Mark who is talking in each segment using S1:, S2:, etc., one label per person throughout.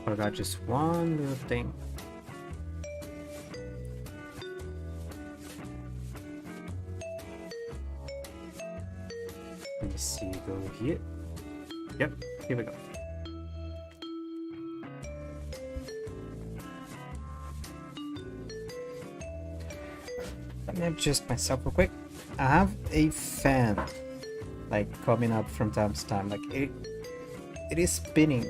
S1: Forgot just one little thing. Let me see, go here. Yep, here we go. Let me adjust myself real quick. I have a fan like coming up from time to time, like it is spinning.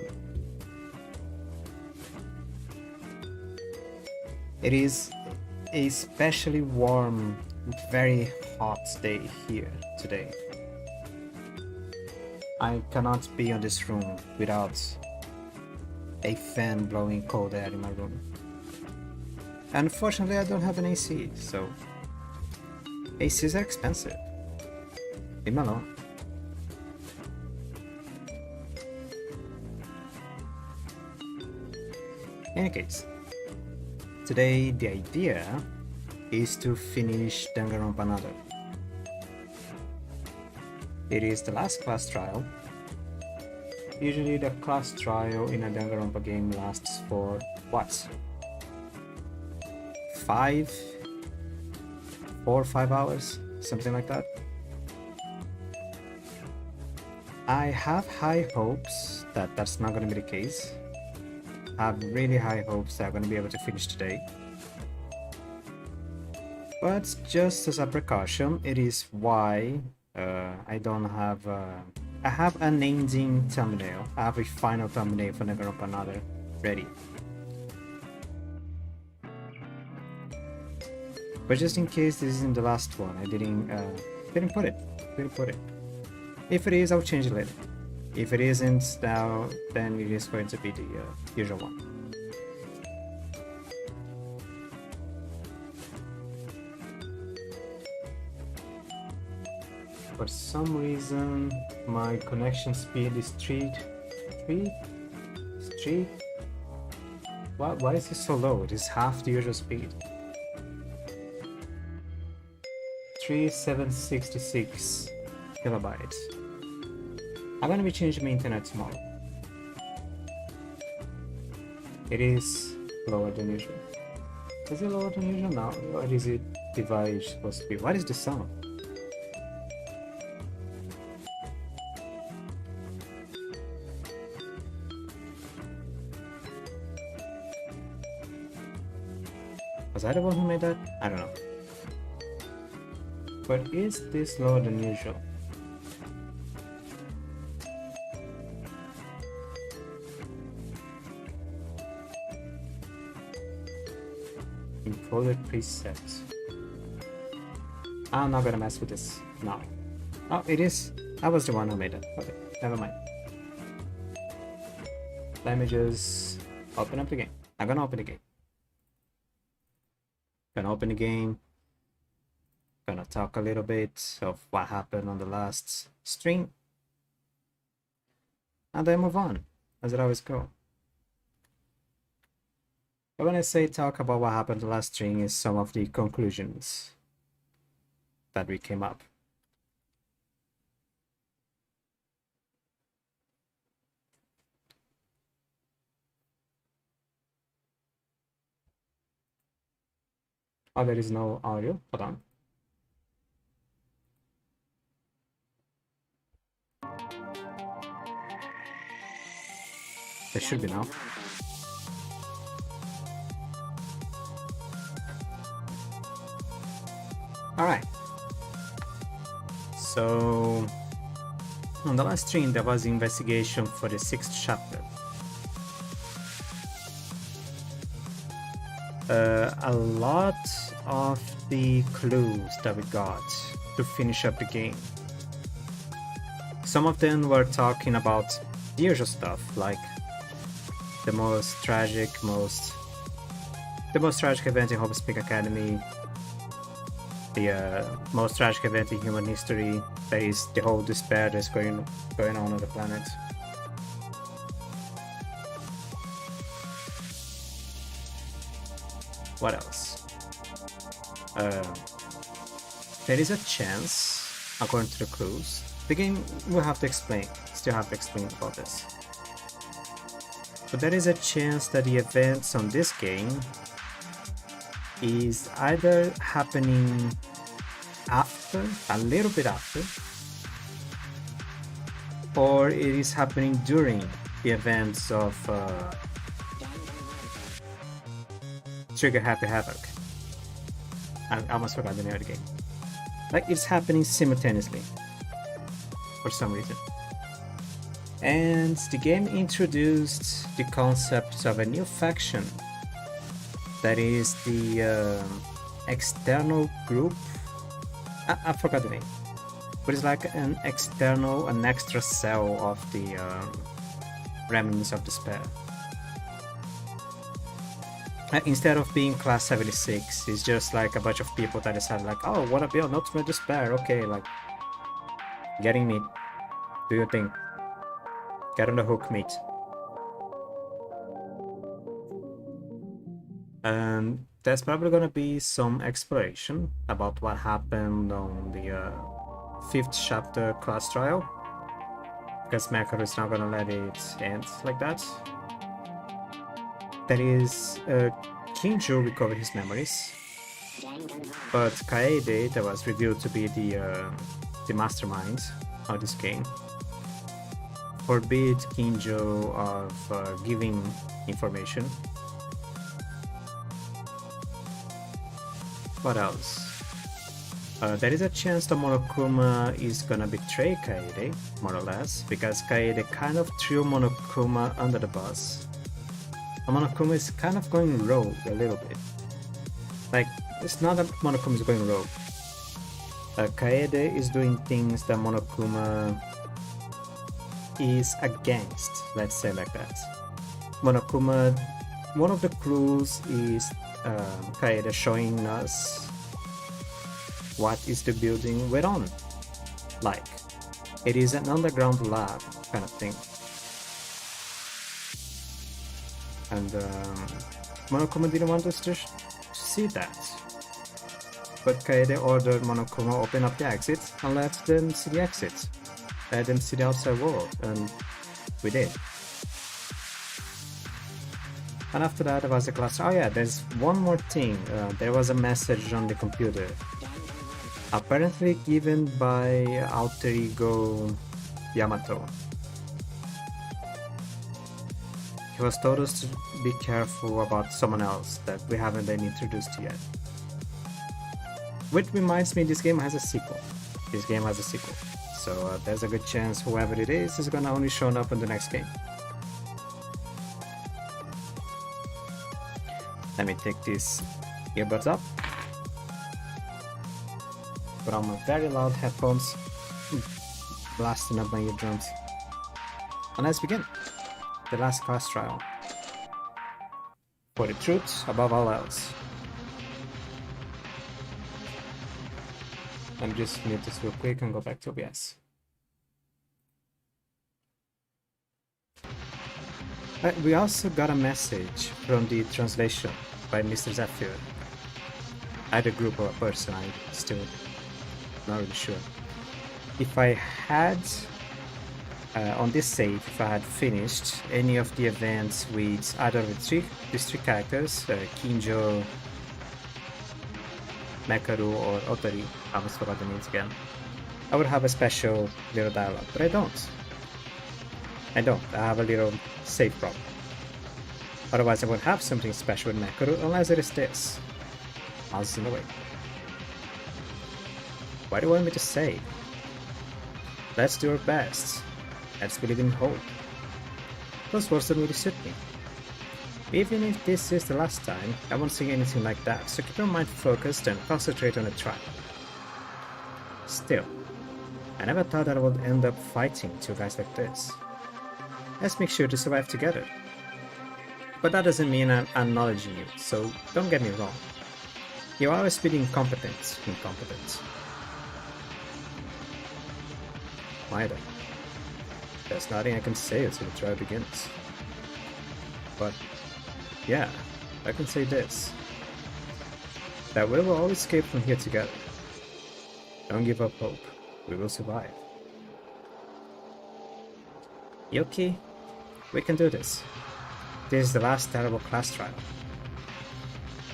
S1: It is a especially warm, very hot day here today. I cannot be in this room without a fan blowing cold air in my room. Unfortunately, I don't have an AC, so ACs are expensive. Leave me alone. In any case, today the idea is to finish Danganronpa another. It is the last class trial. Usually the class trial in a Danganronpa game lasts for what? 4 or 5 hours? Something like that. I have high hopes that that's not going to be the case. I have really high hopes that I'm going to be able to finish today. But just as a precaution, it is why I don't have... I have an ending thumbnail. I have a final thumbnail for Danganronpa another ready. But just in case this isn't the last one, I didn't put it. If it is, I'll change it later. If it isn't now, then it is going to be the usual one. For some reason, my connection speed is 3. Why is it so low? It is half the usual speed. 3766 kilobytes. I'm gonna be changing my internet tomorrow. It is lower than usual. Is it lower than usual now? Or is it device supposed to be? What is the sound? Was I the one who made that? I don't know. But is this lower than usual? Encoded presets. I'm not gonna mess with this now. Oh, it is. I was the one who made it. Okay, never mind. Let me just open up the game. I'm gonna open the game. Gonna open the game. Gonna talk a little bit of what happened on the last stream. And then move on, as it always go. But when I say talk about what happened the last stream, is some of the conclusions that we came up. Oh, there is no audio. Hold on. There should be now. Alright. So on the last stream there was the investigation for the 6th chapter. A lot of the clues that we got to finish up the game. Some of them were talking about the usual stuff, like the most tragic event in Hope Speak Academy, the most tragic event in human history, that is the whole despair that's going on the planet. What else? There is a chance, according to the clues, the game will have to explain, still have to explain about this. So there is a chance that the events on this game is either happening after, a little bit after, or it is happening during the events of Trigger Happy Havoc. I almost forgot the name of the game. Like, it's happening simultaneously for some reason. And the game introduced the concept of a new faction that is the external group. I forgot the name, but it's like an extra cell of the Remnants of Despair. Instead of being class 76, it's just like a bunch of people that decided like, oh, wanna build Ultimate Despair, okay, like, getting meat, do your thing, get on the hook, meat. And there's probably gonna be some exploration about what happened on the 5th chapter class trial, because Makaru is not gonna let it end like that. That is, Kinjo recovered his memories, but Kaede, that was revealed to be the mastermind of this game, forbid Kinjo of giving information. What else? There is a chance that Monokuma is gonna betray Kaede, more or less, because Kaede kind of threw Monokuma under the bus. Monokuma is kind of going rogue a little bit. Like, it's not that Monokuma is going rogue. Kaede is doing things that Monokuma is against, let's say like that. Monokuma, one of the clues is Kaede showing us what is the building we're on. Like, it is an underground lab kind of thing. And Monokuma didn't want us to see that. But Kaede ordered Monokuma open up the exit and let them see the exit. Let them see the outside world, and we did. And after that, there was a class. Oh yeah, there's one more thing. There was a message on the computer, apparently given by alter ego Yamato. He was told us to be careful about someone else that we haven't been introduced to yet. Which reminds me, this game has a sequel. This game has a sequel. So there's a good chance whoever it is gonna only show up in the next game. Let me take these earbuds up. Put on my very loud headphones, blasting up my eardrums. And let's begin. The last class trial. For the truth above all else. Let me just mute this real quick and go back to OBS. We also got a message from the translation by Mr. Zephyr. Either group or a person, I'm still not really sure. If I had on this save, if I had finished any of the events with either of these three characters, Kinjo, Mekaru, or Otori, I almost forgot the names again, I would have a special little dialogue, but I don't. I have a little save problem. Otherwise I would have something special with Mekaru, unless it is this. Mouse in the way. Why do you want me to say? Let's do our best. Let's believe in hope. Those words don't really suit me. Even if this is the last time, I won't say anything like that, so keep your mind focused and concentrate on the trial. Still, I never thought that I would end up fighting two guys like this. Let's make sure to survive together. But that doesn't mean I'm acknowledging you, so don't get me wrong. You're always being incompetent. Why then? There's nothing I can say until the trial begins. But, yeah, I can say this. That we will all escape from here together. Don't give up hope. We will survive. Yuki, we can do this. This is the last terrible class trial.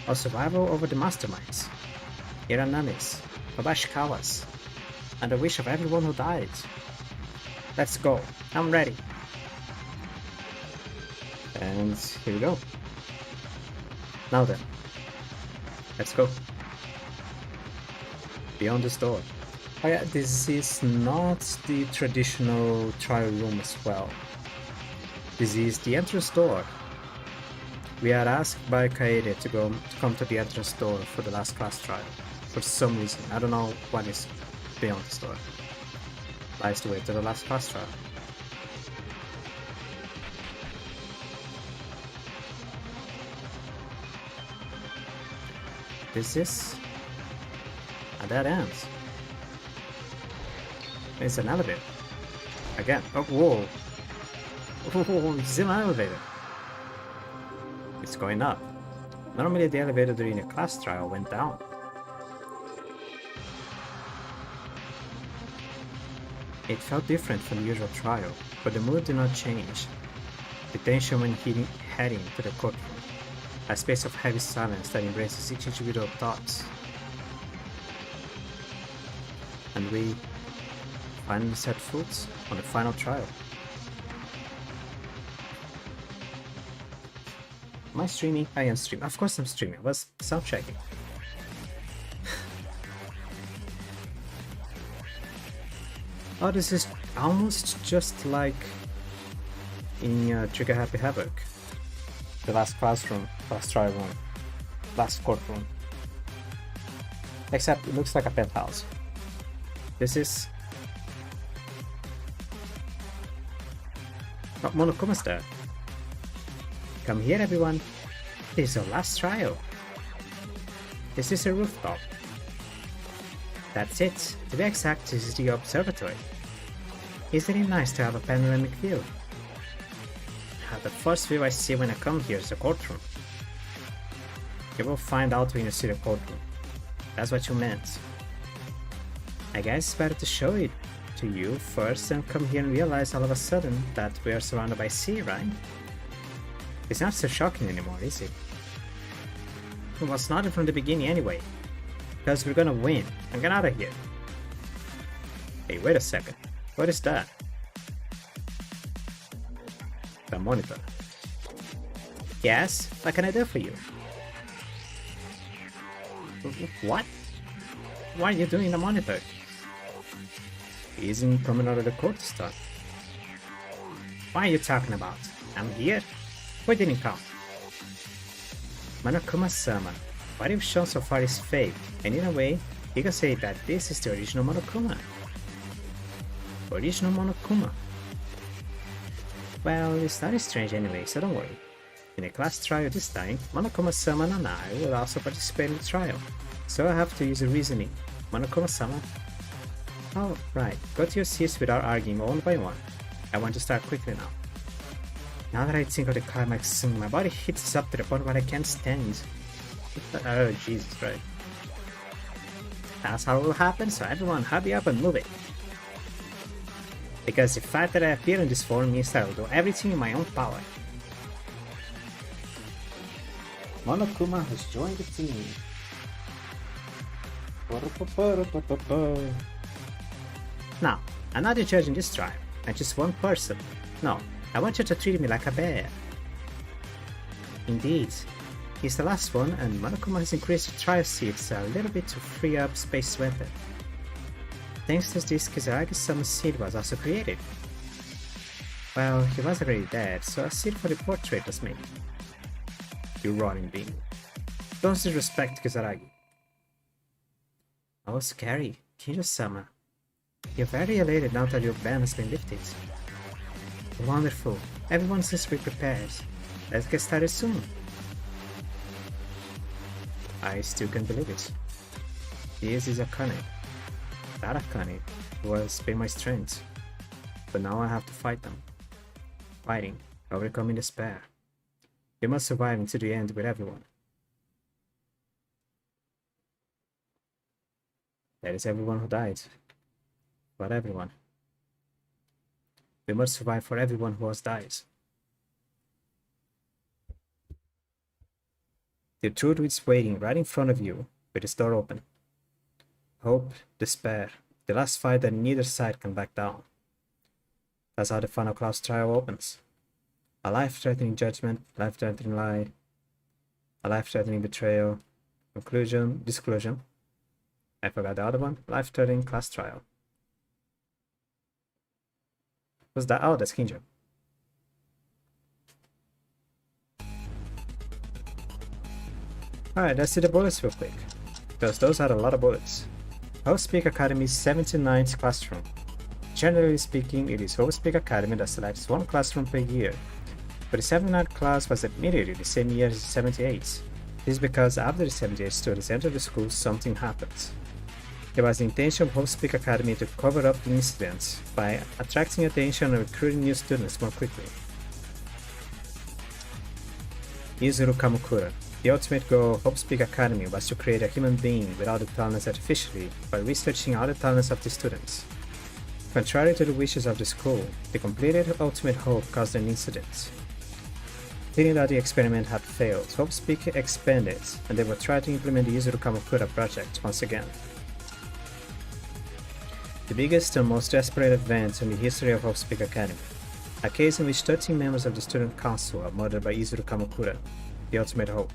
S1: Of survival over the masterminds, Irananis, Babashikawas, and the wish of everyone who died. Let's go. I'm ready. And here we go. Now then, let's go. Beyond this door. Oh yeah, this is not the traditional trial room as well. This is the entrance door. We are asked by Kaede to come to the entrance door for the last class trial. For some reason, I don't know what is beyond this door. Lies the way to the last class trial. This is a dead end. It's an elevator. Again. Oh, whoa. Oh, it's an elevator. It's going up. Normally the elevator during a class trial went down. It felt different from the usual trial, but the mood did not change. The tension when heading to the courtroom. A space of heavy silence that embraces each individual thought. And we finally set foot on the final trial. Am I streaming? I am streaming. Of course I'm streaming. I was sound checking. Oh, this is almost just like in Trigger Happy Havoc. The last classroom, last trial room, last courtroom. Except it looks like a penthouse. This is... Oh, Monokuma's there. Come here everyone. This is our last trial. This is a rooftop. That's it. To be exact, this is the observatory. Isn't it nice to have a panoramic view? The first view I see when I come here is the courtroom. You will find out when you see the courtroom. That's what you meant. I guess it's better to show it to you first and come here and realize all of a sudden that we are surrounded by sea, right? It's not so shocking anymore, is it? It was not from the beginning anyway. Because we're gonna win. And get out of here. Hey, wait a second. What is that? The monitor. Yes, what can I do for you? What? What are you doing in the monitor? He isn't coming out of the court stuff. What are you talking about? I'm here? Who didn't come? Monokuma-sama. What you've shown so far is fake, and in a way, you can say that this is the original Monokuma. Original Monokuma. Well, it's not strange anyway, so don't worry. In a class trial this time, Monokuma-sama and I will also participate in the trial, so I have to use a reasoning. Monokuma-sama? Oh, right, go to your seats without arguing one by one. I want to start quickly now. Now that I think of the climax, my body heats up to the point where I can't stand. Oh, Jesus, right. That's how it will happen, so everyone hurry up and move it. Because the fact that I appear in this form means that I will do everything in my own power. Monokuma has joined the team. Now, I'm not the judge in this trial. I'm just one person. No, I want you to treat me like a bear. Indeed. He's the last one, and Monokuma has increased the trial seats a little bit to free up space to enter. Thanks to this, Kizaragi-sama's seat was also created. Well, he was already dead, so a seat for the portrait was made. You rotting being. Don't disrespect Kizaragi. Oh, scary. Kinjo-sama. You're very elated now that your ban has been lifted. Wonderful. Everyone seems to be prepared. Let's get started soon. I still can't believe it. This is Akane. That Akane was been my strength. But now I have to fight them. Fighting, overcoming despair. We must survive until the end with everyone. That is everyone who died. But everyone. We must survive for everyone who has died. The truth is waiting right in front of you with its door open. Hope, despair, the last fight that neither side can back down. That's how the final class trial opens. A life-threatening judgment, life-threatening lie, a life-threatening betrayal, conclusion, disclosure. I forgot the other one, life-threatening class trial. What's that? Oh, that's Kinjo. Alright, let's see the bullets real quick, because those are a lot of bullets. Hope Speak Academy's 79th classroom. Generally speaking, it is Hope Speak Academy that selects one classroom per year, but the 79th class was admitted in the same year as the 78. This is because after the 78 students entered the school, something happened. It was the intention of Hope Speak Academy to cover up the incident by attracting attention and recruiting new students more quickly. Yuzuru Kamakura. The ultimate goal of Hope Speak Academy was to create a human being without the talents artificially by researching all the talents of the students. Contrary to the wishes of the school, the completed Ultimate Hope caused an incident. Thinking that the experiment had failed, Hope Speak expanded, and they would try to implement the Yuzuru Kamakura project once again. The biggest and most desperate event in the history of Hope Speak Academy, a case in which 13 members of the student council are murdered by Yuzuru Kamakura, the ultimate hope.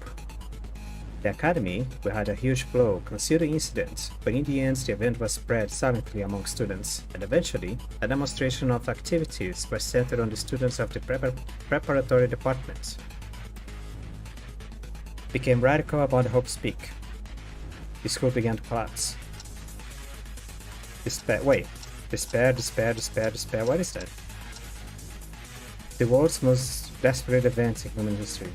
S1: The academy, who had a huge blow, concealed the incident, but in the end the event was spread silently among students, and eventually a demonstration of activities were centered on the students of the preparatory department. Became radical about Hope Speak. The school began to collapse. Despair, what is that? The world's most desperate event in human history.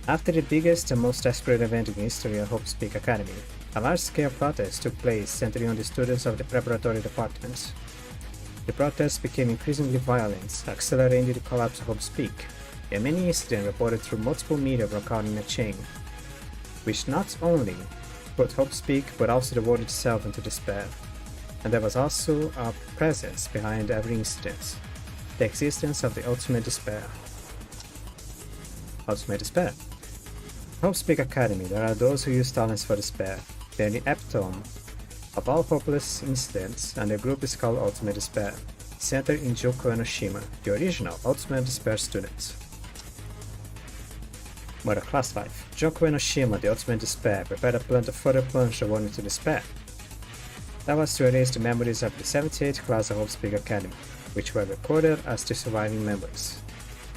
S1: After the biggest and most desperate event in the history of Hope Speak Academy, a large-scale protest took place centering on the students of the preparatory departments. The protests became increasingly violent, accelerating the collapse of Hope Speak, and many incidents reported through multiple media broke out in a chain, which not only put Hope Speak but also the world itself into despair. And there was also a presence behind every incident, the existence of the ultimate despair. Ultimate despair. Hope Speak Academy, there are those who use talents for despair. They are the epitome of all hopeless incidents, and their group is called Ultimate Despair, centered in Joko Enoshima, the original Ultimate Despair student. Murder Class 5. Joko Enoshima, the Ultimate Despair, prepared a plan to further plunge the world into despair. That was to erase the memories of the 78th class of Hope Speak Academy, which were recorded as the surviving members,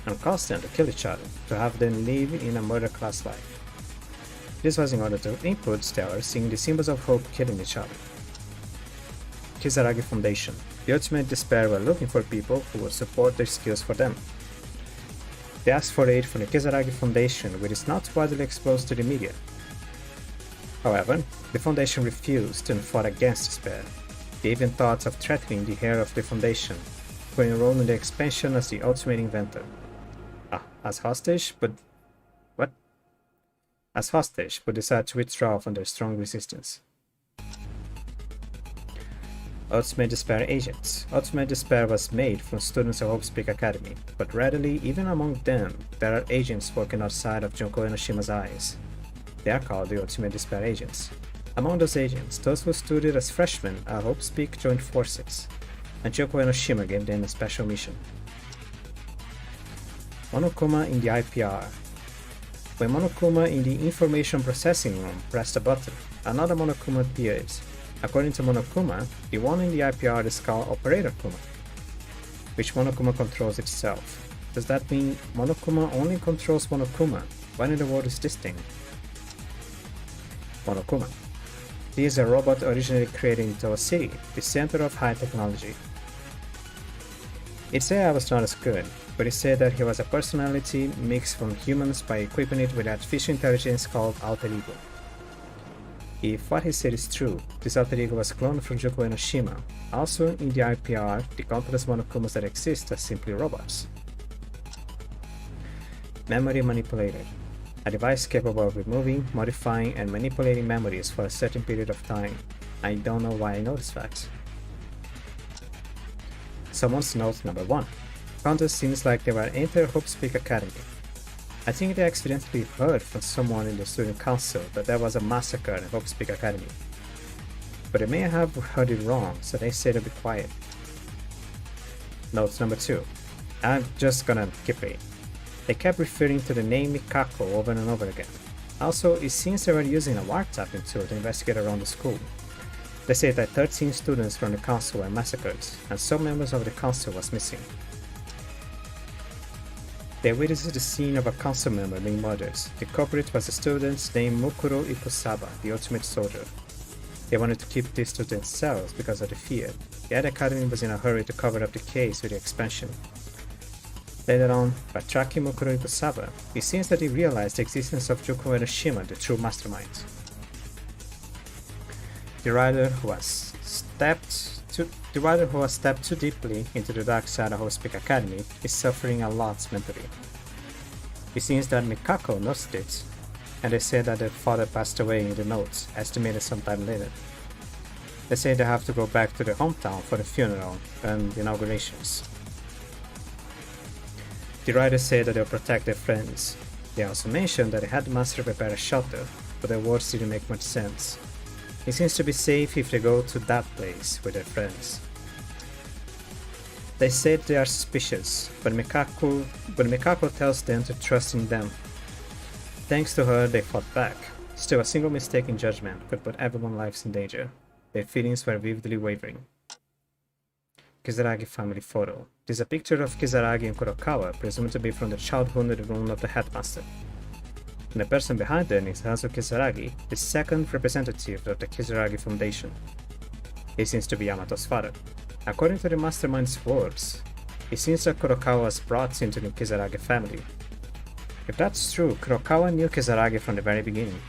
S1: and cause them to kill each other, to have them live in a murder class life. This was in order to input stellar seeing the symbols of hope killing each other. Kisaragi Foundation. The Ultimate Despair were looking for people who would support their skills for them. They asked for aid from the Kisaragi Foundation, which is not widely exposed to the media. However, the foundation refused and fought against despair. They even thought of threatening the heir of the foundation, who enrolled in the expansion as the ultimate inventor. As hostage, but decided to withdraw from their strong resistance. Ultimate Despair Agents. Ultimate Despair was made from students of Hope Speak Academy, but readily, even among them, there are agents working outside of Junko Enoshima's eyes. They are called the Ultimate Despair Agents. Among those agents, those who studied as freshmen at Hope Speak joined forces, and Junko Enoshima gave them a special mission. Monokuma in the IPR. When Monokuma in the information processing room pressed a button, another Monokuma appeared. According to Monokuma, the one in the IPR is called Operator Kuma, which Monokuma controls itself. Does that mean Monokuma only controls Monokuma? What in the world is this thing? Monokuma. He is a robot originally created into a city, the center of high technology. It said I was not as good, but it said that he was a personality mixed from humans by equipping it with artificial intelligence called Alter Ego. If what he said is true, this Alter Ego was cloned from Joko Enoshima. Also in the IPR, the countless Monokumas that exist are simply robots. Memory Manipulator. A device capable of removing, modifying, and manipulating memories for a certain period of time. I don't know why I know this fact. Someone's note number 1. Countess seems like they were enter Hope Speak Academy. I think they accidentally heard from someone in the student council that there was a massacre in Hope's Peak Academy. But they may have heard it wrong, so they say to be quiet. Note number 2. I'm just gonna keep it. They kept referring to the name Mikako over and over again. Also, it seems they were using a wiretapping tool to investigate around the school. They say that 13 students from the council were massacred, and some members of the council was missing. They witnessed the scene of a council member being murdered. The culprit was a student named Mukuro Ikusaba, the ultimate soldier. They wanted to keep this to themselves because of the fear. The academy was in a hurry to cover up the case with the expansion. Later on, by tracking Mukuro Ikusaba, it seems that he realized the existence of Juko Enoshima, the true mastermind. The rider who has stepped too deeply into the dark side of Hope's Peak Academy is suffering a lot mentally. It seems that Mikako noticed it, and they say that their father passed away in the notes, estimated sometime later. They say they have to go back to their hometown for the funeral and the inaugurations. The writers say that they'll protect their friends. They also mentioned that the headmaster prepared a shelter, but their words didn't make much sense. It seems to be safe if they go to that place with their friends. They said they are suspicious, but Mikako tells them to trust in them. Thanks to her, they fought back. Still, a single mistake in judgment could put everyone's lives in danger. Their feelings were vividly wavering. Kizaragi family photo. This is a picture of Kizaragi and Kurokawa, presumed to be from the childhood room of the headmaster. And the person behind them is Hanzo Kizaragi, the second representative of the Kizaragi Foundation. He seems to be Yamato's father. According to the mastermind's words, it seems that Kurokawa was brought into the Kizaragi family. If that's true, Kurokawa knew Kizaragi from the very beginning.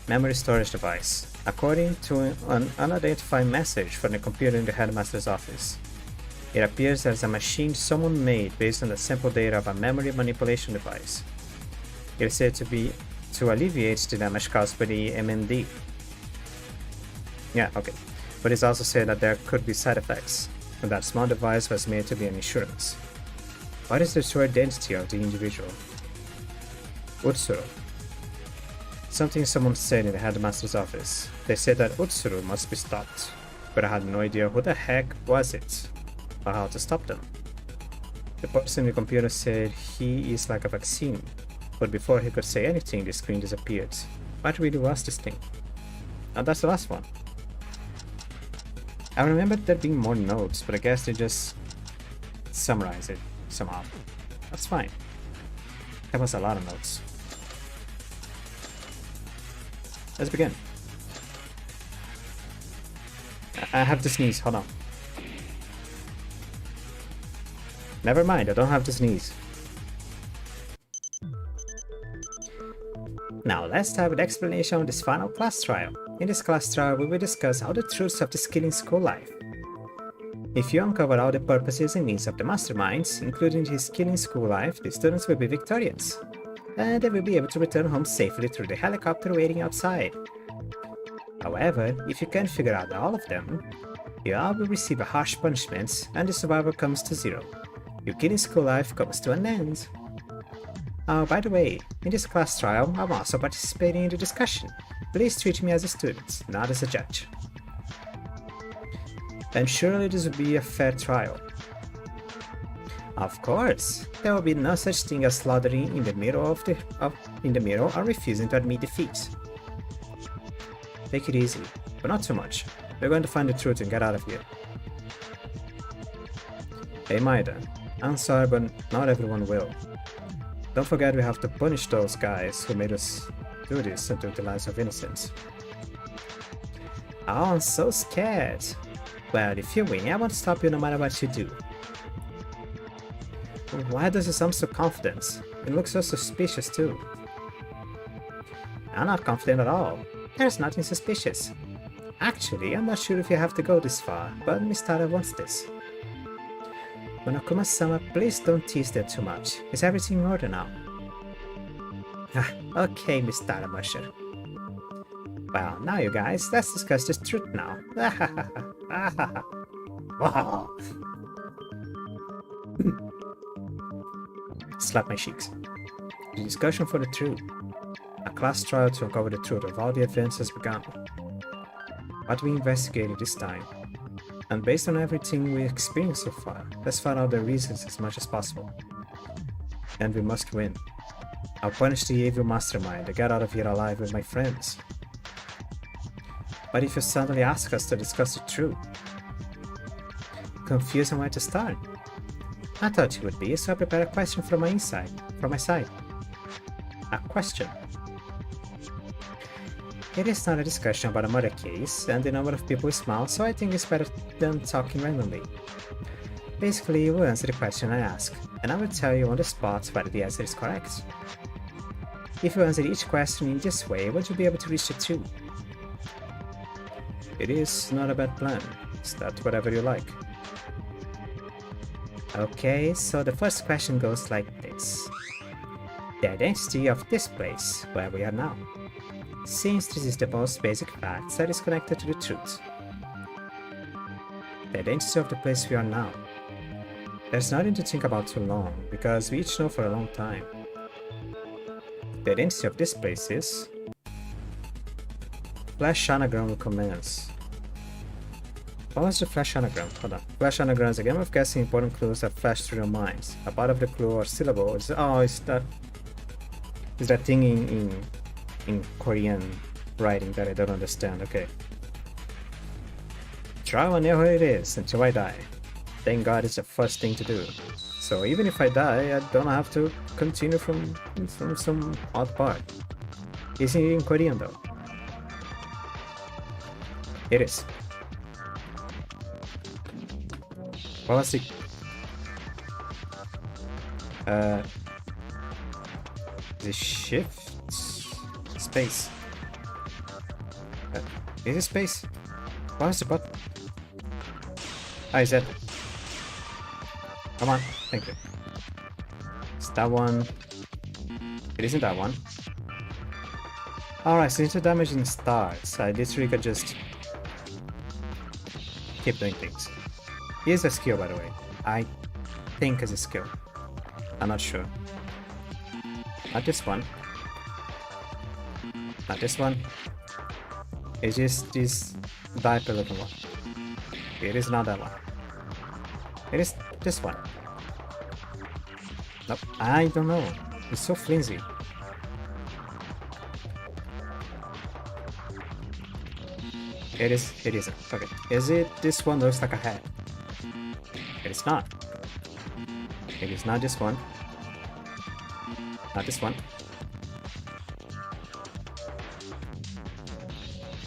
S1: Memory storage device. According to an unidentified message from the computer in the headmaster's office, it appears there's a machine someone made based on the sample data of a memory manipulation device. It is said to be to alleviate the damage caused by the MND. Yeah, okay. But it's also said that there could be side effects, and that small device was made to be an insurance. What is the true identity of the individual? Utsuro. Something someone said in the headmaster's office. They said that Utsuro must be stopped, but I had no idea who the heck was it, or how to stop them. The person in the computer said he is like a vaccine, but before he could say anything, the screen disappeared. What really was this thing? And that's the last one. I remember there being more notes, but I guess they just summarize it somehow. That's fine. That was a lot of notes. Let's begin. I have to sneeze, hold on. Never mind, I don't have to sneeze. Now let's start with the explanation of this final class trial. In this class trial, we will discuss all the truths of the skill in school life. If you uncover all the purposes and needs of the masterminds, including his skill in school life, the students will be victorious. And they will be able to return home safely through the helicopter waiting outside. However, if you can't figure out all of them, you all will receive a harsh punishment and the survival comes to 0. Your skill in school life comes to an end. Oh, by the way, in this class trial, I'm also participating in the discussion. Please treat me as a student, not as a judge. And surely this will be a fair trial. Of course, there will be no such thing as slaughtering in the middle or refusing to admit defeat. Take it easy, but not too much. We're going to find the truth and get out of here. Hey Maeda, I'm sorry, but not everyone will. Don't forget we have to punish those guys who made us do this and took the lives of innocents. Oh, I'm so scared. Well, if you win, I won't stop you no matter what you do. Why does it sound so confident? It looks so suspicious too. I'm not confident at all. There's nothing suspicious. Actually, I'm not sure if you have to go this far, but Miss Tara wants this. Monokuma-sama, please don't tease them too much. Is everything in order now? Okay, Miss Tara Musher. Well, now you guys, let's discuss the truth now. Wow. Slap my cheeks. The discussion for the truth. A class trial to uncover the truth of all the events has begun. What we investigated this time. And based on everything we experienced so far, let's find out the reasons as much as possible. And we must win. I'll punish the evil mastermind and get out of here alive with my friends. But if you suddenly ask us to discuss the truth, confused on where to start. I thought you would be, so I prepared a question from my side. A question. It is not a discussion about a murder case, and the number of people is small, so I think it's better than talking randomly. Basically, you will answer the question I ask, and I will tell you on the spot whether the answer is correct. If you answer each question in this way, would you be able to reach the truth? It is not a bad plan. Start whatever you like. Okay, so the first question goes like this. The identity of this place, where we are now. Since this is the most basic fact that is connected to the truth. The identity of the place we are now. There's nothing to think about too long, because we each know for a long time. The identity of this place is... Flash anagram will commence. What was the flash anagram? Hold on. Flash anagram is a game of guessing important clues that flash through your minds. A part of the clue or syllable is... Oh, it's that thing in Korean writing that I don't understand. Okay. Trial and error it is until I die. Thank God it's the first thing to do. So even if I die, I don't have to continue from some odd part. Is it in Korean though? It is. What was it? The shift? Space. Is it space? What is the button? Ah, is that? Come on, thank you. It's that one. It isn't that one. Alright, since the damaging starts, I literally could just keep doing things. Here's a skill, by the way. I think it's a skill. I'm not sure. Not this one. Not this one. It's just this diaper looking one. It is not that one. It is this one. Nope. I don't know. It's so flimsy. It is. It isn't. Okay. Is it this one? Looks like a hat. It is not. It is not this one. Not this one.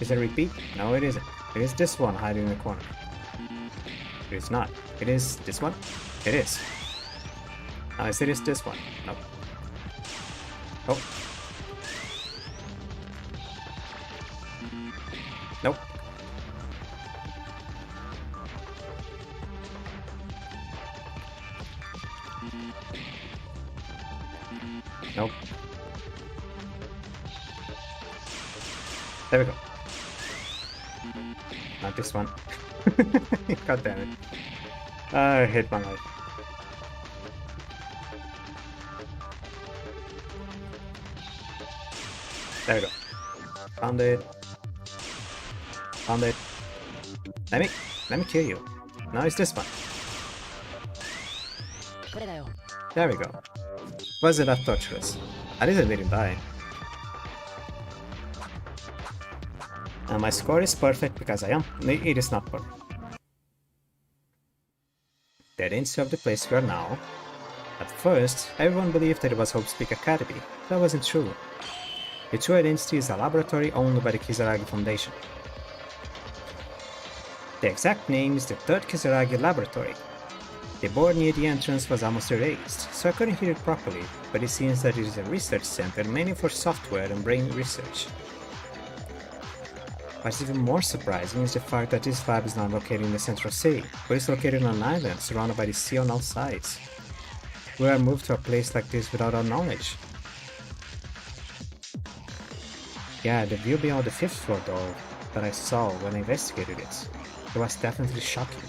S1: Is it a repeat? No, it isn't. It is this one hiding in the corner. It is not. It is this one? It is. Now is it this one? Nope. Oh. Nope. Nope. There we go. Not this one. God damn it. I hate my life. There we go. Found it. Found it. Let me kill you. Now it's this one. There we go. Was it that torturous? I didn't let him die. And my score is perfect because I am. It is not perfect. The identity of the place we are now. At first, everyone believed that it was Hope's Peak Academy. That wasn't true. The true identity is a laboratory owned by the Kisaragi Foundation. The exact name is the 3rd Kisaragi Laboratory. The board near the entrance was almost erased, so I couldn't hear it properly, but it seems that it is a research center mainly for software and brain research. What's even more surprising is the fact that this lab is not located in the central city, but is located on an island surrounded by the sea on all sides. We are moved to a place like this without our knowledge. Yeah, the view beyond the 5th floor though, that I saw when I investigated it was definitely shocking.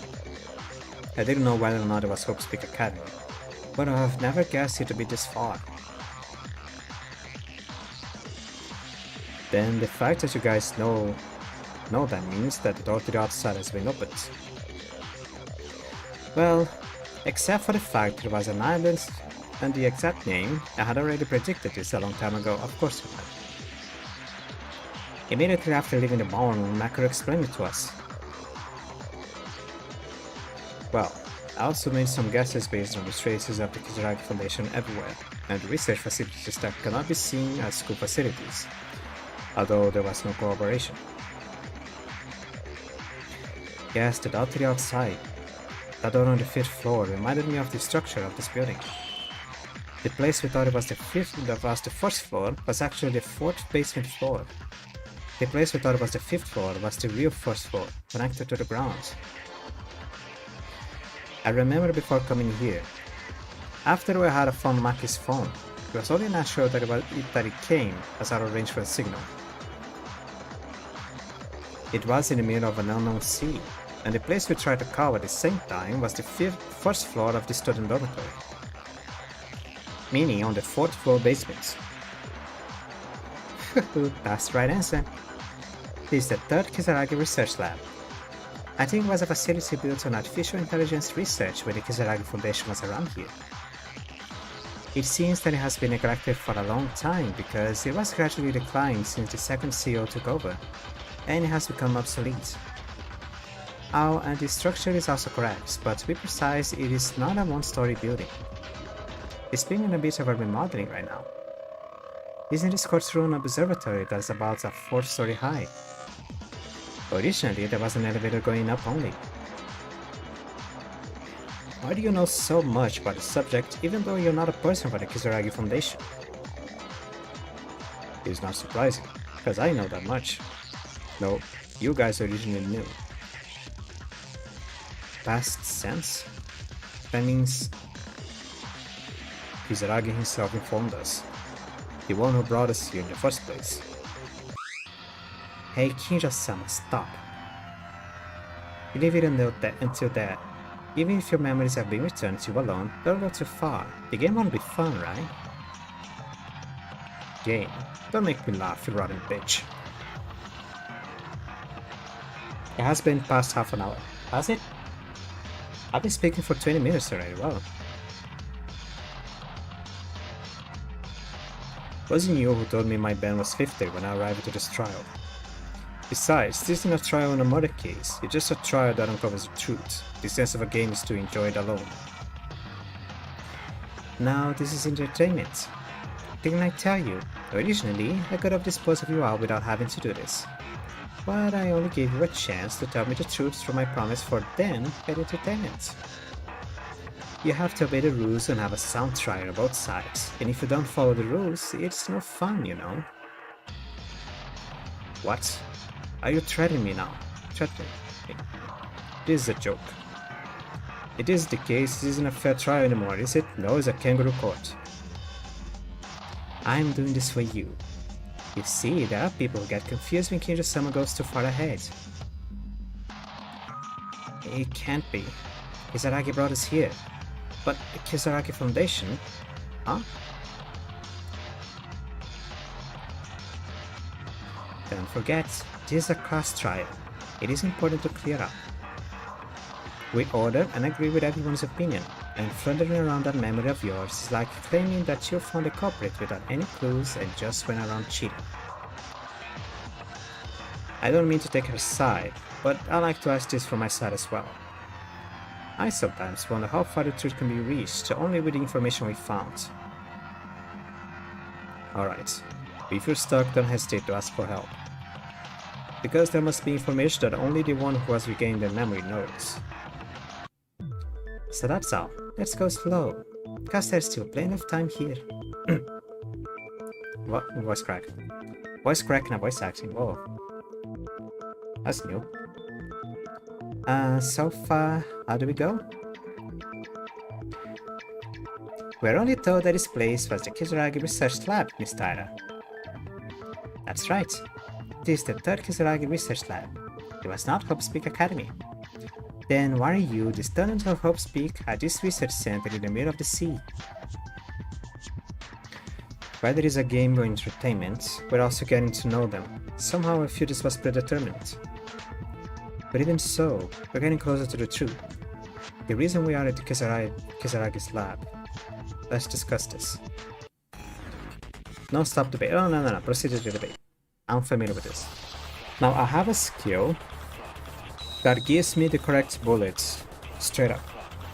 S1: I didn't know whether or not it was Hope's Peak Academy. But I've never guessed it to be this far. Then the fact that you guys know that means that the door to the outside has been opened. Well, except for the fact there was an island and the exact name, I had already predicted this a long time ago, of course you had. Immediately after leaving the ballroom, Macro explained it to us. Well, I also made some guesses based on the traces of the Kizaragi Foundation everywhere, and research facilities that cannot be seen as school facilities, although there was no corroboration. Yes, the door to the outside. That door on the 5th floor reminded me of the structure of this building. The place we thought it was the 1st floor was actually the 4th basement floor. The place we thought it was the 5th floor was the real 1st floor, connected to the ground. I remember before coming here, after we had found Maki's phone, it was only natural that it came as out of range for a signal. It was in the middle of an unknown sea, and the place we tried to call at the same time was the 1st floor of the student dormitory, meaning on the 4th floor basement. That's the right answer. This is the 3rd Kizaragi Research Lab. I think it was a facility built on artificial intelligence research when the Kizaragi Foundation was around here. It seems that it has been neglected for a long time because it was gradually declining since the 2nd CEO took over, and it has become obsolete. Oh, and the structure is also correct, but to be precise, it is not a one-story building. It's being in a bit of a remodeling right now. Isn't this courtroom observatory that's about a 4th story high? Originally, there was an elevator going up only. Why do you know so much about the subject even though you're not a person for the Kizaragi Foundation? It's not surprising, because I know that much. No, you guys originally knew. Past sense? That means Kizaragi himself informed us. The one who brought us here in the first place. Hey Kinja-sama, stop. You leave it until that. Even if your memories have been returned to you alone, don't go too far. The game won't be fun, right? Game? Don't make me laugh, you rotten bitch. It has been past half an hour. Has it? I've been speaking for 20 minutes already, wow. Wasn't you who told me my band was 50 when I arrived to this trial? Besides, this isn't a trial in a murder case, it's just a trial that uncovers the truth. The sense of a game is to enjoy it alone. Now, this is entertainment. Didn't I tell you? Originally, I could have disposed of you all without having to do this. But I only gave you a chance to tell me the truth through my promise for then get entertainment. You have to obey the rules and have a sound trial on both sides, and if you don't follow the rules, it's no fun, you know. What? Are you threatening me now? Threatening me? This is a joke. It is the case, this isn't a fair trial anymore, is it? No, it's a kangaroo court. I'm doing this for you. You see, there are people who get confused when Kinja-sama goes too far ahead. It can't be. Kizaragi brought us here. But the Kizaragi Foundation? Huh? Don't forget, this is a class trial. It is important to clear up. We order and agree with everyone's opinion, and floundering around that memory of yours is like claiming that you found a culprit without any clues and just went around cheating. I don't mean to take her side, but I like to ask this from my side as well. I sometimes wonder how far the truth can be reached only with the information we found. Alright, if you're stuck, don't hesitate to ask for help. Because there must be information that only the one who has regained their memory knows. So that's all. Let's go slow, because there's still plenty of time here. What? Voice crack. Voice crack and a voice acting, whoa. That's new. So far, how do we go? We're only told that this place was the Kizaragi Research Lab, Miss Taira. That's right. This is the 3rd Kizaragi Research Lab. It was not Hope's Peak Academy. Then why are you, the student of Hope's Peak, at this research center in the middle of the sea? While it is a game of entertainment, we're also getting to know them. Somehow I feel this was predetermined. But even so, we're getting closer to the truth. The reason we are at the Kisaragi's lab. Let's discuss this. No, stop debate. Oh, no. Proceed to the debate. I'm familiar with this. Now, I have a skill that gives me the correct bullets straight up.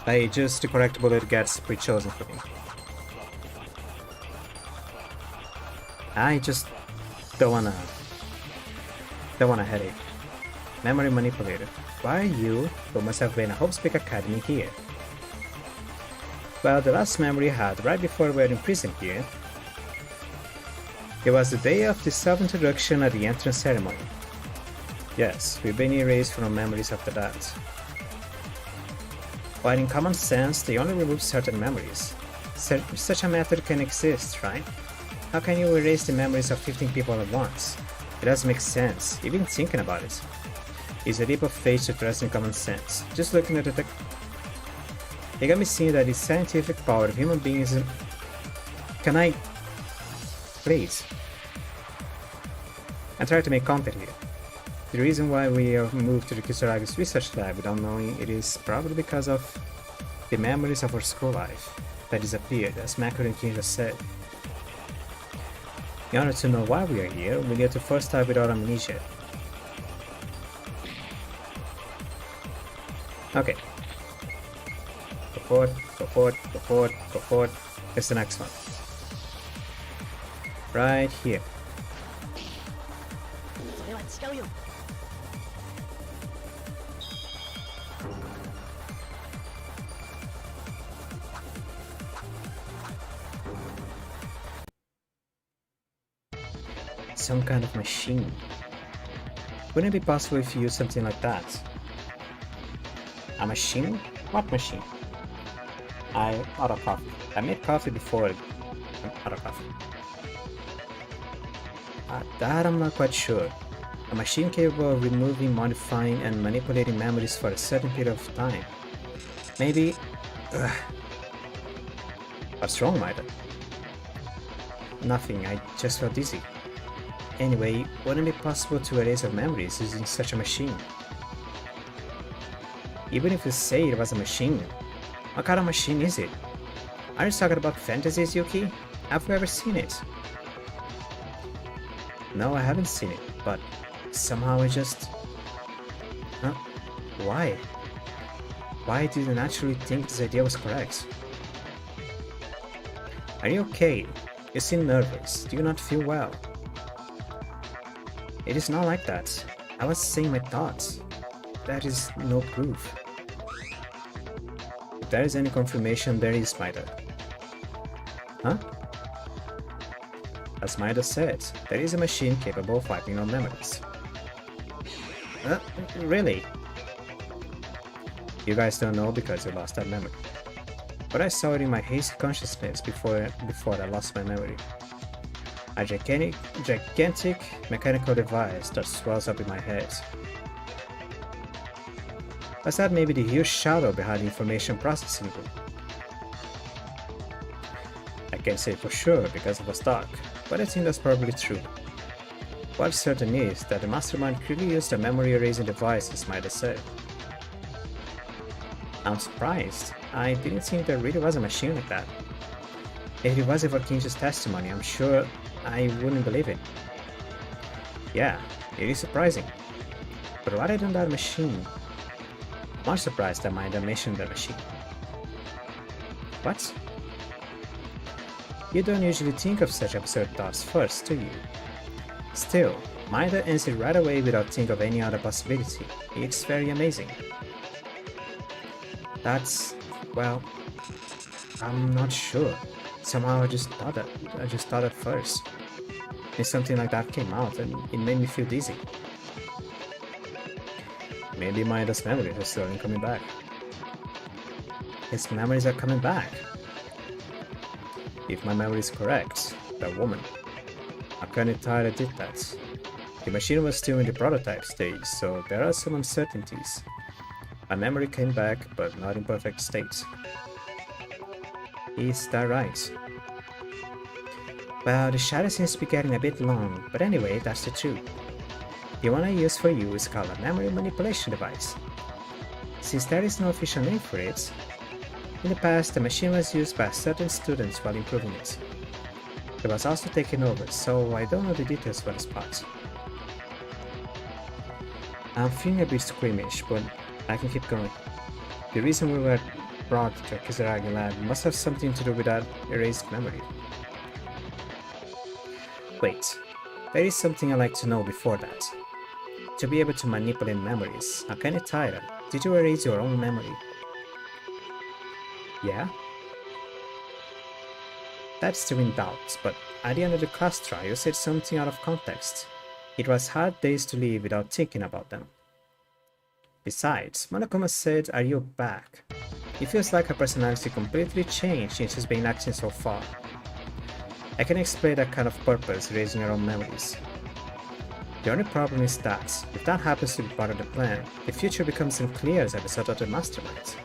S1: Like, just the correct bullet gets pre-chosen for me. I just don't want a headache. Memory manipulator. Why are you, who must have been a Hope's Peak Academy, here? Well, the last memory I had right before we were in prison here, it was the day of the self-introduction at the entrance ceremony. Yes, we've been erased from memories after that. While in common sense, they only remove certain memories. Such a method can exist, right? How can you erase the memories of 15 people at once? It doesn't make sense, even thinking about it. It's a leap of faith to trust in common sense. Just looking at the it got me seeing that the scientific power of human beings is... Can I... Please. I'm trying to make content here. The reason why we have moved to the Kisaragi's research lab without knowing it is probably because of the memories of our school life that disappeared, as Makuru and King just said. In order to know why we are here, we need to first start with our amnesia. Okay. Go forward. Here's the next one. Right here. Some kind of machine. Wouldn't it be possible if you use something like that? A machine? What machine? Out of coffee. I made coffee before. I'm out of coffee. That I'm not quite sure. A machine capable of removing, modifying, and manipulating memories for a certain period of time. Maybe... What's wrong, Maida? Nothing, I just felt dizzy. Anyway, wouldn't it be possible to erase our memories using such a machine? Even if you say it was a machine, what kind of machine is it? Are you talking about fantasies, Yuki? Have you ever seen it? No, I haven't seen it, but somehow I just... Huh? Why? Why did you naturally think this idea was correct? Are you okay? You seem nervous. Do you not feel well? It is not like that. I was saying my thoughts. That is no proof. If there is any confirmation, there is Maida. Huh? As Maida said, there is a machine capable of wiping our memories. Really? You guys don't know because you lost that memory. But I saw it in my hazy consciousness before I lost my memory. A gigantic mechanical device that swells up in my head. Was that maybe the huge shadow behind the information processing group? I can't say for sure because it was dark, but I think that's probably true. What's certain is that the mastermind clearly used a memory erasing device, as Maida said. I'm surprised. I didn't think there really was a machine like that. If it wasn't for Kinji's testimony, I'm sure I wouldn't believe it. Yeah, it is surprising. But rather than that machine, I'm not surprised that Maida mentioned the machine. What? You don't usually think of such absurd thoughts first, do you? Still, Maida answered right away without thinking of any other possibility. It's very amazing. That's... well... I'm not sure. Somehow I just thought at first. And something like that came out and it made me feel dizzy. Maybe Maida's memories are slowly coming back. His memories are coming back. If my memory is correct, that woman. I'm kinda tired I did that. The machine was still in the prototype stage, so there are some uncertainties. My memory came back, but not in perfect state. Is that right? Well, the shadow seems to be getting a bit long, but anyway, that's the truth. The one I use for you is called a memory manipulation device. Since there is no official name for it, in the past the machine was used by certain students while improving it. It was also taken over, so I don't know the details for this part. I'm feeling a bit squeamish, but I can keep going. The reason we were brought to a Kisaragi lab must have something to do with that erased memory. Wait, there is something I'd like to know before that. To be able to manipulate memories, I'm kinda tired. Did you erase your own memory? Yeah? That's still in doubt, but at the end of the class trial you said something out of context. It was hard days to live without thinking about them. Besides, Monokuma said, "Are you back?" It feels like her personality completely changed since she's been acting so far. I can explain that kind of purpose, erasing your own memories. The only problem is that, if that happens to be part of the plan, the future becomes unclear as a result of the mastermind.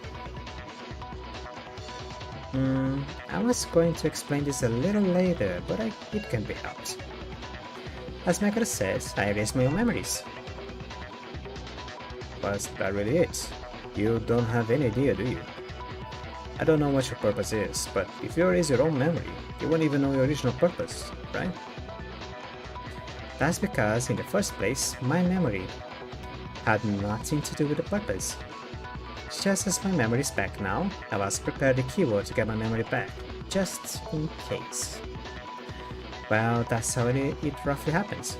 S1: I was going to explain this a little later, but it can be helped. As Megara says, I erased my own memories. But that really it. You don't have any idea, do you? I don't know what your purpose is, but if you erase your own memory, you won't even know your original purpose, right? That's because, in the first place, my memory had nothing to do with the purpose. Just as my memory is back now, I was prepared the keyword to get my memory back, just in case. Well, that's how it roughly happens.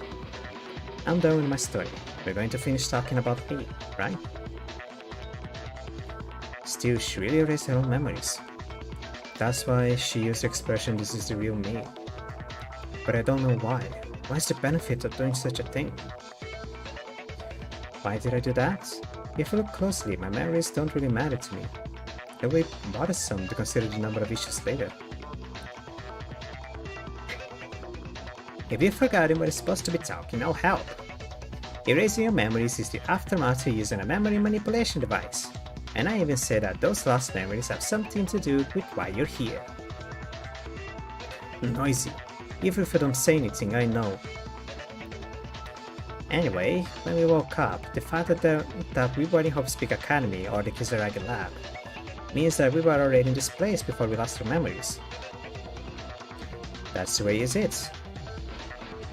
S1: I'm done with my story. We're going to finish talking about A, right? Still, she really erased her own memories. That's why she used the expression, "This is the real me." But I don't know why. What's the benefit of doing such a thing? Why did I do that? If you look closely, my memories don't really matter to me. It will be bothersome to consider the number of issues later. If you've forgotten what you're supposed to be talking, I'll help. Erasing your memories is the aftermath of using a memory manipulation device. And I even say that those lost memories have something to do with why you're here. Noisy. Even if I don't say anything, I know. Anyway, when we woke up, the fact that we were in Hope's Peak Academy or the Kisaragi lab means that we were already in this place before we lost our memories. That's the way it is,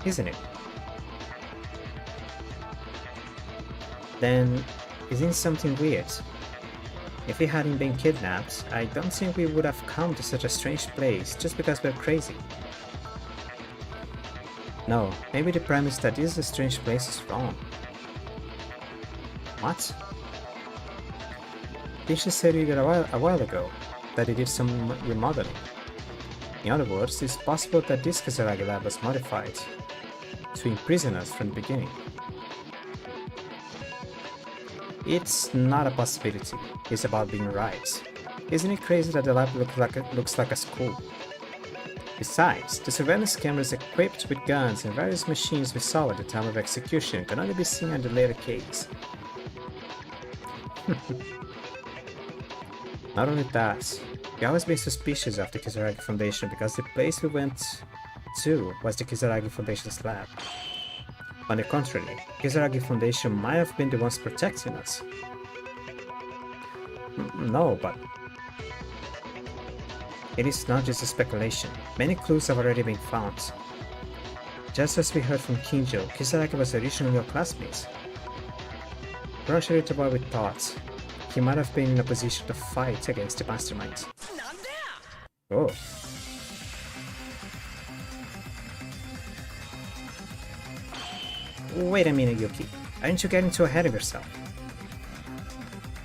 S1: isn't it? Then, isn't something weird? If we hadn't been kidnapped, I don't think we would have come to such a strange place just because we're crazy. No, maybe the premise that this is a strange place is wrong. What? Tisha said it a while ago, that they did some remodeling. In other words, it's possible that this Kisaragi lab was modified to imprison us from the beginning. It's not a possibility, it's about being right. Isn't it crazy that the lab looks like a school? Besides, the surveillance cameras equipped with guns and various machines we saw at the time of execution can only be seen in the later case. Not only that, we always been suspicious of the Kisaragi Foundation because the place we went to was the Kisaragi Foundation's lab. On the contrary, Kisaragi Foundation might have been the ones protecting us. No, but it is not just a speculation. Many clues have already been found. Just as we heard from Kinjo, Kisaragi was originally your classmate. Contrary to what we thought, he might have been in a position to fight against the mastermind. Oh. Wait a minute, Yuki. Aren't you getting too ahead of yourself?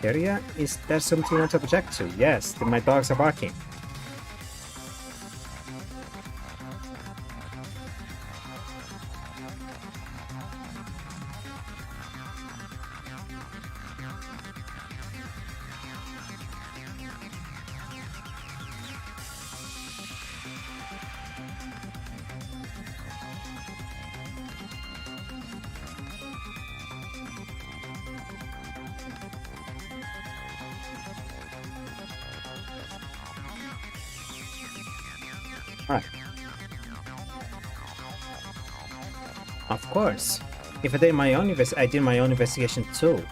S1: Area, is there something you want to object to? Yes, my dogs are barking. Alright. Of course. If I did my own investigation too.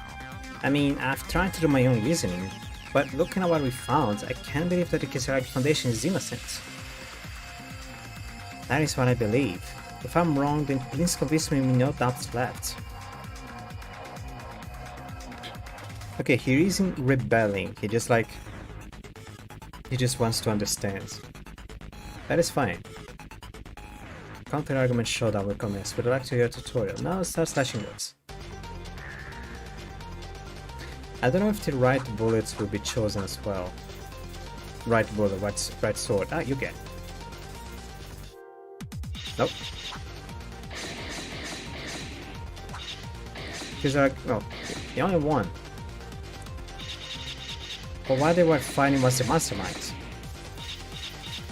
S1: I mean, I've tried to do my own reasoning, but looking at what we found, I can't believe that the Kisaragi Foundation is innocent. That is what I believe. If I'm wrong, then please convince me with no doubts left. Okay, he isn't rebelling, he just wants to understand. That is fine. Counter-argument showdown will commence. Would you like to hear a tutorial? Now start slashing words. I don't know if the right bullets will be chosen as well. Right bullet, right sword. Ah, you get. Nope. He's like, no, the only one. But while they were fighting was the mastermind.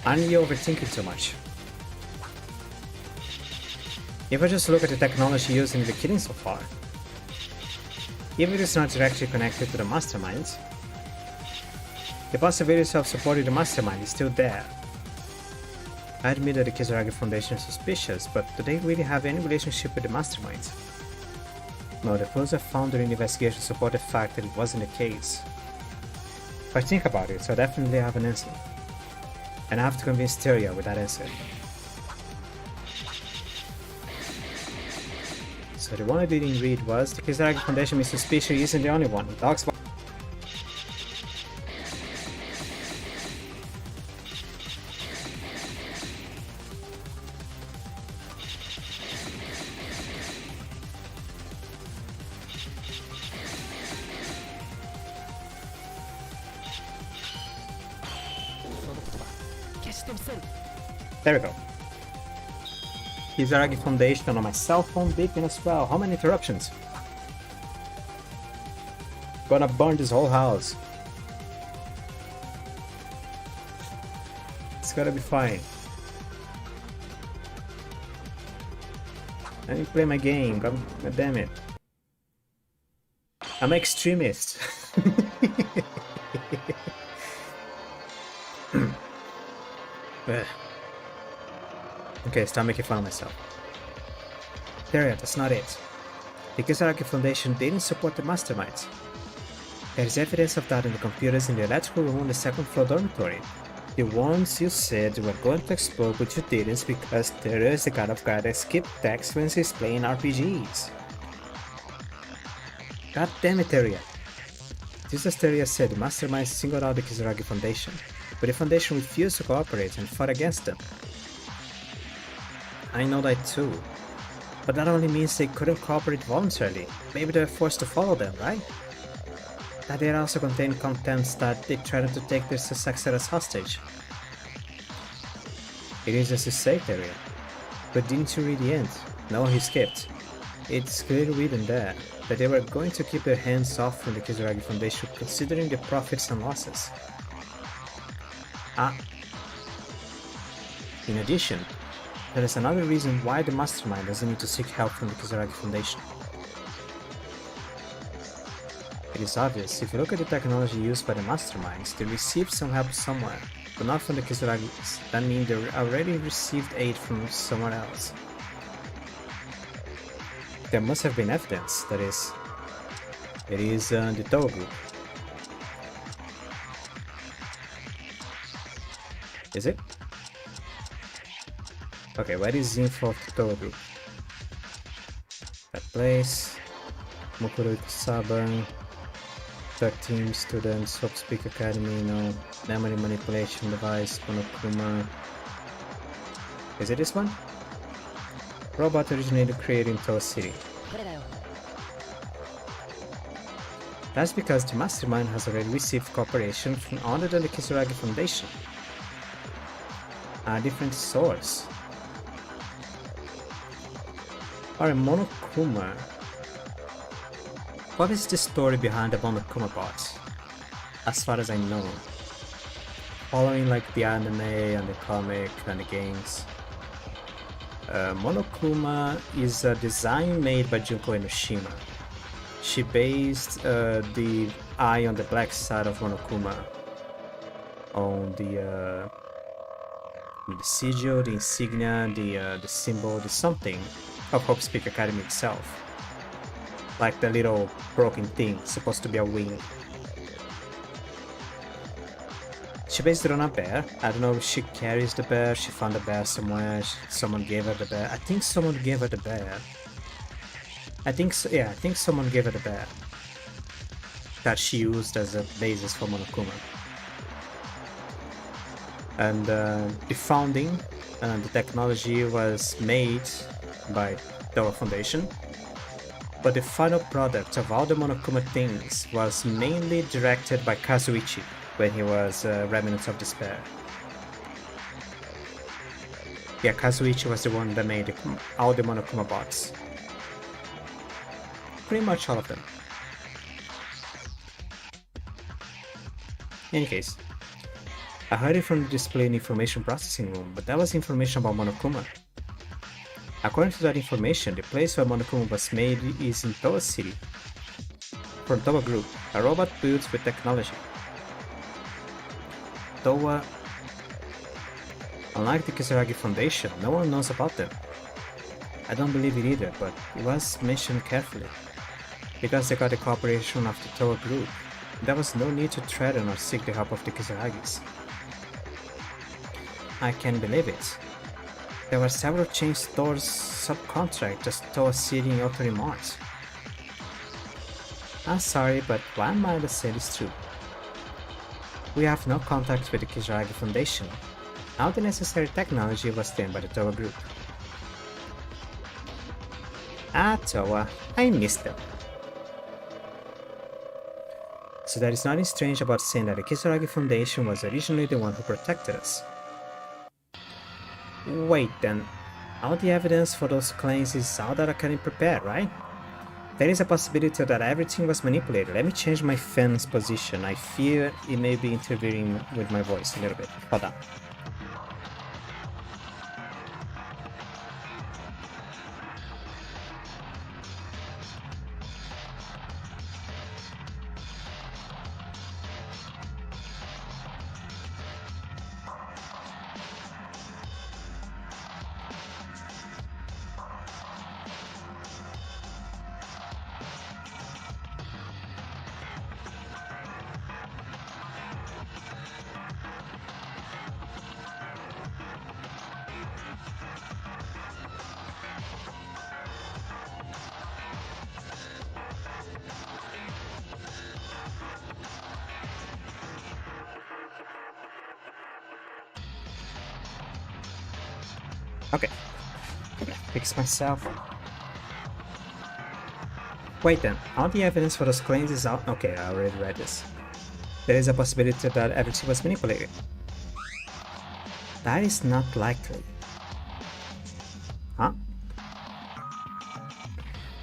S1: Aren't you overthinking too much? If I just look at the technology used in the killing so far, even if it's not directly connected to the mastermind, the possibility of supporting the mastermind is still there. I admit that the Kisaragi Foundation is suspicious, but do they really have any relationship with the mastermind? No, the clues I found during the investigation support the fact that it wasn't the case. If I think about it, so I definitely have an answer. And I have to convince Teria with that answer. So the one I didn't read was the Kisaragi Foundation is suspicious isn't the only one. Dogs. There we go. Kisaragi Foundation on my cell phone beeping as well. How many interruptions? Gonna burn this whole house. It's gotta be fine. Let me play my game. God damn it. I'm an extremist. Okay, stop making fun of myself. There, that's not it. The Kisaragi Foundation didn't support the masterminds. There's evidence of that in the computers in the electrical room on the second floor dormitory. The ones you said were going to explode but you didn't because Teria is the kind of guy that skips text when he's playing RPGs. God damn it, Teria. Just as Teria said, the masterminds singled out the Kisaragi Foundation, but the Foundation refused to cooperate and fought against them. I know that too, but that only means they couldn't cooperate voluntarily. Maybe they were forced to follow them, right? That data also contained contents that they tried to take their successor as hostage. It is as you say, Teria. But didn't you read the end? No, he skipped. It's clearly written there that they were going to keep their hands off from the Kisaragi Foundation considering the profits and losses. In addition, there is another reason why the mastermind doesn't need to seek help from the Kisaragi Foundation. It is obvious, if you look at the technology used by the masterminds, they received some help somewhere, but not from the Kisaragis. That means they already received aid from someone else. There must have been evidence, that is, it is the Toho group. Is it? Okay, where is the info of the Toho group? That place, Mukuru Saban, 13 students, Hope Speak Academy, no, memory manipulation device, Monokuma. Is it this one? Robot originated created in Toho City. That's because the mastermind has already received cooperation from other than the Kisaragi Foundation. A different source. Alright, Monokuma. What is the story behind the Monokuma bots? As far as I know. Following like the anime and the comic and the games. Monokuma is a design made by Junko Enoshima. She based the eye on the black side of Monokuma on the The sigil, the insignia, the symbol, the something of Hope Speak Academy itself. Like the little broken thing, supposed to be a wing. She based it on a bear. I don't know if she carries the bear, she found the bear somewhere, someone gave her the bear. I think someone gave her the bear. I think so, yeah, I think someone gave her the bear. That she used as a basis for Monokuma. And the founding and the technology was made by Towa Foundation. But the final product of all the Monokuma things was mainly directed by Kazuichi when he was Remnants of Despair. Yeah, Kazuichi was the one that made all the Monokuma bots. Pretty much all of them. In any case, I heard it from the display and information processing room, but that was information about Monokuma. According to that information, the place where Monokuma was made is in Towa City. From Towa Group, a robot built with technology. Towa, unlike the Kisaragi Foundation, no one knows about them. I don't believe it either, but it was mentioned carefully. Because they got the cooperation of the Towa Group, there was no need to threaten or seek the help of the Kisaragis. I can't believe it. There were several chain stores subcontract to Towa City in Ottori Mart. I'm sorry, but what Amanda said is true. We have no contact with the Kisaragi Foundation. All the necessary technology was done by the Towa Group. Ah, Towa, I missed them. So there is nothing strange about saying that the Kisaragi Foundation was originally the one who protected us. Wait then, all the evidence for those claims is all that I can prepare, right? There is a possibility that everything was manipulated. Let me change my fan's position. I fear it may be interfering with my voice a little bit. Hold on. Okay, fix myself. Wait then, all the evidence for those claims is out. Okay, I already read this. There is a possibility that everything was manipulated. That is not likely. Huh?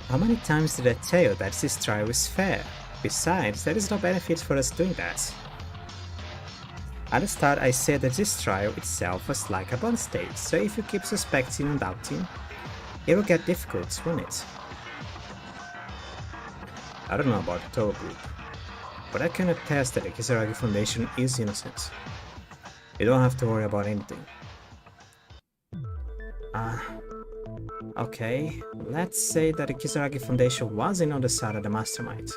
S1: How many times did I tell you that this trial is fair? Besides, there is no benefit for us doing that. At the start, I said that this trial itself was like a bond state, so if you keep suspecting and doubting, it will get difficult, won't it? I don't know about the Towa Group, but I can attest that the Kisaragi Foundation is innocent. You don't have to worry about anything. Okay, let's say that the Kisaragi Foundation wasn't on the side of the mastermind.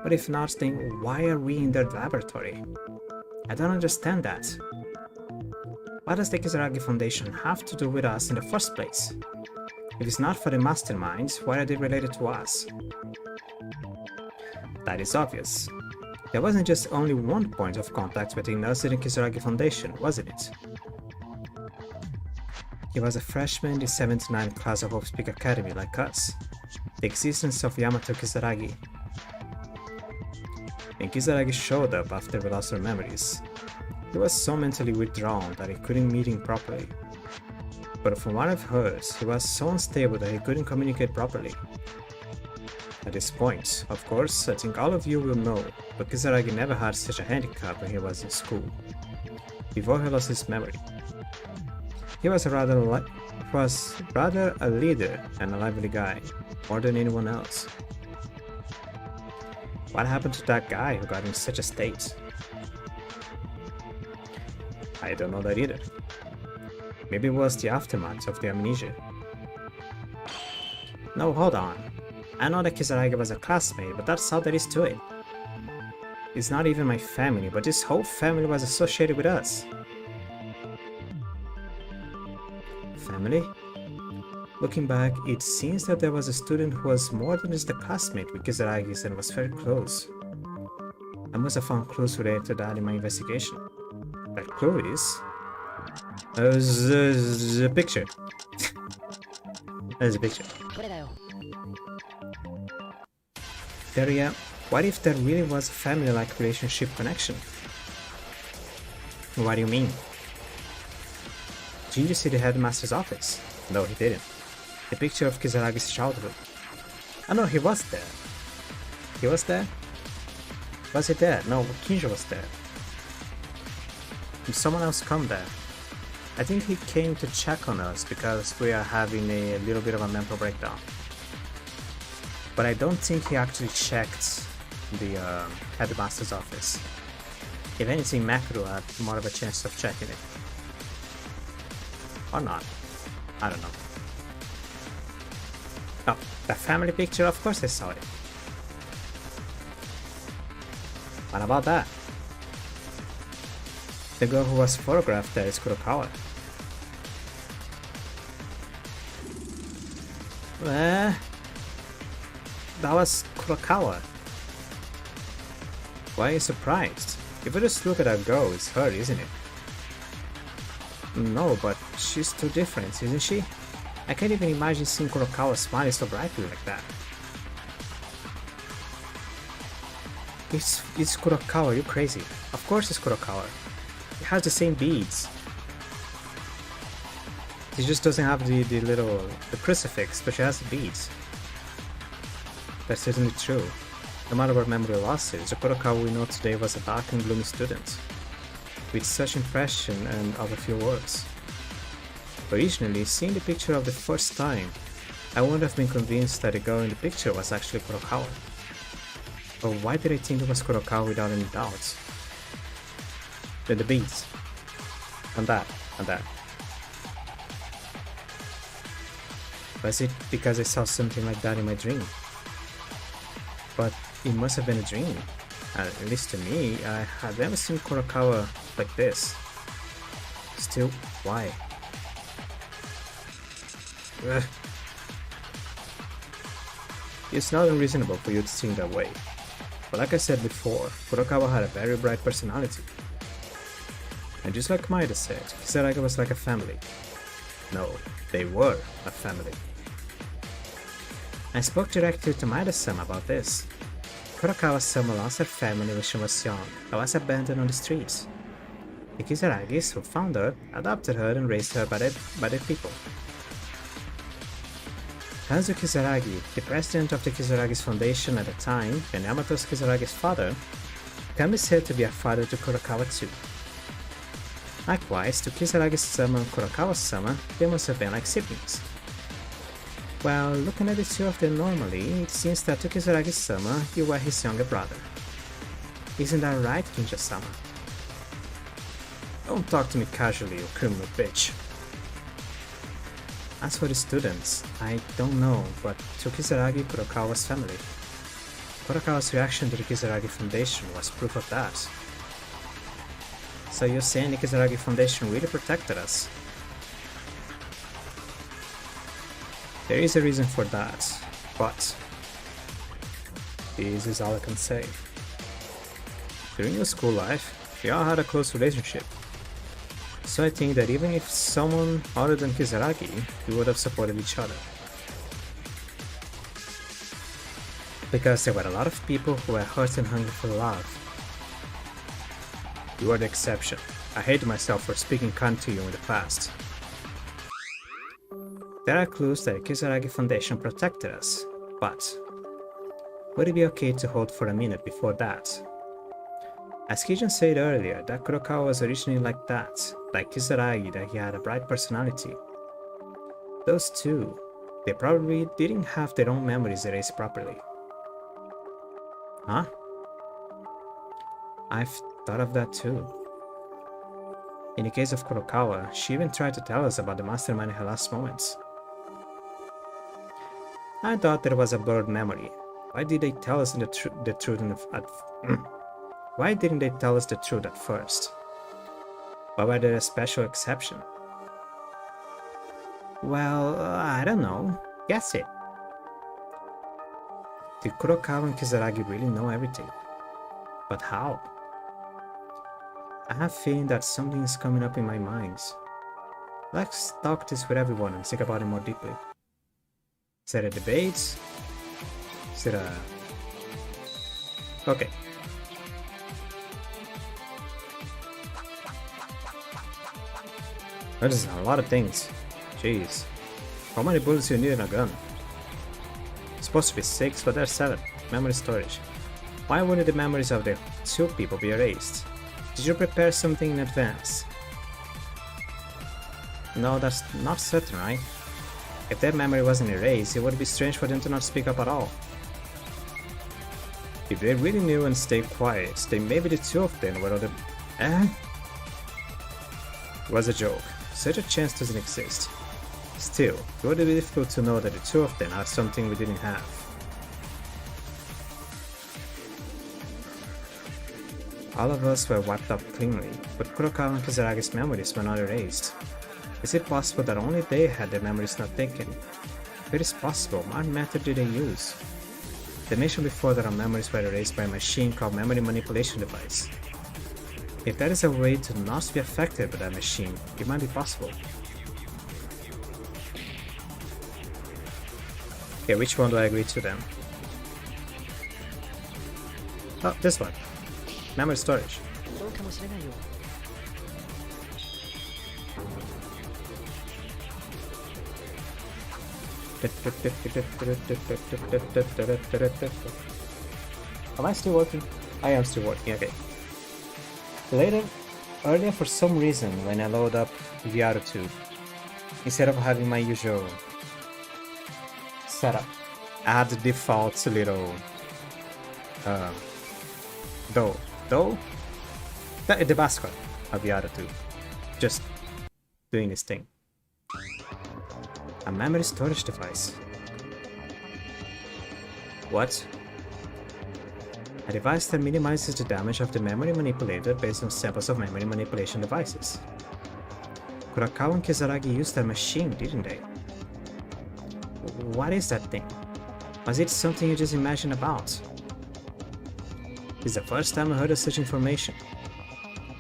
S1: But if not, then why are we in their laboratory? I don't understand that. What does the Kisaragi Foundation have to do with us in the first place? If it's not for the masterminds, why are they related to us? That is obvious. There wasn't just only one point of contact between us and the Kisaragi Foundation, wasn't it? He was a freshman in the 79th class of Offspeak Academy like us. The existence of Yamato Kisaragi. When Kisaragi showed up after we lost our memories, he was so mentally withdrawn that he couldn't meet him properly. But from what I've heard, he was so unstable that he couldn't communicate properly. At this point, of course, I think all of you will know, but Kisaragi never had such a handicap when he was in school, before he lost his memory. He was rather a leader and a lively guy, more than anyone else. What happened to that guy who got in such a state? I don't know that either. Maybe it was the aftermath of the amnesia. No, hold on. I know that Kisaragi was a classmate, but that's all there is to it. It's not even my family, but this whole family was associated with us. Family? Looking back, it seems that there was a student who was more than just a classmate with Kisaragi's and was very close. I must have found clues related to that in my investigation. That clue is... the picture. There's a picture. Daria, what if there really was a family-like relationship connection? What do you mean? Did you see the headmaster's office? No, he didn't. The picture of Kisaragi's childhood. Oh no, he was there. He was there? Was he there? No, Kinjo was there. Did someone else come there? I think he came to check on us because we are having a little bit of a mental breakdown. But I don't think he actually checked the headmaster's office. If anything, Makuru had more of a chance of checking it. Or not. I don't know. Oh, the family picture, of course I saw it. What about that? The girl who was photographed there is Kurokawa. That was Kurokawa. Why are you surprised? If you just look at that girl, it's her, isn't it? No, but she's too different, isn't she? I can't even imagine seeing Kurokawa smiling so brightly like that. It's Kurokawa, you're crazy. Of course it's Kurokawa. It has the same beads. She just doesn't have the crucifix, but she has the beads. That's certainly true. No matter what memory loss is, the Kurokawa we know today was a dark and gloomy student, with such impression and of a few words. Originally, seeing the picture of the first time, I wouldn't have been convinced that the girl in the picture was actually Kurokawa. But why did I think it was Kurokawa without any doubts? Then the beads. And that. Was it because I saw something like that in my dream? But it must have been a dream. At least to me, I had never seen Kurokawa like this. Still, why? Ugh. It's not unreasonable for you to think that way. But like I said before, Kurokawa had a very bright personality. And just like Maeda said, Kisaragi was like a family. No, they were a family. I spoke directly to Maeda-sama about this. Kurokawa-sama lost her family when she was young and was abandoned on the streets. The Kisaragis, who found her, adopted her and raised her by their people. Kazu Kisaragi, the president of the Kisaragi's foundation at the time, and Yamato Kisaragi's father, can be said to be a father to Kurokawa too. Likewise, to Kisaragi-sama and Kurokawa-sama, they must have been like siblings. Well, looking at the two of them normally, it seems that to Kisaragi-sama, you were his younger brother. Isn't that right, Kinjo-sama? Don't talk to me casually, you criminal bitch. As for the students, I don't know, but to Kisaragi, Kurokawa's family. Kurokawa's reaction to the Kisaragi Foundation was proof of that. So you're saying the Kisaragi Foundation really protected us? There is a reason for that, but this is all I can say. During your school life, we all had a close relationship. So I think that even if someone other than Kisaragi, we would have supported each other. Because there were a lot of people who were hurt and hungry for love. You are the exception. I hate myself for speaking kind to you in the past. There are clues that the Kisaragi Foundation protected us, but would it be okay to hold for a minute before that? As Kijun said earlier, that Kurokawa was originally like that, like Kisaragi, that he had a bright personality. Those two, they probably didn't have their own memories erased properly. Huh? I've thought of that too. In the case of Kurokawa, she even tried to tell us about the mastermind in her last moments. I thought there was a blurred memory. Why did they tell us the truth Why didn't they tell us the truth at first? Why were there a special exception? Well, I don't know. Guess it. Did Kurokawa and Kizaragi really know everything? But how? I have a feeling that something is coming up in my mind. Let's talk this with everyone and think about it more deeply. Is that a debate? Is it a... Okay. That is a lot of things. Jeez. How many bullets do you need in a gun? It's supposed to be 6, but there's 7. Memory storage. Why wouldn't the memories of the 2 people be erased? Did you prepare something in advance? No, that's not certain, right? If their memory wasn't erased, it would be strange for them to not speak up at all. If they really knew and stayed quiet, then maybe the 2 of them were on the... It was a joke. Such a chance doesn't exist. Still, it would be difficult to know that the 2 of them had something we didn't have. All of us were wiped up cleanly, but Kurokawa and Kizaragi's memories were not erased. Is it possible that only they had their memories not taken? If it is possible, what method did they use? They mentioned before that our memories were erased by a machine called memory manipulation device. If that is a way to not be affected by that machine, it might be possible. Okay, which one do I agree to then? Oh, this one. Memory storage. Am I still working? I am still working, okay. Earlier for some reason when I load up VR 2, instead of having my usual setup, I had the default little the mascot of VR 2, just doing this thing. A memory storage device. What? A device that minimizes the damage of the memory manipulator based on samples of memory manipulation devices. Kurokawa and Kizaragi used that machine, didn't they? What is that thing? Was it something you just imagined about? This is the first time I heard of such information.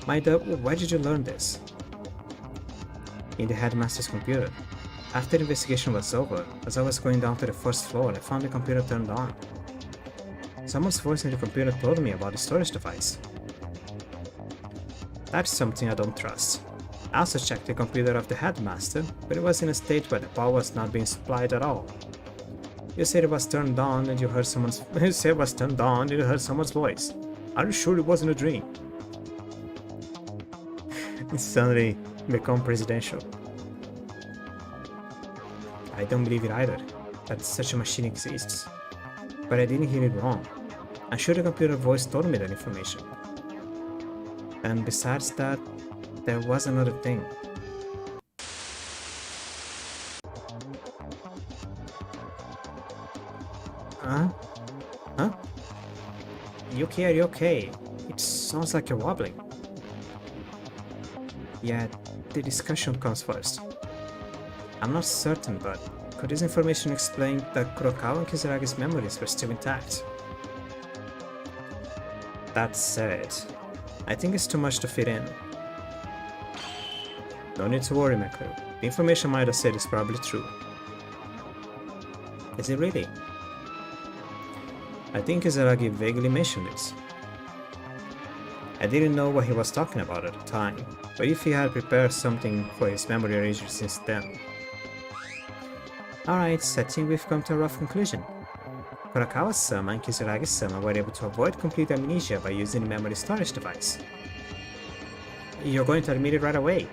S1: My dub, where did you learn this? In the headmaster's computer. After the investigation was over, as I was going down to the first floor, I found the computer turned on. Someone's voice in the computer told me about the storage device. That's something I don't trust. I also checked the computer of the headmaster, but it was in a state where the power was not being supplied at all. You said it was turned on and you heard someone's voice. Are you sure it wasn't a dream? It suddenly became presidential. I don't believe it either, that such a machine exists. But I didn't hear it wrong. I'm sure the computer voice told me that information. And besides that, there was another thing. Huh? Huh? You okay? Are you okay? It sounds like you're wobbling. Yeah, the discussion comes first. I'm not certain, but could this information explain that Kurokawa and Kizaragi's memories were still intact? That said, I think it's too much to fit in. No need to worry, Mekaru. The information Maeda said is probably true. Is it really? I think Kizaragi vaguely mentioned this. I didn't know what he was talking about at the time, but if he had prepared something for his memory erasure since then. Alright, I think we've come to a rough conclusion. Kurokawa-sama and Kizaragi-sama were able to avoid complete amnesia by using the memory storage device. You're going to admit it right away.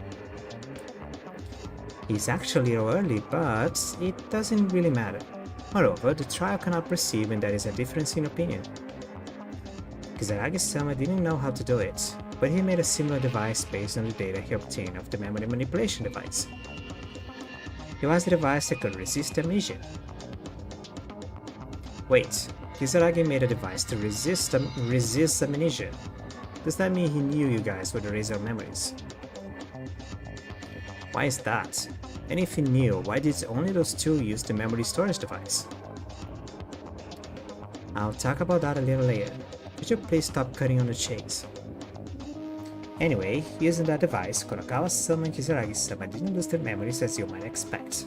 S1: It's actually a little early, but it doesn't really matter. Moreover, the trial cannot proceed when there is a difference in opinion. Kizaragi-sama didn't know how to do it, but he made a similar device based on the data he obtained of the memory manipulation device. It was a device that could resist amnesia. Wait, Kisaragi made a device to resist amnesia. Does that mean he knew you guys would erase our memories? Why is that? And if he knew, why did only those two use the memory storage device? I'll talk about that a little later. Could you please stop cutting on the chase? Anyway, using that device, Kurokawa-sama and Kisaragi-sama didn't lose their memories as you might expect.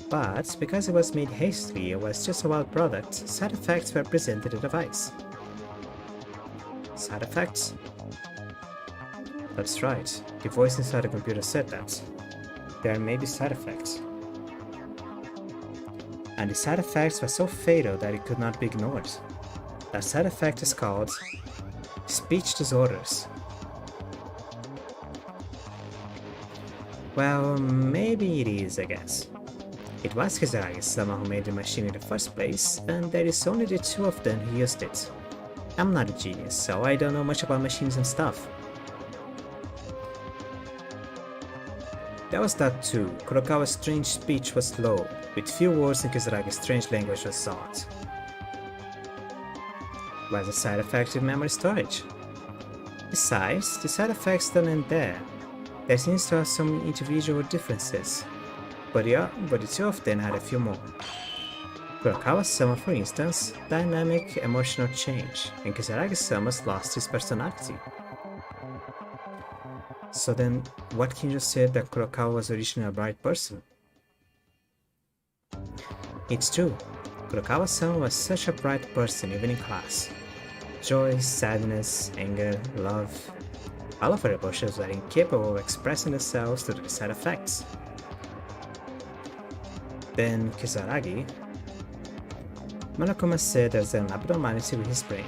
S1: But, because it was made hastily and was just a wild product, side effects were presented in the device. Side effects? That's right, the voice inside the computer said that. There may be side effects. And the side effects were so fatal that it could not be ignored. That side effect is called speech disorders. Well, maybe it is, I guess. It was Kisaragi-sama who made the machine in the first place, and there is only the two of them who used it. I'm not a genius, so I don't know much about machines and stuff. There was that too. Kurokawa's strange speech was low, with few words, and Kisaragi's strange language was odd. Was a side effect of memory storage. Besides, the side effects don't end there. There seems to have some individual differences, but the two of them had a few more. Kurokawa-sama, for instance, dynamic emotional change, and Kisaragi-sama's lost his personality. So then, what can you say that Kurokawa was originally a bright person? It's true, Kurokawa-sama was such a bright person even in class. Joy, sadness, anger, love, all of her emotions were incapable of expressing themselves through the side effects. Then Kisaragi, Monokuma said there's an abnormality with his brain.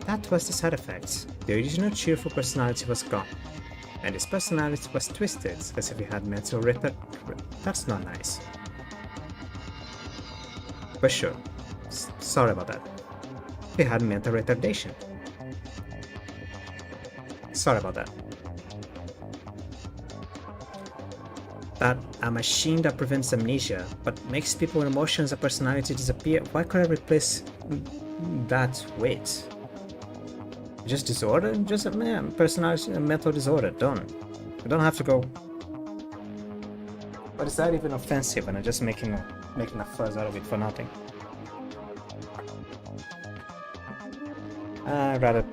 S1: That was the side effect. The original cheerful personality was gone, and his personality was twisted as if he had mental That's not nice. But sure, sorry about that. He had mental retardation. Sorry about that. That a machine that prevents amnesia, but makes people's emotions and personality disappear. Why could I replace that with? Just disorder? Just a personality and mental disorder, done. You don't have to go. But is that even offensive and I'm just making a fuzz out of it for nothing? I'd rather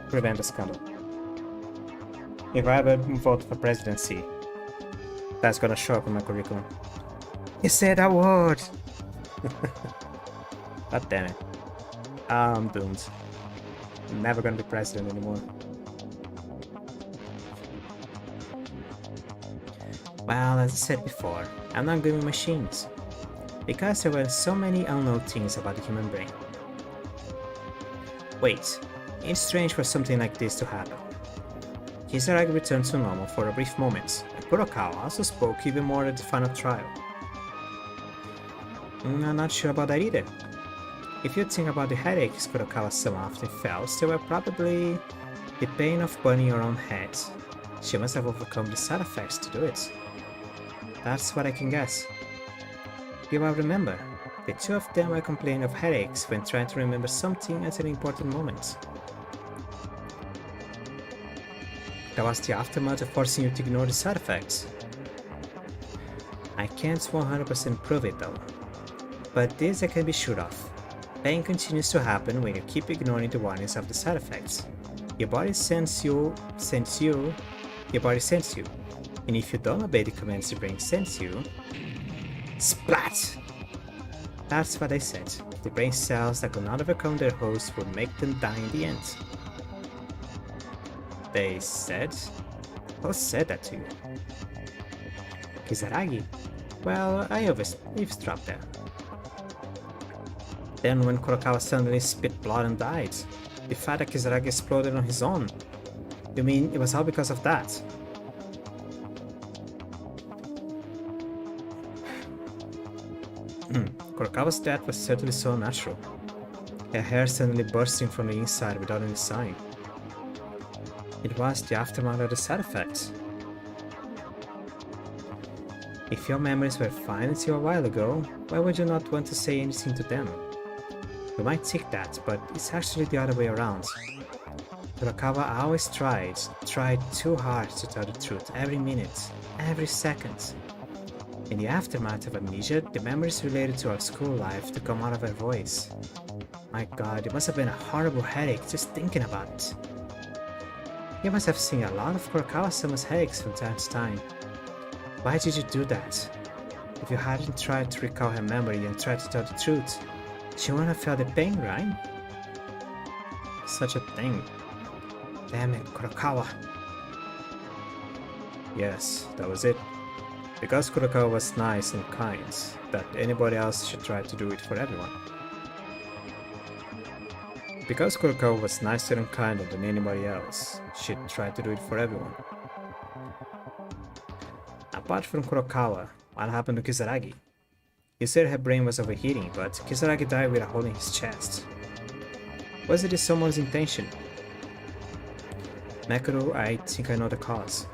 S1: prevent a scandal. If I ever vote for presidency, that's gonna show up in my curriculum. You said that word! God damn it. I'm doomed. I'm never gonna be president anymore. Well, as I said before, I'm not good with machines, because there were so many unknown things about the human brain. Wait, it's strange for something like this to happen. Kisaragi returned to normal for a brief moment, and Kurokawa also spoke even more at the final trial. I'm not sure about that either. If you think about the headaches Kurokawa-sama often felt, they were probably the pain of burning your own head. She must have overcome the side effects to do it. That's what I can guess. You will remember, the two of them were complaining of headaches when trying to remember something at an important moment. That was the aftermath of forcing you to ignore the side effects. I can't 100% prove it though, but this I can be sure of. Pain continues to happen when you keep ignoring the warnings of the side effects. Your body sends you, and if you don't obey the commands your brain sends you, splat! That's what I said. The brain cells that could not overcome their host would make them die in the end. They said? Who said that to you? Kisaragi? Well, I eavesdropped there. Then when Kurokawa suddenly spit blood and died, the fact that Kisaragi exploded on his own. You mean it was all because of that? Kurokawa's death was certainly so natural. her hair suddenly bursting from the inside without any sign. It was the aftermath of the side effects. If your memories were fine until a while ago, why would you not want to say anything to them? You might think that, but it's actually the other way around. Kurokawa always tried too hard to tell the truth every minute, every second. In the aftermath of amnesia, the memories related to our school life to come out of her voice. My god, it must have been a horrible headache just thinking about it. You must have seen a lot of Kurokawa-sama's headaches from time to time. Why did you do that? If you hadn't tried to recall her memory and tried to tell the truth, she wouldn't have felt the pain, right? Such a thing. Damn it, Kurokawa. Yes, that was it. Because Kurokawa was nice and kind, that anybody else should try to do it for everyone. Because Kurokawa was nicer and kinder than anybody else, she'd try to do it for everyone. Apart from Kurokawa, what happened to Kisaragi? He said her brain was overheating, but Kisaragi died with a hole in his chest. Was it someone's intention? Mekuru, I think I know the cause.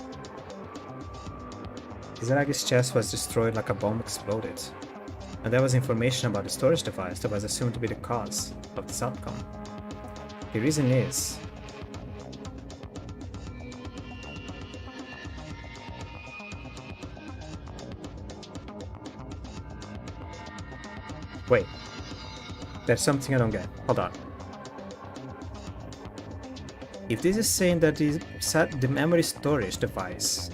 S1: Kisaragi's chest was destroyed like a bomb exploded, and there was information about the storage device that was assumed to be the cause of this outcome. The reason is... Wait, there's something I don't get. Hold on. If this is saying that the memory storage device,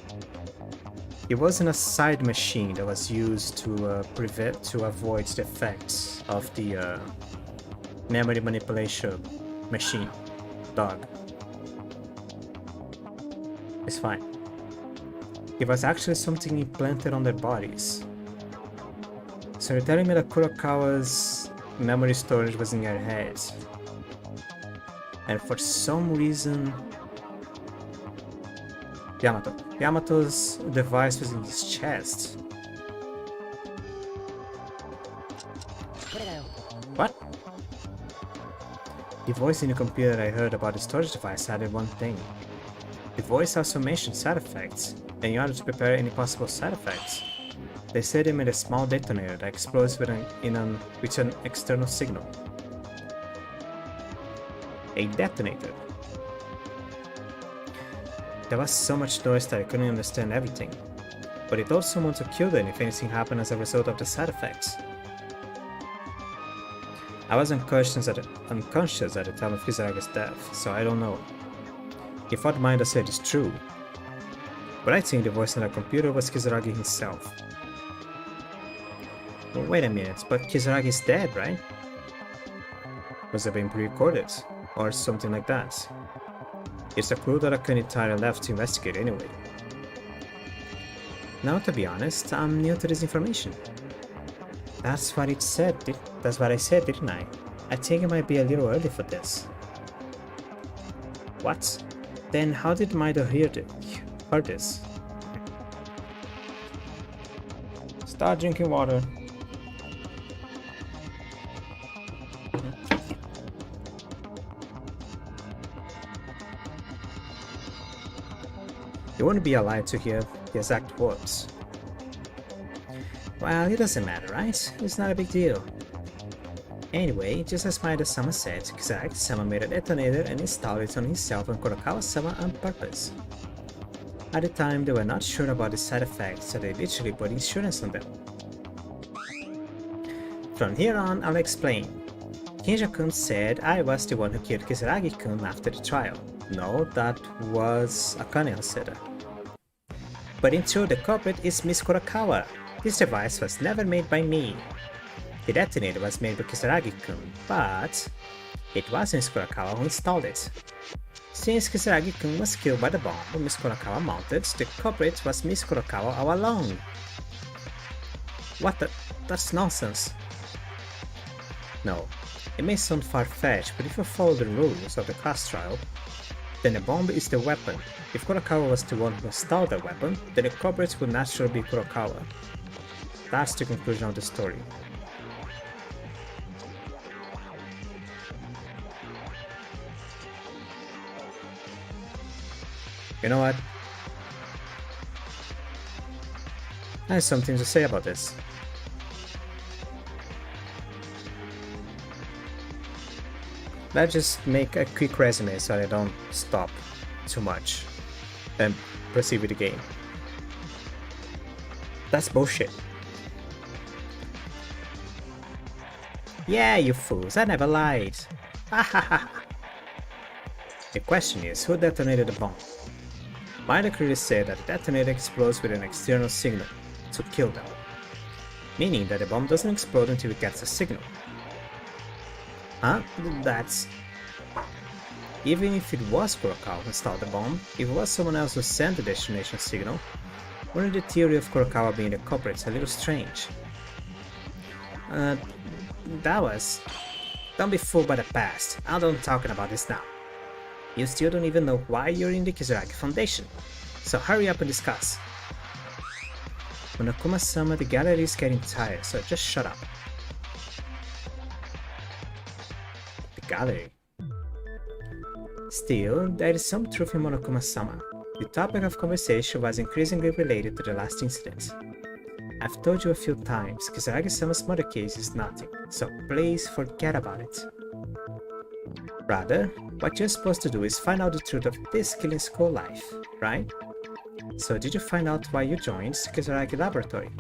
S1: it wasn't a side machine that was used to avoid the effects of the memory manipulation machine, dog. It's fine. It was actually something implanted on their bodies. So you're telling me that Kurokawa's memory storage was in her head, and for some reason Yamato's device was in his chest. What? The voice in the computer I heard about the storage device added one thing. The voice also mentioned side effects, and in order to prepare any possible side effects, they said they made a small detonator that explodes with an external signal. A detonator. There was so much noise that I couldn't understand everything, but it told someone to kill them if anything happened as a result of the side effects. I was unconscious at the time of Kisaragi's death, so I don't know. If what Maeda said is true, but I think the voice in the computer was Kisaragi himself. Well, wait a minute, but Kisaragi is dead, right? Was it being pre-recorded, or something like that? It's a clue that I couldn't entirely left to investigate anyway. Now, to be honest, I'm new to this information. That's what I said, didn't I? I think it might be a little early for this. What? Then how did Maeda hear this? Start drinking water. It wouldn't be a lie to hear the exact words. Well, it doesn't matter, right? It's not a big deal. Anyway, just as Maeda-sama said, Kisaragi-sama made a detonator and installed it on himself and Kurokawa-sama on purpose. At the time, they were not sure about the side effects, so they literally put insurance on them. From here on, I'll explain. Kinja-kun said I was the one who killed Kisaragi-kun after the trial. No, that was Akane who said that. But in truth, the culprit is Miss Kurokawa. This device was never made by me. The detonator was made by Kisaragi-kun, but it was Miss Kurokawa who installed it. Since Kisaragi-kun was killed by the bomb Miss Kurokawa mounted, the culprit was Miss Kurokawa all along. What the? That's nonsense. No, it may sound far-fetched, but if you follow the rules of the class trial, then the bomb is the weapon. If Kurokawa was the one who installed the weapon, then the culprit would naturally be Kurokawa. That's the conclusion of the story. You know what? I have something to say about this. Let's just make a quick resume so I don't stop too much and proceed with the game. That's bullshit. Yeah, you fools, I never lied. The question is, who detonated the bomb? Minor clearly said that the detonator explodes with an external signal to kill them, meaning that the bomb doesn't explode until it gets a signal. Huh? That's... Even if it was Kurokawa who installed the bomb, if it was someone else who sent the destination signal, wouldn't the theory of Kurokawa being the culprit a little strange? That was... Don't be fooled by the past. I'm done talking about this now. You still don't even know why you're in the Kizuragi Foundation, so hurry up and discuss. Monokuma-sama, the gallery is getting tired, so just shut up. The gallery? Still, there is some truth in Monokuma-sama. The topic of conversation was increasingly related to the last incident. I've told you a few times, Kizuragi-sama's murder case is nothing, so please forget about it. Rather, what you're supposed to do is find out the truth of this killing school life, right? So did you find out why you joined the Kizuragi laboratory?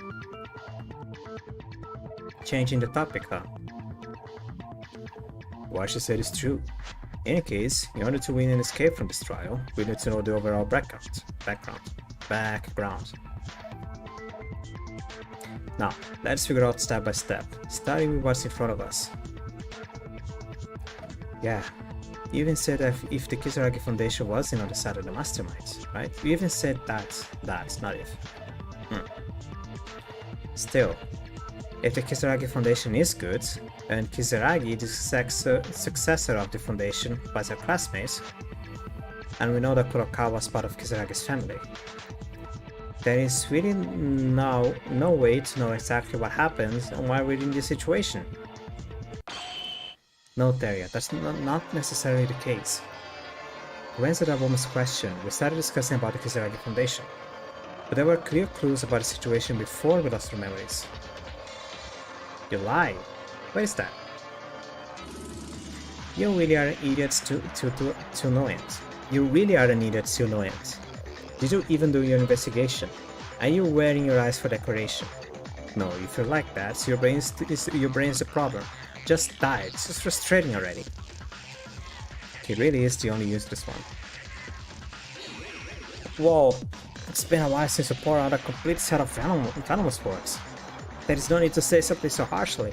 S1: Changing the topic, huh? What she said is true. In any case, in order to win and escape from this trial, we need to know the overall background. Now, let's figure out step by step, starting with what's in front of us. Yeah, you even said that if the Kizuragi Foundation was on the side of the masterminds, right? You even said that, not if. Still, if the Kizuragi Foundation is good, and Kizuragi, the successor of the Foundation, was a classmate, and we know that Kurokawa was part of Kizuragi's family, there is really no way to know exactly what happens and why we're in this situation. No, Teria, that's not necessarily the case. To answer that woman's question, we started discussing about the Kizuragi Foundation, but there were clear clues about the situation before we lost our memories. You lie. What is that? You really are idiots to know it. You really are an idiot to know it. Did you even do your investigation? Are you wearing your eyes for decoration? No, if you're like that, your brain is the problem. Just die, it's just frustrating already. He really is the only useless one. Whoa, it's been a while since you poured out a complete set of venomous words. There is no need to say something so harshly.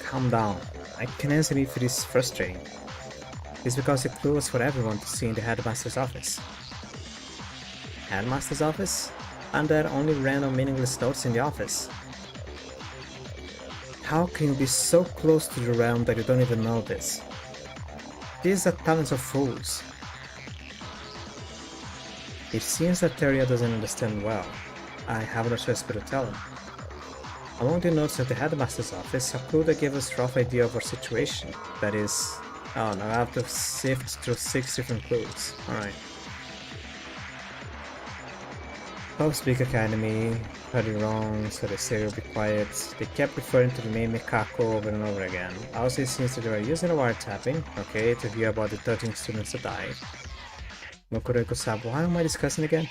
S1: Calm down, I can answer if it is frustrating. It's because the clue was for everyone to see in the headmaster's office. Headmaster's office? And there are only random meaningless notes in the office. How can you be so close to the realm that you don't even know this? These are talents of fools. It seems that Teria doesn't understand well. I have no choice but to tell him. Among the notes at the headmaster's office, a clue that gave us a rough idea of our situation. That is... Oh, now I have to sift through 6 different clues. Alright. Speak Academy, heard it wrong, so they say you'll be quiet. They kept referring to the name Mikako over and over again. Also, it seems that they were using a wiretapping, okay, to hear about the 13 students that died. Mokureko-sabo, why am I discussing again?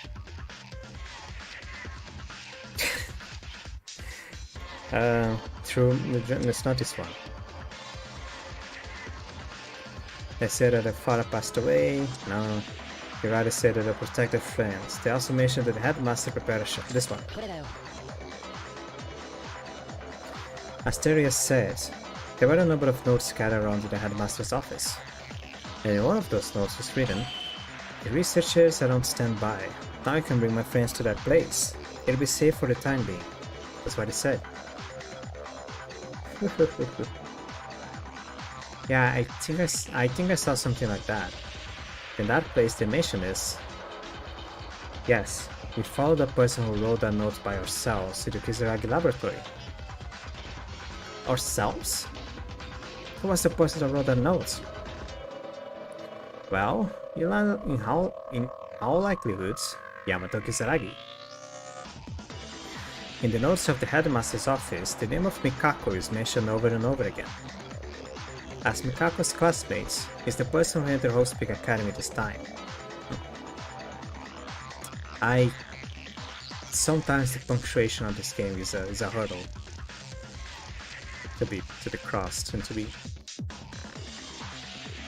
S1: True, it's not this one. They said that their father passed away. No. The writer said that they protected friends. They also mentioned that the headmaster prepared a show. This one. As Teria said, there were a number of notes scattered around in the headmaster's office. And in one of those notes was written, "The researchers are on standby. Now I can bring my friends to that place. It'll be safe for the time being." That's what it said. Yeah, I think I saw something like that. In that place they mention this. Yes, we followed the person who wrote that note by ourselves to the Kizuragi laboratory. Ourselves? Who was the person that wrote that note? Well, In all likelihoods, Yamato Kisaragi. In the notes of the headmaster's office, the name of Mikako is mentioned over and over again. As Mikako's classmates, he's the person who entered Hope's Academy this time. Sometimes the punctuation of this game is a hurdle to be crossed and to be,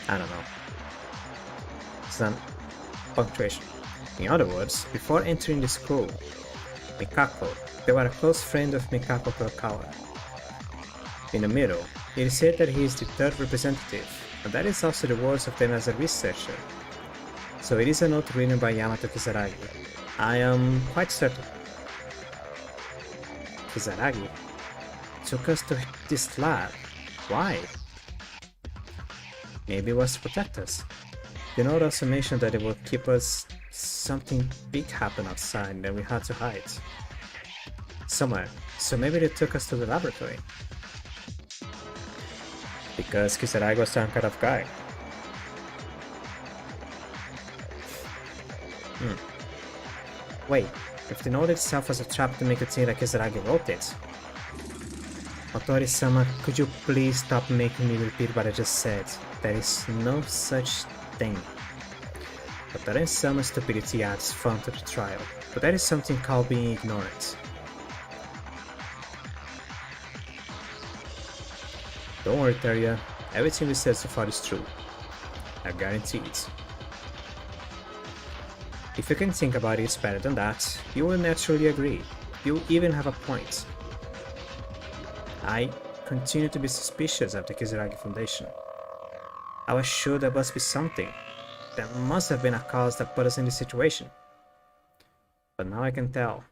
S1: I don't know. It's not punctuation. In other words, before entering the school, Mikako, they were a close friend of Mikako Kurokawa. In the middle, it is said that he is the third representative, and that is also the words of them as a researcher. So it is a note written by Yamato Kisaragi. I am quite certain. Kisaragi took us to this lab. Why? Maybe it was to protect us. The note also mentioned that it would keep us something big happen outside and we had to hide somewhere. So maybe they took us to the laboratory. Because Kisaragi was some kind of guy. Wait, if the note itself was a trap to make it seem that Kisaragi wrote it. Otori-sama, could you please stop making me repeat what I just said? There is no such thing. Otori-sama's stupidity adds fun to the trial, but that is something called being ignorant. Don't worry, Teria. Everything we said so far is true. I guarantee it. If you can think about it better than that, you will naturally agree. You even have a point. I continue to be suspicious of the Kisaragi Foundation. I was sure there must be something. There must have been a cause that put us in this situation. But now I can tell.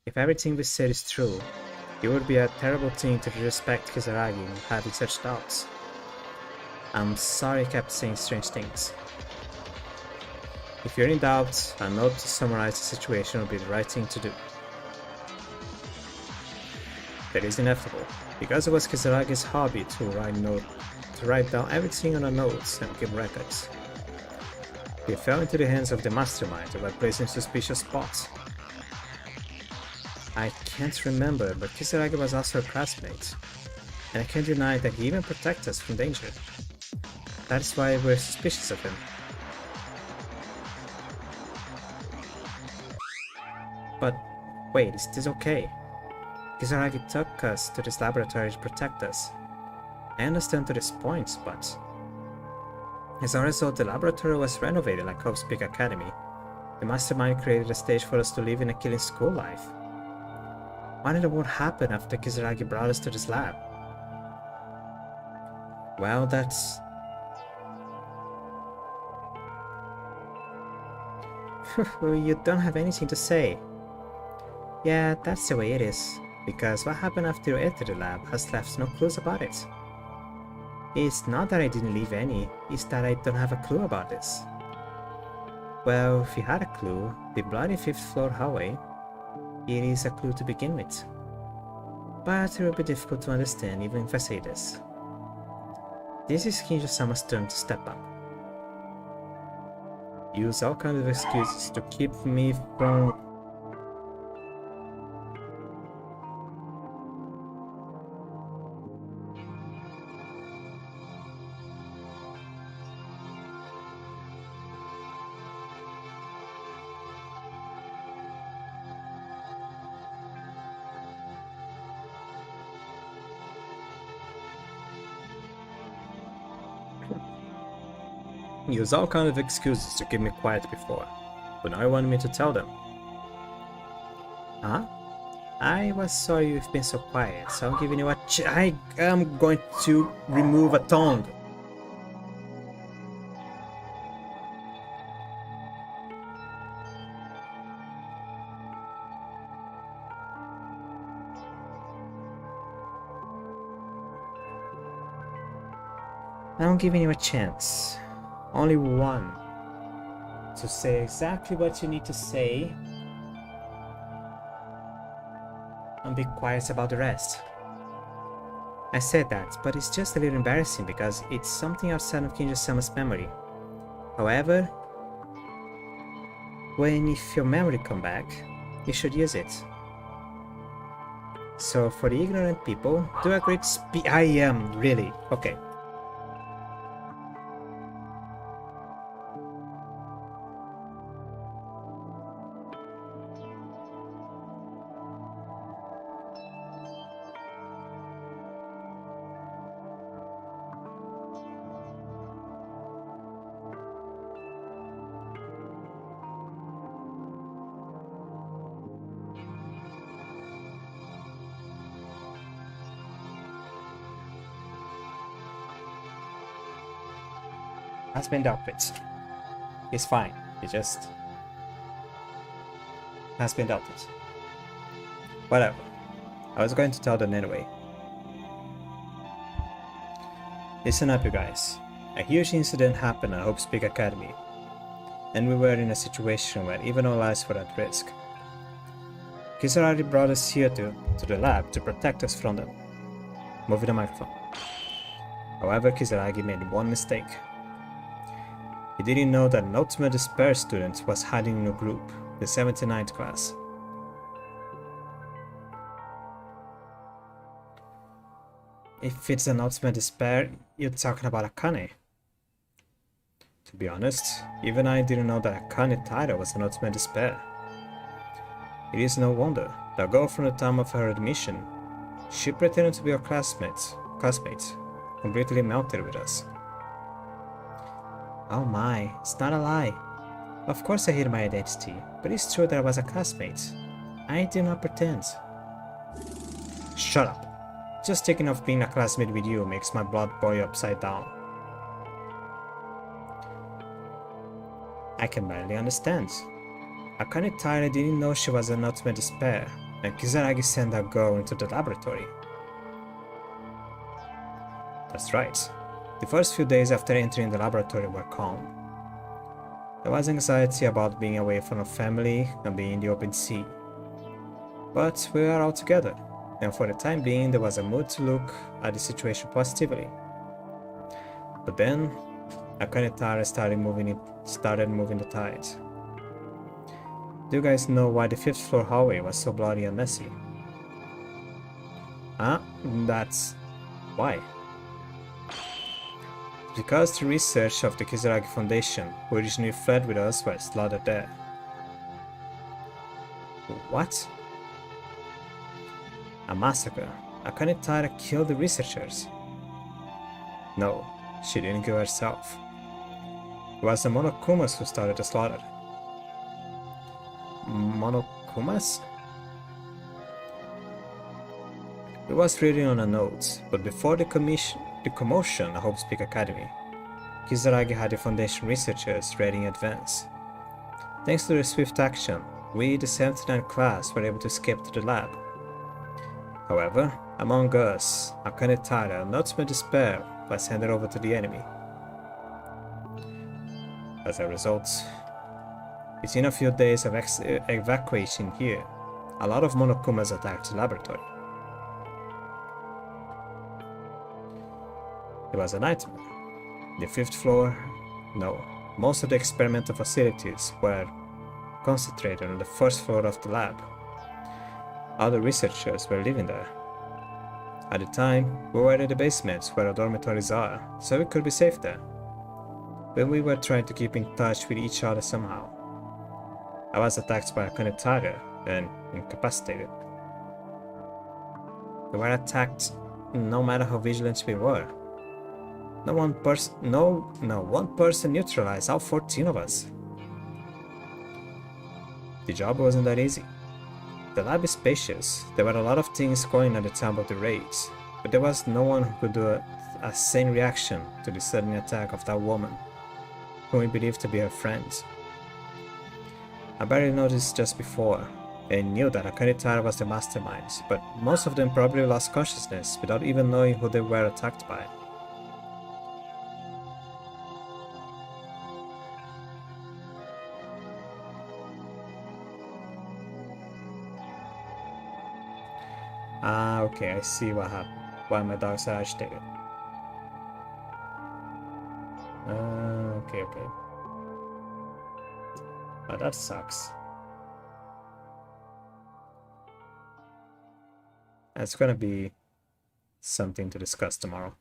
S1: If everything we said is true, it would be a terrible thing to disrespect Kisaragi and having such doubts. I'm sorry I kept saying strange things. If you're in doubt, a note to summarize the situation would be the right thing to do. That is inevitable, because it was Kisaragi's hobby to write down everything on the notes and keep records. He fell into the hands of the mastermind who had placed him in suspicious spots. I can't remember, but Kisaragi was also a classmate, and I can't deny that he even protected us from danger. That's why we're suspicious of him. But wait, is this okay? Kisaragi took us to this laboratory to protect us. I understand to this point, but as a result, the laboratory was renovated like Hope's Big Academy. The mastermind created a stage for us to live in a killing school life. What in the world happened after Kisaragi brought us to this lab? Well, that's... You don't have anything to say. Yeah, that's the way it is. Because what happened after you entered the lab has left no clues about it. It's not that I didn't leave any, it's that I don't have a clue about this. Well, if you had a clue, the bloody 5th floor hallway, it is a clue to begin with. But it will be difficult to understand even if I say this. This is Kinjo-sama's turn to step up. Use all kinds of excuses to keep me from... Use all kinds of excuses to keep me quiet before, but now you want me to tell them. Huh? I was sorry you've been so quiet, so I'm giving you a I am going to remove a tongue. I'm giving you a chance. Only one. To say exactly what you need to say and be quiet about the rest. I said that, but it's just a little embarrassing because it's something outside of Kinjo-sama's memory. However, if your memory come back, you should use it. So for the ignorant people, do a great I am, really. Okay. Has been dealt with. It's fine. It just has been dealt with. Whatever. I was going to tell them anyway. Listen up, you guys. A huge incident happened at Hope's Peak Academy, and we were in a situation where even our lives were at risk. Kisaragi brought us here to the lab to protect us from them. Moving the microphone. However, Kisaragi made one mistake. He didn't know that an Ultimate Despair student was hiding in a group, the 79th class. If it's an Ultimate Despair, you're talking about Akane. To be honest, even I didn't know that Akane Taira was an Ultimate Despair. It is no wonder that girl from the time of her admission, she pretended to be our classmate, completely melted with us. Oh my, it's not a lie. Of course I hid my identity, but it's true that I was a classmate. I did not pretend. Shut up. Just thinking of being a classmate with you makes my blood boil upside down. I can barely understand. Akane Taira didn't know she was an Ultimate Despair, and Kisaragi sent that girl into the laboratory. That's right. The first few days after entering the laboratory were calm. There was anxiety about being away from our family and being in the open sea. But we were all together, and for the time being there was a mood to look at the situation positively. But then, Akane Taira started moving the tide. Do you guys know why the 5th floor hallway was so bloody and messy? That's why. Because the research of the Kisaragi Foundation, who originally fled with us, were slaughtered there. What? A massacre. Akane Taira killed the researchers. No, she didn't kill herself. It was the Monokumas who started the slaughter. Monokumas? It was written on a note, but before the commotion at Hope's Peak Academy, Kisaragi had the Foundation researchers ready in advance. Thanks to their swift action, we, the 79th class, were able to escape to the lab. However, among us, Akane Taira and Ultimate Despair was handed over to the enemy. As a result, within a few days of evacuation here, a lot of Monokumas attacked the laboratory. It was a nightmare. The 5th floor? No. Most of the experimental facilities were concentrated on the 1st floor of the lab. Other researchers were living there. At the time, we were in the basement where our dormitories are, so we could be safe there. But we were trying to keep in touch with each other somehow. I was attacked by Akane Taira and incapacitated. We were attacked no matter how vigilant we were. One person neutralized all 14 of us. The job wasn't that easy. The lab is spacious. There were a lot of things going at the time of the raids, but there was no one who could do a sane reaction to the sudden attack of that woman, whom we believed to be her friend. I barely noticed just before, and knew that Akane Taira was the mastermind, but most of them probably lost consciousness without even knowing who they were attacked by. Okay, I see what happened. Why my dogs are agitated. Okay. Oh, that sucks. That's gonna be something to discuss tomorrow.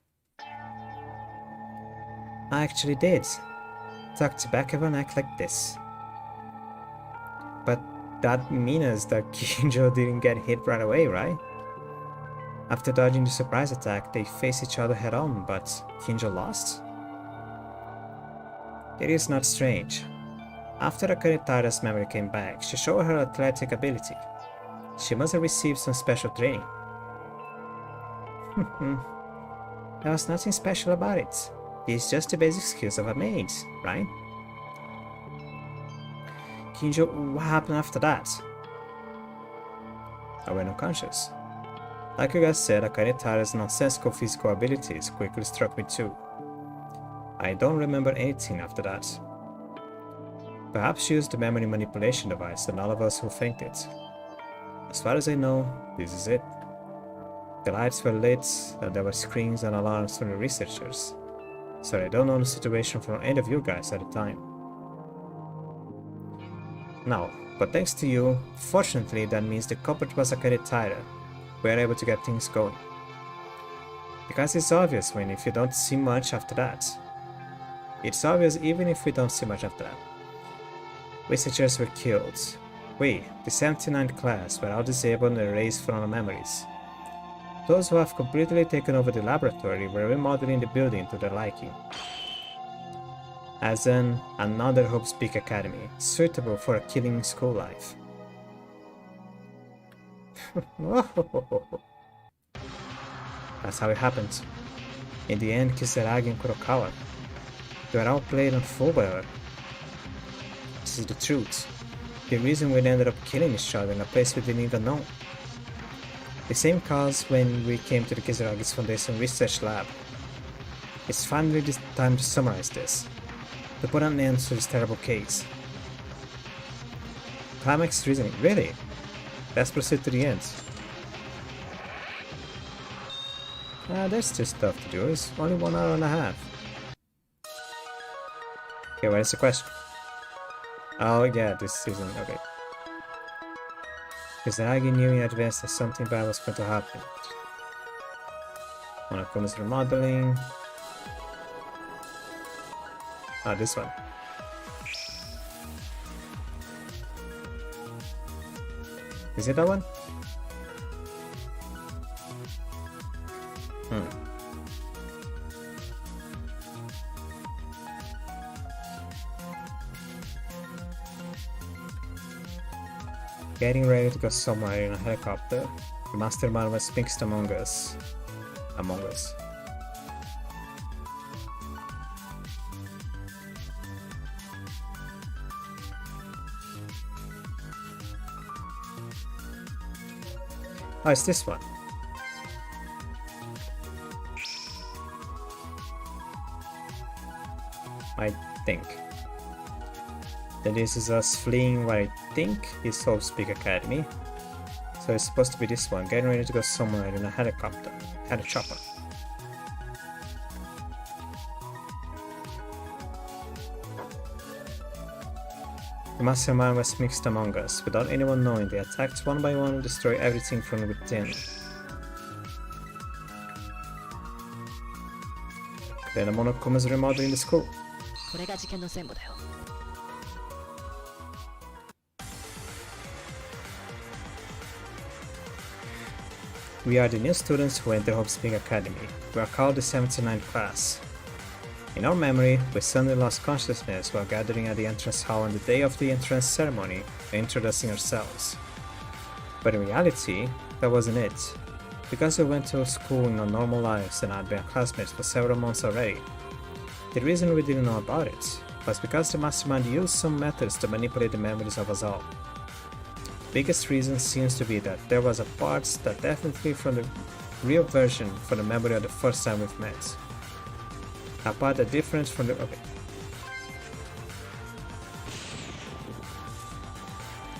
S1: I actually did. Talk to back and act like this. But that means that Kinjo didn't get hit right away, right? After dodging the surprise attack, they face each other head on, but Kinjo lost? It is not strange. After Akane Tara's memory came back, she showed her athletic ability. She must have received some special training. There was nothing special about it. It's just the basic skills of a maid, right? Kinjo, what happened after that? I went unconscious. Like you guys said, Akane Tara's nonsensical physical abilities quickly struck me too. I don't remember anything after that. Perhaps she used the memory manipulation device and all of us who faked it. As far as I know, this is it. The lights were lit, and there were screens and alarms from the researchers. So I don't know the situation from any of you guys at the time. Now, but thanks to you, fortunately that means the culprit was Akane Tara. We are able to get things going. Because it's obvious when if you don't see much after that. It's obvious even if we don't see much after that. Researchers were killed. We, the 79th class, were all disabled and erased from our memories. Those who have completely taken over the laboratory were remodeling the building to their liking. As in, another Hope's Peak Academy, suitable for a killing school life. That's how it happened. In the end, Kisaragi and Kurokawa, they were outplayed and fooled by her. This is the truth. The reason we ended up killing each other in a place we didn't even know. The same cause when we came to the Kisaragi's Foundation Research Lab. It's finally the time to summarize this, to put an end to this terrible case. Climax reasoning, really? Let's proceed to the end. There's still stuff to do, it's only 1 hour and a half. Okay, what is the question? Oh yeah, this season, okay. Kisaragi knew in advance that something bad was going to happen. Monokuma's remodeling. Ah, this one. Is it that one? Getting ready to go somewhere in a helicopter. The mastermind was mixed among us. Oh, it's this one. I think. Then this is us fleeing what I think is Hope's Peak Academy. So it's supposed to be this one, getting ready to go somewhere in a helicopter. Chopper. The mastermind was mixed among us. Without anyone knowing, they attacked one by one and destroyed everything from within. Then Monokuma's remodeling the school. We are the new students who enter Hope's Peak Academy. We are called the 79th class. In our memory, we suddenly lost consciousness while gathering at the entrance hall on the day of the entrance ceremony and introducing ourselves. But in reality, that wasn't it. Because we went to school in our normal lives and had been classmates for several months already. The reason we didn't know about it was because the mastermind used some methods to manipulate the memories of us all. The biggest reason seems to be that there was a part that definitely from the real version from the memory of the first time we've met. A part that different from the... okay.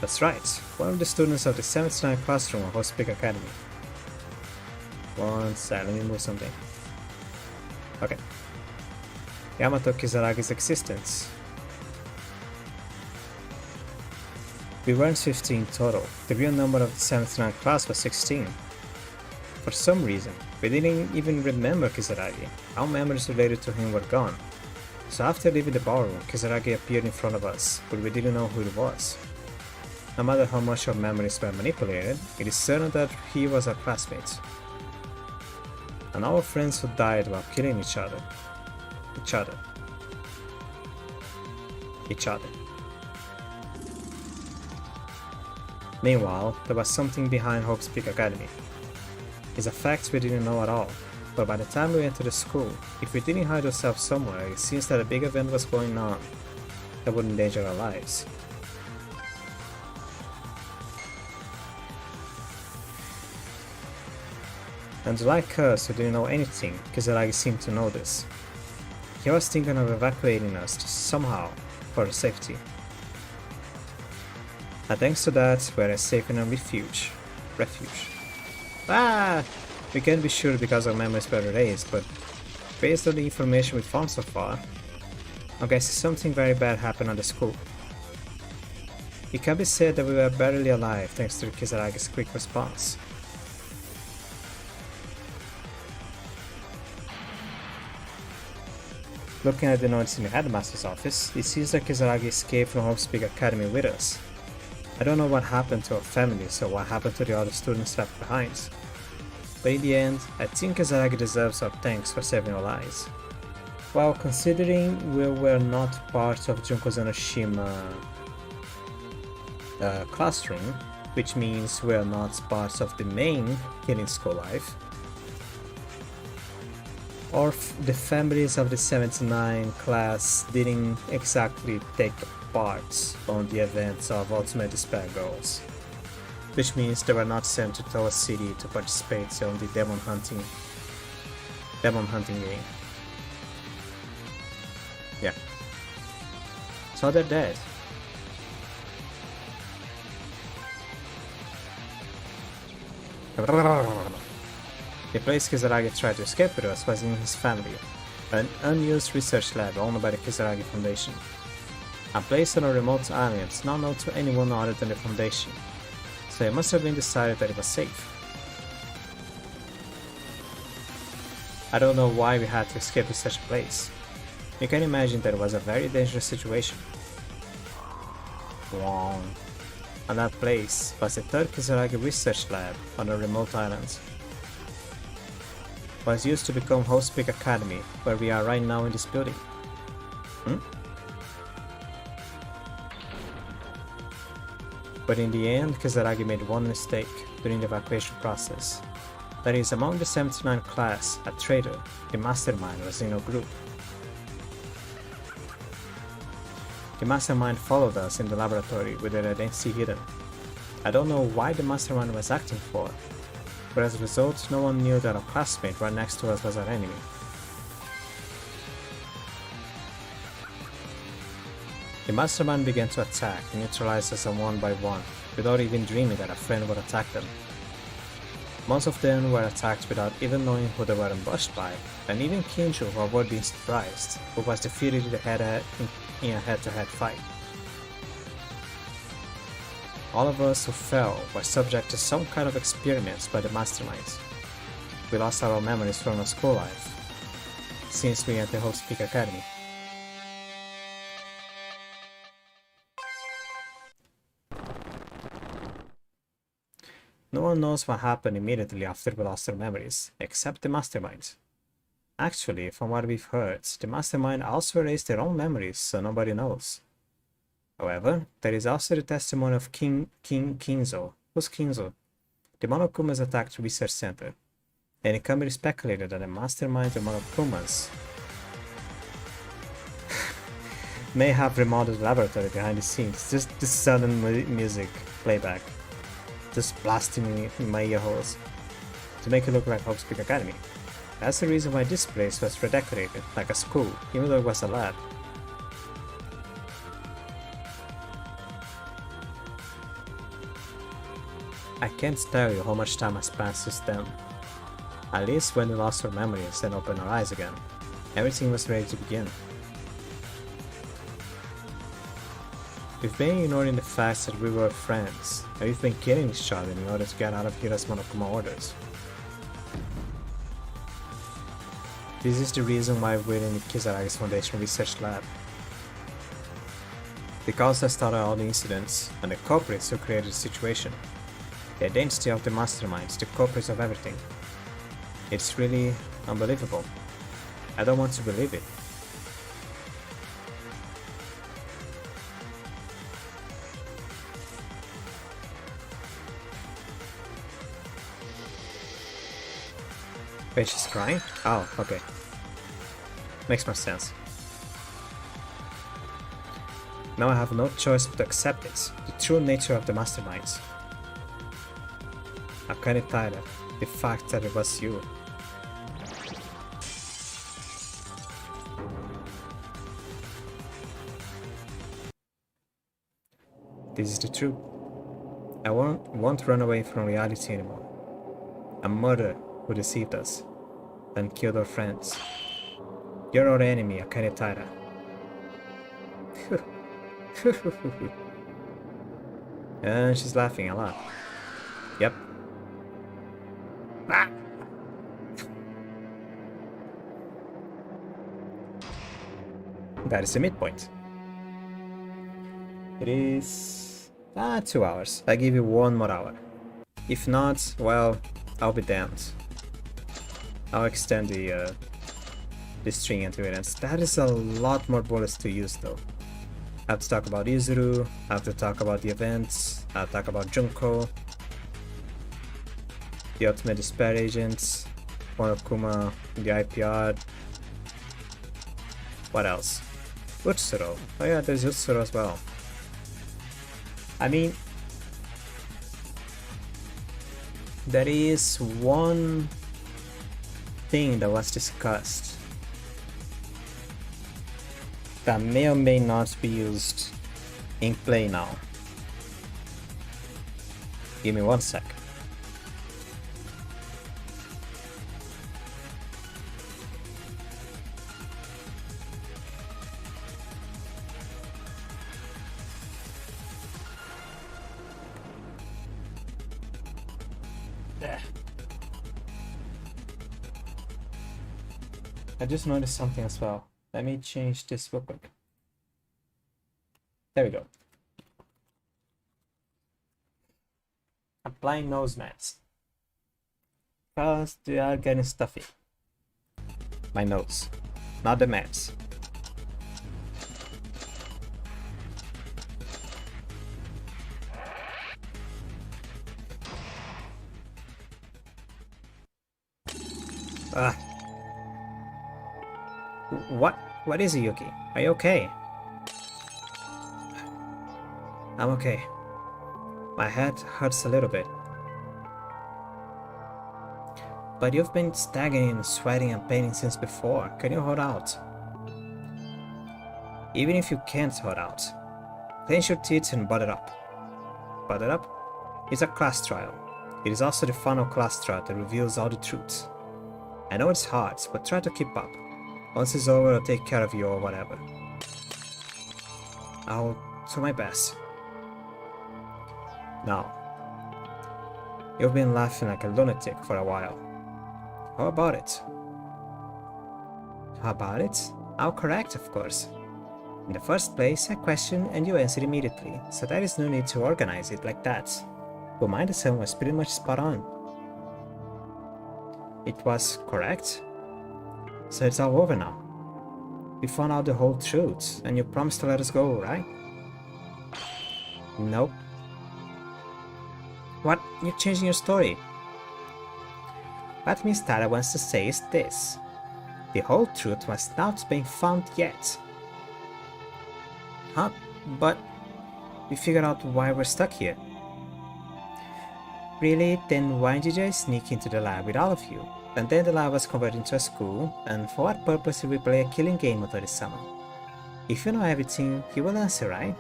S1: That's right, one of the students of the 79th classroom of Hope's Peak Academy. One sec, let me move something. Okay. Yamato Kisaragi's existence. We weren't 15 total. The real number of the 79 class was 16. For some reason, we didn't even remember Kisaragi. Our memories related to him were gone. So after leaving the ballroom, Kisaragi appeared in front of us, but we didn't know who he was. No matter how much our memories were manipulated, it is certain that he was our classmate. And our friends who died while killing each other. Meanwhile, there was something behind Hope's Peak Academy. It's a fact we didn't know at all, but by the time we entered the school, if we didn't hide ourselves somewhere, it seems that a big event was going on that would endanger our lives. And like us who didn't know anything, Kisaragi seemed to know this. He was thinking of evacuating us somehow for our safety. And thanks to that, we are safe in a refuge. We can't be sure because our memories were erased, but based on the information we found so far, I guess something very bad happened at the school. It can be said that we were barely alive thanks to Kisaragi's quick response. Looking at the notes in the headmaster's office, it seems that Kisaragi escaped from Hope's Peak Academy with us. I don't know what happened to our families or what happened to the other students left behind. But in the end, I think Kisaragi deserves our thanks for saving our lives. While considering we were not part of Junko Zanoshima classroom, which means we are not part of the main Killing School life, or the families of the 79 class didn't exactly take part on the events of Ultimate Despair Girls, which means they were not sent to Towa City to participate on the demon hunting game. Yeah. So they're dead. The place Kisaragi tried to escape with us was in his family, an unused research lab owned by the Kisaragi Foundation. A place on a remote island not known to anyone other than the Foundation, so it must have been decided that it was safe. I don't know why we had to escape to such a place. You can imagine that it was a very dangerous situation. Wrong. And that place was the third Kisaragi research lab on a remote island. Was used to become Hope's Peak Academy, where we are right now in this building. But in the end, Kisaragi made one mistake during the evacuation process. That is, among the 79 class, a traitor, the mastermind, was in our group. The mastermind followed us in the laboratory with their identity hidden. I don't know why the mastermind was acting for, but as a result, no one knew that our classmate right next to us was our enemy. The mastermind began to attack and neutralize us one by one, without even dreaming that a friend would attack them. Most of them were attacked without even knowing who they were ambushed by, and even Kinjo, who avoided being surprised, who was defeated in a head-to-head fight. All of us who fell were subject to some kind of experiments by the masterminds. We lost our memories from our school life, since we entered Hope's Peak Academy. No one knows what happened immediately after we lost our memories, except the mastermind. Actually, from what we've heard, the mastermind also erased their own memories, so nobody knows. However, there is also the testimony of Kinzo. Who's Kinzo? The Monokuma's attacked research center, and it can be speculated that the mastermind of Monokumas may have remodeled the laboratory behind the scenes. Just this sudden music playback, just blasting in my ear holes, to make it look like Hope's Peak Academy. That's the reason why this place was redecorated, like a school, even though it was a lab. I can't tell you how much time has passed since then. At least when we lost our memories and opened our eyes again, everything was ready to begin. We've been ignoring the fact that we were friends, and we've been killing each other in order to get out of here as Monokuma orders. This is the reason why we're in the Kisaragi's Foundation Research Lab. The cause that started all the incidents, and the culprits who created the situation. The identity of the masterminds, the culprits of everything. It's really unbelievable. I don't want to believe it. Wait, she's crying? Oh, okay. Makes more sense. Now I have no choice but to accept it, the true nature of the masterminds. I'm kinda tired, the fact that it was you. This is the truth. I won't run away from reality anymore. A murderer who deceived us, and killed our friends. You're our enemy, Akane Taira. And she's laughing a lot. Yep. Ah! That is the midpoint. It is 2 hours. I give you 1 more hour. If not, well, I'll be damned. I'll extend the string until it ends. That is a lot more bullets to use though. I have to talk about Izuru, I have to talk about the events, I have to talk about Junko, the Ultimate Despair Agents, Monokuma, the IPR. What else? Utsuro. Oh yeah, there's Utsuro as well. I mean, there is one thing that was discussed that may or may not be used in play now. Give me 1 sec. I just noticed something as well. Let me change this real quick. There we go. Applying nose masks. Because they are getting stuffy. My nose, not the meds. What is it, Yuki? Are you okay? I'm okay. My head hurts a little bit. But you've been staggering, sweating and painting since before. Can you hold out? Even if you can't hold out, clench your teeth and butt it up. Butt it up? It's a class trial. It is also the final class trial that reveals all the truth. I know it's hard, but try to keep up. Once it's over, I'll take care of you or whatever. I'll do my best. Now, you've been laughing like a lunatic for a while. How about it? How about it? I'll correct, of course. In the first place, I question and you answer immediately, so there is no need to organize it like that. But my understanding was pretty much spot on. It was correct? So it's all over now. We found out the whole truth, and you promised to let us go, right? Nope. What? You're changing your story. What Miss Tara wants to say is this. The whole truth has not been found yet. Huh? But we figured out why we're stuck here. Really? Then why did I sneak into the lab with all of you? And then the lab was converted into a school, and for what purpose did we play a killing game with this summer? If you know everything, you will answer, right?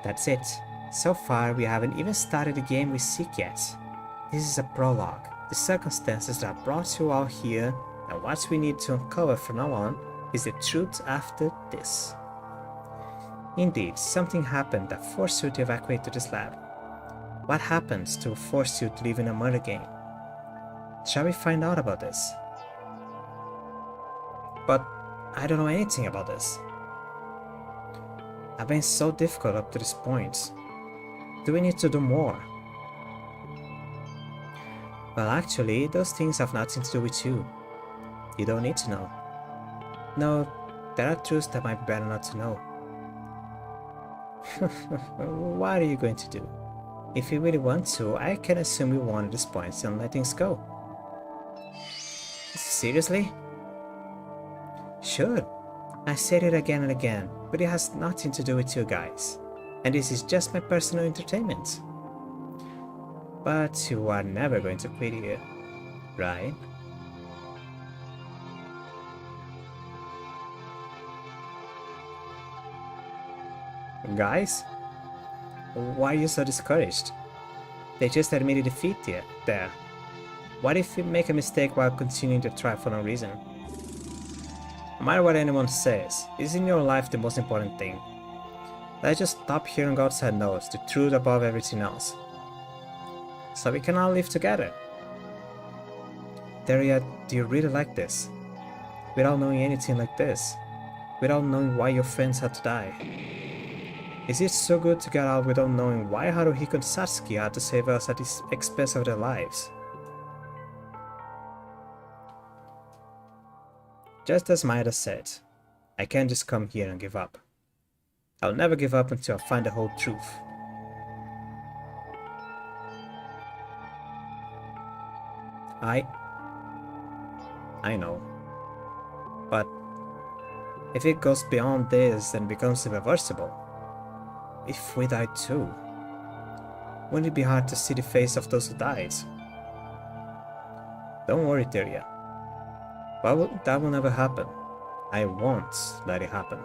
S1: That's it. So far, we haven't even started the game we seek yet. This is a prologue. The circumstances that brought you all here, and what we need to uncover from now on, is the truth after this. Indeed, something happened that forced you to evacuate to this lab. What happens to force you to live in a murder game? Shall we find out about this? But I don't know anything about this. I've been so difficult up to this point. Do we need to do more? Well, actually, those things have nothing to do with you. You don't need to know. No, there are truths that might be better not to know. What are you going to do? If you really want to, I can assume you won at this point and let things go. Seriously? Sure. I said it again and again, but it has nothing to do with you guys. And this is just my personal entertainment. But you are never going to quit here, right? Guys? Why are you so discouraged? They just admitted defeat there. What if you make a mistake while continuing to try for no reason? No matter what anyone says, isn't your life the most important thing? Let's just stop hearing outside noise, the truth above everything else. So we can all live together. Daria, do you really like this? Without knowing anything like this? Without knowing why your friends had to die? Is it so good to get out without knowing why Haruhiko and Satsuki had to save us at the expense of their lives? Just as Maeda said, I can't just come here and give up. I'll never give up until I find the whole truth. I know. But if it goes beyond this and becomes irreversible, if we die too, wouldn't it be hard to see the face of those who died? Don't worry, Daria. That will never happen. I won't let it happen.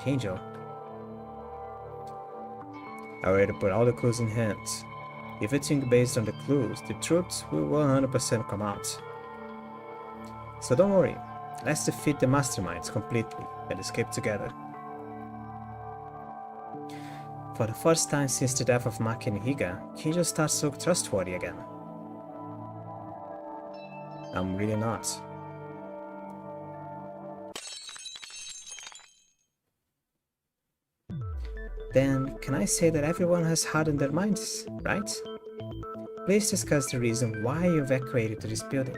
S1: Angel. I already put all the clues in hand. If you think based on the clues, the truth will 100% come out. So don't worry, let's defeat the masterminds completely and escape together. For the first time since the death of Maki and Higa, Kinjo starts to look trustworthy again. I'm really not. Then, can I say that everyone has hardened their minds, right? Please discuss the reason why you evacuated to this building.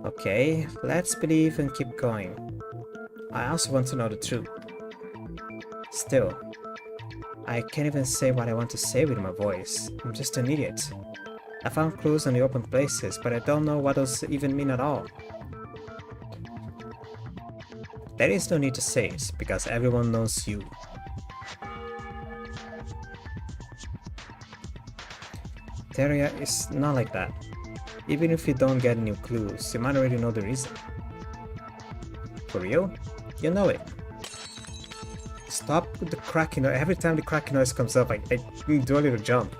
S1: Okay, let's believe and keep going. I also want to know the truth. Still, I can't even say what I want to say with my voice. I'm just an idiot. I found clues on the open places, but I don't know what those even mean at all. There is no need to say it, because everyone knows you. Daria is not like that. Even if you don't get any clues, you might already know the reason. For real? You know it. Stop with the cracking noise. Every time the cracking noise comes up, I do a little jump.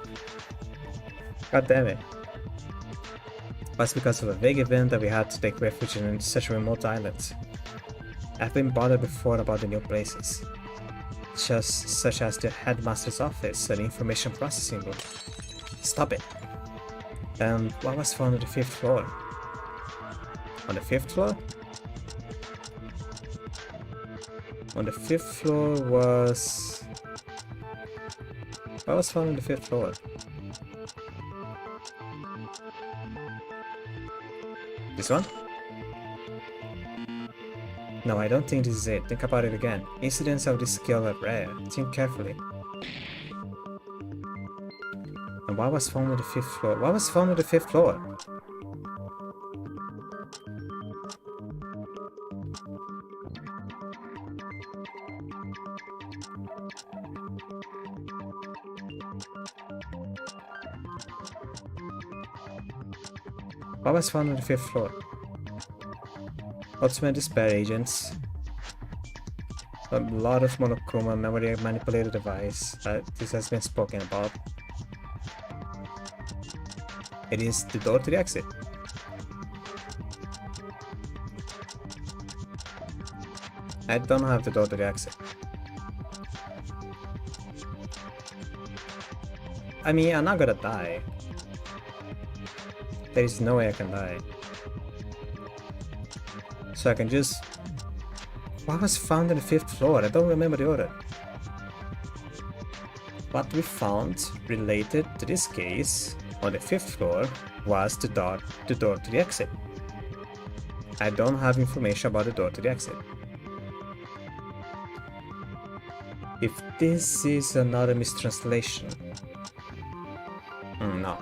S1: God damn it. That's because of a vague event that we had to take refuge in such a remote island. I've been bothered before about the new places, such as the headmaster's office and the information processing room. Stop it. And what was found on the 5th floor? On the 5th floor? On the 5th floor was... What was found on the 5th floor? This one? No, I don't think this is it. Think about it again. Incidents of this scale are rare. Think carefully. And what was found on the 5th floor? What was found on the 5th floor? What was found on the 5th floor? Ultimate Despair Agents. A lot of monochroma memory manipulated device. This has been spoken about. It is the door to the exit. I don't have the door to the exit. I mean, I'm not gonna die. There is no way I can die. So I can just... What was found on the 5th floor? I don't remember the order. What we found related to this case on the 5th floor was the door to the exit. I don't have information about the door to the exit. If this is another mistranslation... no.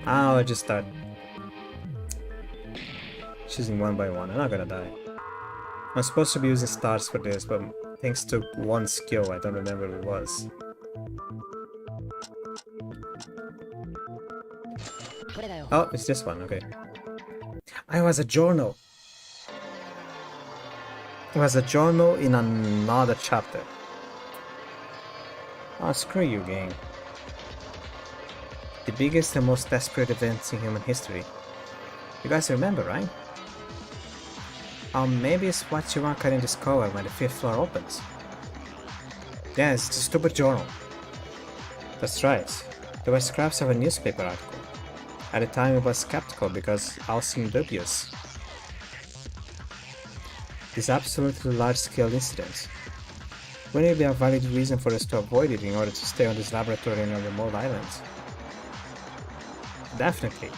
S1: I'll just start choosing one by one. I'm not gonna die. I'm supposed to be using stars for this, but thanks to one skill, I don't remember what it was. Oh, it's this one, okay. It was a journal. It was a journal in another chapter. Oh, screw you, game. The biggest and most desperate events in human history. You guys remember, right? Or maybe it's what you couldn't discover when the 5th floor opens. Yeah, it's a stupid journal. That's right. There were scraps of a newspaper article. At the time it was skeptical because all seemed dubious. This absolutely large-scale incident. Wouldn't it be a valid reason for us to avoid it in order to stay on this laboratory in a remote island? Definitely.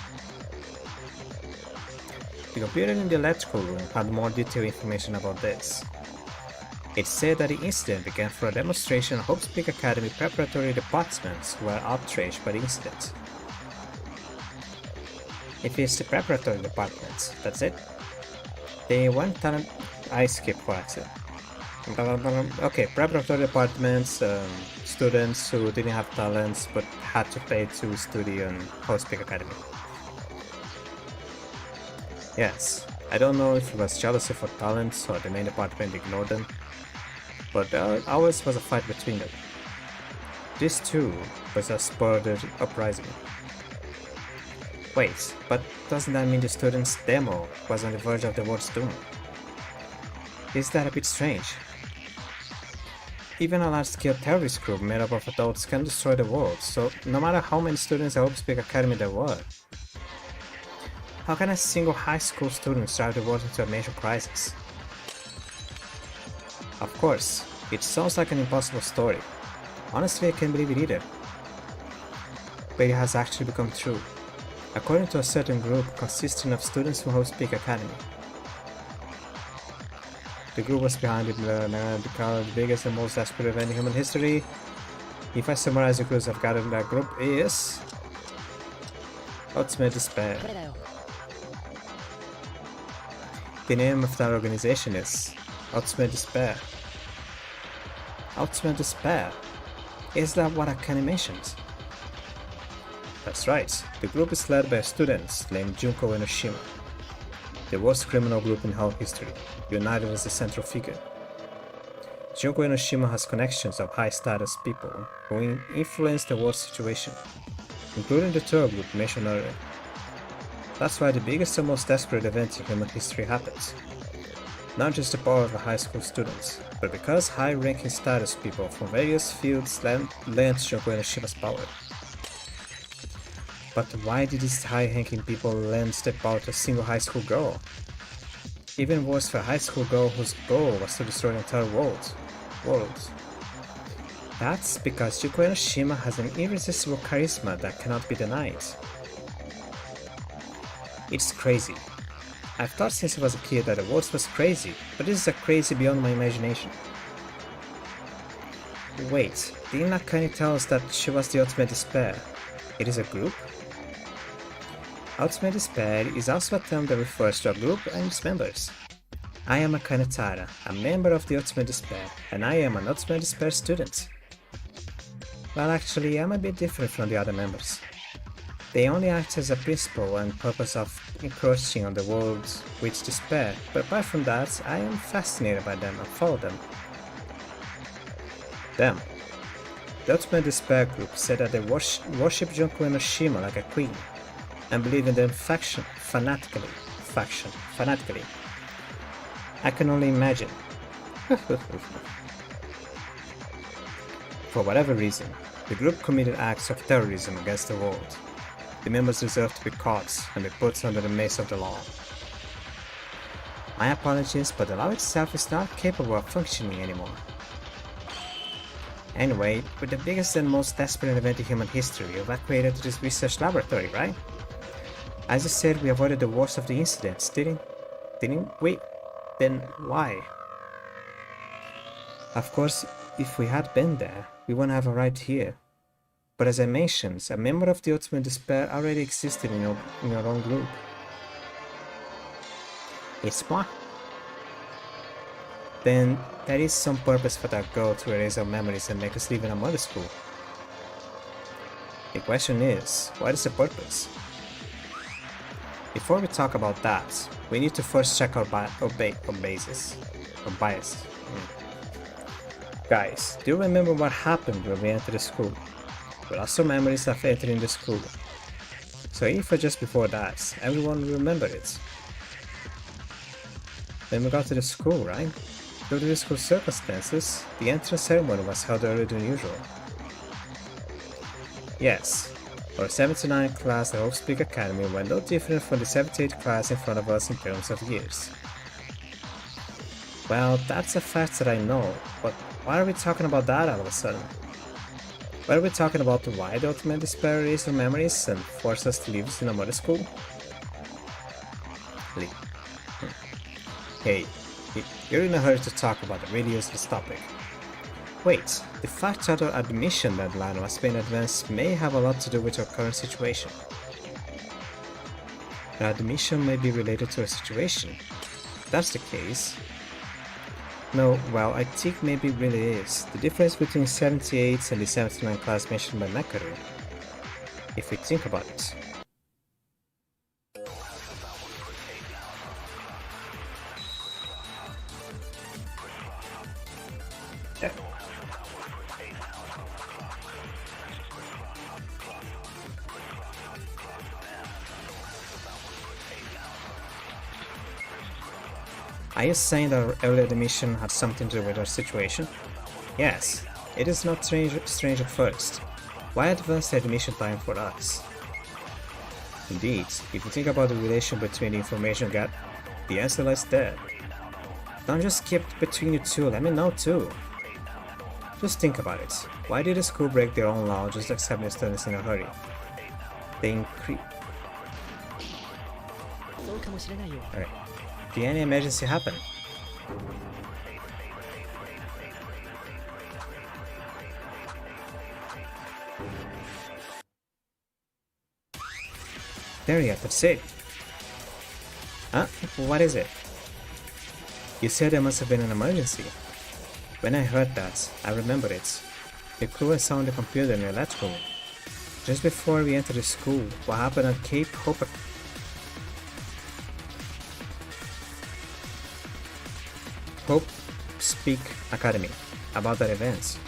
S1: The computer in the electrical room had more detailed information about this. It said that the incident began through a demonstration of Hope's Peak Academy preparatory departments who were outraged by the incident. If it's the preparatory departments, that's it? They weren't talent... I skipped for accident. Okay, preparatory departments, students who didn't have talents but had to pay to study on Hope's Peak Academy. Yes, I don't know if it was jealousy for talents or the main department ignored them, but there always was a fight between them. This too was a spurred uprising. Wait, but doesn't that mean the students' demo was on the verge of the world's doom? Is that a bit strange? Even a large-scale terrorist group made up of adults can destroy the world, so no matter how many students at Hope's Peak Academy there were, how can a single high school student drive the world into a major crisis? Of course, it sounds like an impossible story. Honestly, I can't believe it either. But it has actually become true, according to a certain group consisting of students from Hope's Peak Academy. The group was behind the biggest and most desperate event in human history. If I summarize the clues I've gathered in that group is... Ultimate Despair. The name of that organization is Ultimate Despair. Ultimate Despair? Is that what Akane mentioned? That's right, the group is led by students named Junko Enoshima, the worst criminal group in all history, united as the central figure. Junko Enoshima has connections of high-status people who influence the world situation, including the tour group mentioned earlier. That's why the biggest and most desperate event in human history happens. Not just the power of the high school students, but because high-ranking status people from various fields lent Junko Enoshima's power. But why did these high-ranking people lend the power to a single high school girl? Even worse for a high school girl whose goal was to destroy the entire world. That's because Junko Enoshima has an irresistible charisma that cannot be denied. It's crazy. I've thought since I was a kid that the world was crazy, but this is a crazy beyond my imagination. Wait, didn't Akane tell us that she was the Ultimate Despair? It is a group? Ultimate Despair is also a term that refers to a group and its members. I am Akane Tara, a member of the Ultimate Despair, and I am an Ultimate Despair student. Well, actually, I'm a bit different from the other members. They only act as a principle and purpose of encroaching on the world with despair, but apart from that, I am fascinated by them and follow them. Them. The Ultimate Despair group said that they worship Junko Enoshima like a queen, and believe in them fanatically, faction, fanatically. I can only imagine. For whatever reason, the group committed acts of terrorism against the world. The members deserve to be caught and be put under the mace of the law. My apologies, but the law itself is not capable of functioning anymore. Anyway, we're the biggest and most desperate event in human history evacuated to this research laboratory, right? As you said, we avoided the worst of the incidents, didn't we? Then why? Of course, if we had been there, we wouldn't have arrived here. But as I mentioned, a member of the Ultimate Despair already existed in your own group. It's what? Then there is some purpose for that girl to erase our memories and make us live in a mother school. The question is, what is the purpose? Before we talk about that, we need to first check our biases. Guys, do you remember what happened when we entered the school? We lost our memories of entering the school. So if or just before that, everyone will remember it. Then we got to the school, right? Due to the school circumstances, the entrance ceremony was held earlier than usual. Yes, our 79 class at Hope Speak Academy were no different from the 78 class in front of us in terms of years. Well, that's a fact that I know, but why are we talking about that all of a sudden? Why are we talking about why the Ultimate Despair erased our memories and forced us to live in a mother school? Hey, you're in a hurry to talk about a really useless topic. Wait, the fact that our admission deadline was in advance may have a lot to do with our current situation. Our admission may be related to our situation. If that's the case... No, well, I think maybe it really is. The difference between 78 and the 79 class mentioned by Makaru. If we think about it. Yeah. Are you saying that our early admission had something to do with our situation? Yes, it is not strange at first. Why advance the admission time for us? Indeed, if you think about the relation between the information gap, the answer lies there. Don't just keep it between you two, let me know too. Just think about it. Why did the school break their own law just to accept new students in a hurry? They increase... Alright. Did any emergency happen? There you are, that's it. Huh? What is it? You said there must have been an emergency. When I heard that, I remembered it. The clue I saw on the computer in the electrical room. Just before we entered the school, what happened at Cape Hope Speak Academy about that event.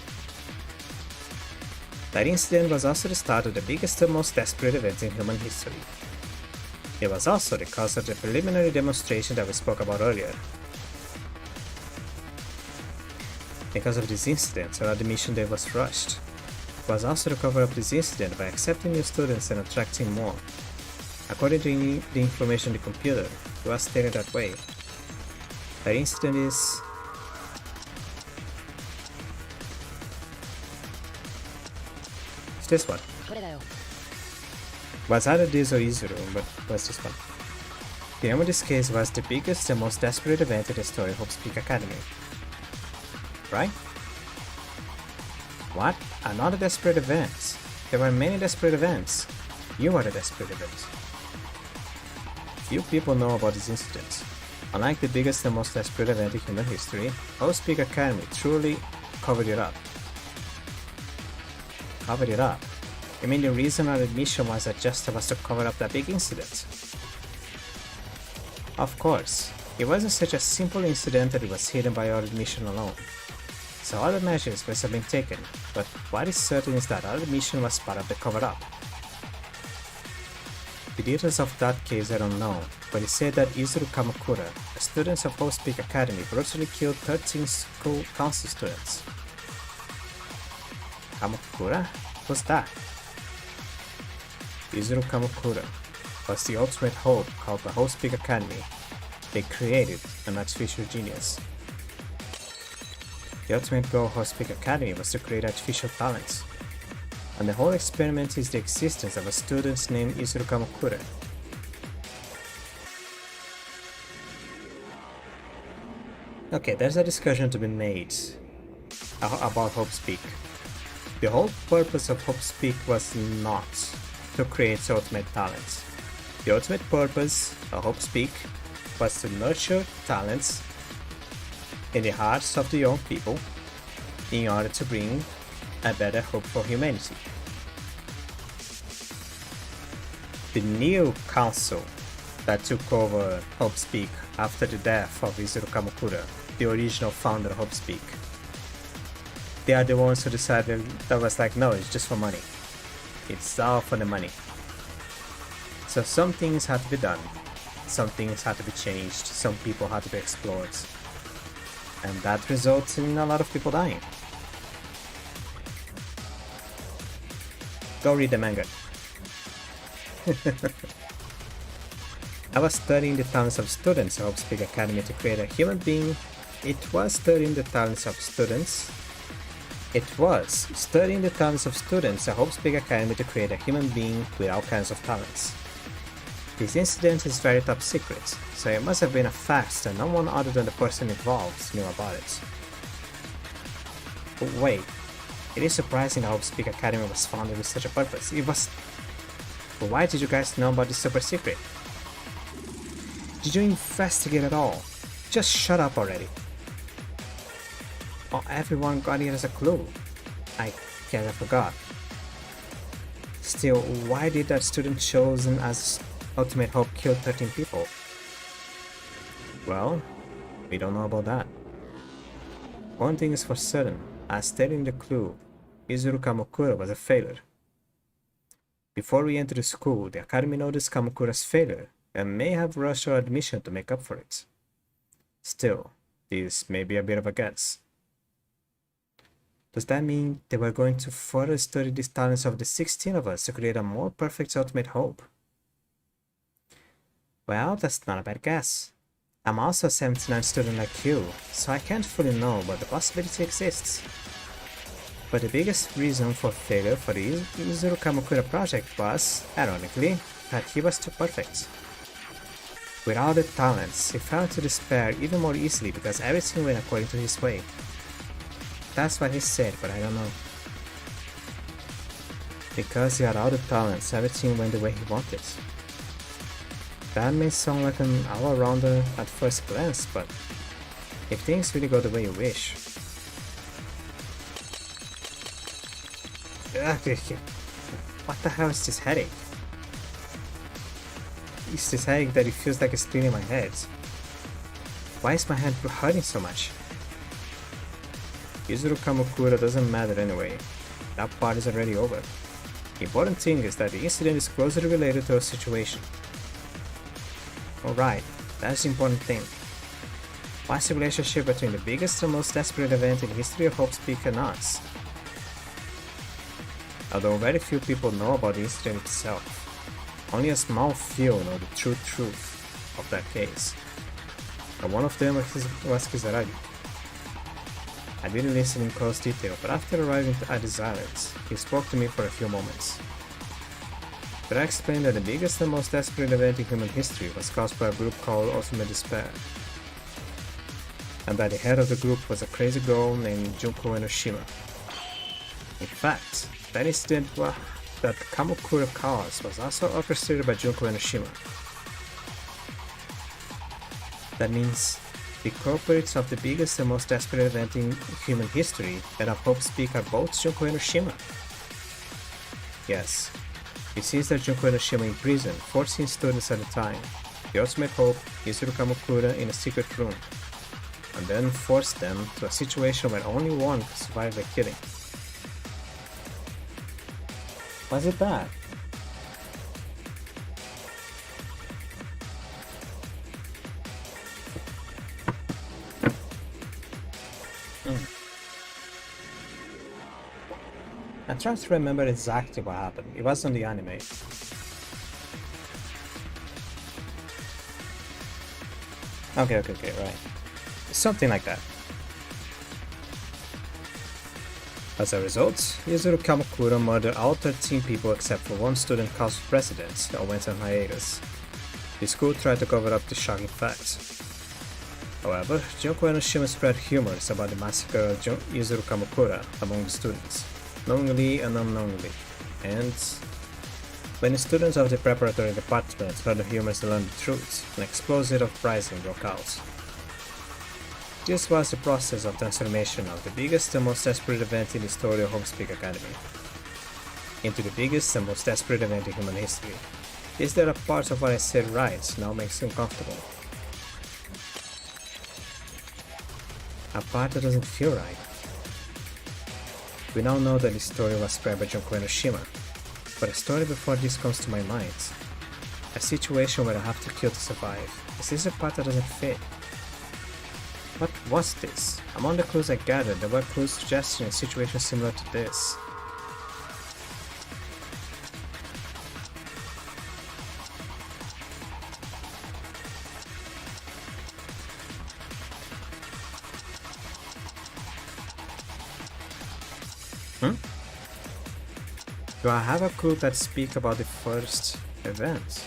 S1: That incident was also the start of the biggest and most desperate event in human history. It was also the cause of the preliminary demonstration that we spoke about earlier. Because of this incident, our admission day was rushed. It was also to cover up this incident by accepting new students and attracting more. According to the information in the computer, it was stated that way. That incident is... It's this one. Was either this or Izuru, but was this one. The name of this case was the biggest and most desperate event in the story of Hope Speak Academy. Right? What? Another desperate event? There were many desperate events. You are the desperate event. Few people know about this incident. Unlike the biggest and most desperate event in human history, Hope Speak Academy truly covered it up. Covered it up? You mean the reason our admission was adjusted was to cover up that big incident? Of course, it wasn't such a simple incident that it was hidden by our admission alone. So other measures must have been taken, but what is certain is that our admission was part of the cover-up. The details of that case I don't know, but it said that Izuru Kamakura, a student of Hope Speak Academy, brutally killed 13 school council students. Kamakura? What's that? Izuru Kamakura was the ultimate hope called the Hope Speak Academy. They created an artificial genius. The ultimate goal of Hope Speak Academy was to create artificial talents. And the whole experiment is the existence of a student named Izuru Kamakura. Okay, there's a discussion to be made about Hope Speak. The whole purpose of Hope Speak was not to create ultimate talents. The ultimate purpose of Hope Speak was to nurture talents in the hearts of the young people in order to bring a better hope for humanity. The new council that took over Hope Speak after the death of Izuru Kamakura, the original founder of Hope Speak, they are the ones who decided that was like, no, it's just for money. It's all for the money. So some things had to be done, some things had to be changed, some people had to be explored, and that results in a lot of people dying. Go read the manga. I was studying the talents of students at Hope Speak Academy to create a human being. It was studying the talents of students at Hope Speak Academy to create a human being with all kinds of talents. This incident is very top secret, so it must have been a fact that no one other than the person involved knew about it. But wait, it is surprising that Hope Speak Academy was founded with such a purpose. But why did you guys know about this super secret? Did you investigate at all? Just shut up already. Oh, everyone got it as a clue. I guess I forgot. Still, why did that student chosen as Ultimate Hope kill 13 people? Well, we don't know about that. One thing is for certain, as stated in the clue, Izuru Kamakura was a failure. Before we entered the school, the Academy noticed Kamakura's failure and may have rushed our admission to make up for it. Still, this may be a bit of a guess. Does that mean they were going to further study the talents of the 16 of us to create a more perfect Ultimate Hope? Well, that's not a bad guess. I'm also a 79 student like you, so I can't fully know, but the possibility exists. But the biggest reason for failure for the Izuru Kamakura project was, ironically, that he was too perfect. With all the talents, he fell into despair even more easily because everything went according to his way. That's what he said, but I don't know. Because he had all the talents, everything went the way he wanted. That may sound like an all-rounder at first glance, but if things really go the way you wish... What the hell is this headache? It's this headache that it feels like it's cleaning my head. Why is my head hurting so much? Izuru Kamakura doesn't matter anyway. That part is already over. The important thing is that the incident is closely related to our situation. Alright, that's the important thing. What's the relationship between the biggest and most desperate event in the history of Hope Speak and us? Although very few people know about the incident itself, only a small few know the true truth of that case. And one of them was Kizaragi. I didn't listen in close detail, but after arriving at his islands, he spoke to me for a few moments. But I explained that the biggest and most desperate event in human history was caused by a group called Ultimate Despair, and that the head of the group was a crazy girl named Junko Enoshima. In fact, that incident that Kamakura caused was also orchestrated by Junko Enoshima. That means the culprits of the biggest and most desperate event in human history and of Hope Speak are both Junko Enoshima. Yes, it seems that Junko Enoshima imprisoned 14 students at a time, the Ultimate Hope, Izuru Kamakura, in a secret room, and then forced them to a situation where only one could survive the killing. Was it that? I'm trying to remember exactly what happened. It was on the anime. Okay, right. Something like that. As a result, Yuzuru Kamakura murdered all 13 people except for one student council president and went on hiatus. The school tried to cover up the shocking facts. However, Junko Enoshima spread rumors about the massacre of Yuzuru Kamakura among the students, knowingly and unknowingly, and when the students of the preparatory department heard the rumors and learned the truth, an explosive uprising broke out. This was the process of transformation of the biggest and most desperate event in the story of Homespeak Academy into the biggest and most desperate event in human history. Is there a part of what I said right now makes you uncomfortable? A part that doesn't feel right. We now know that this story was spread by Junko Enoshima, but a story before this comes to my mind. A situation where I have to kill to survive. Is this a part that doesn't fit? What was this? Among the clues I gathered, there were clues suggesting a situation similar to this. Do I have a clue that speaks about the first event?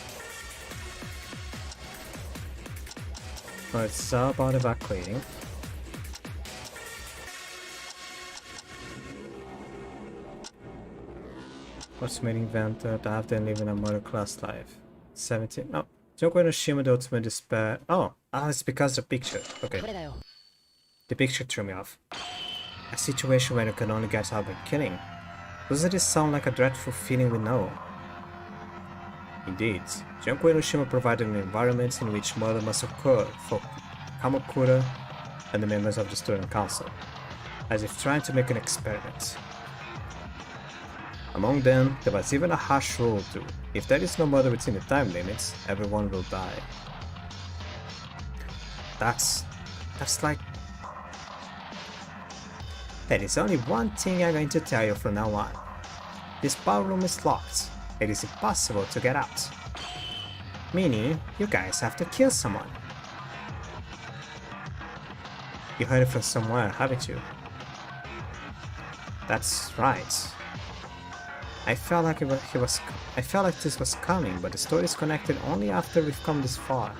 S1: Oh, it's all about evacuating. What's made invented after living a middle class life? 17. No. Junko Enoshima, the ultimate despair. Oh, it's because of the picture. Okay. The picture threw me off. A situation where you can only get out by killing. Doesn't this sound like a dreadful feeling we know? Indeed, Junko Enoshima provided an environment in which murder must occur for Kamakura and the members of the student council, as if trying to make an experiment. Among them, there was even a harsh rule too: if there is no murder within the time limits, everyone will die. That's like... There is only one thing I'm going to tell you from now on. This power room is locked. It is impossible to get out. Meaning, you guys have to kill someone. You heard it from somewhere, haven't you? That's right. I felt like this was coming, but the story is connected only after we've come this far.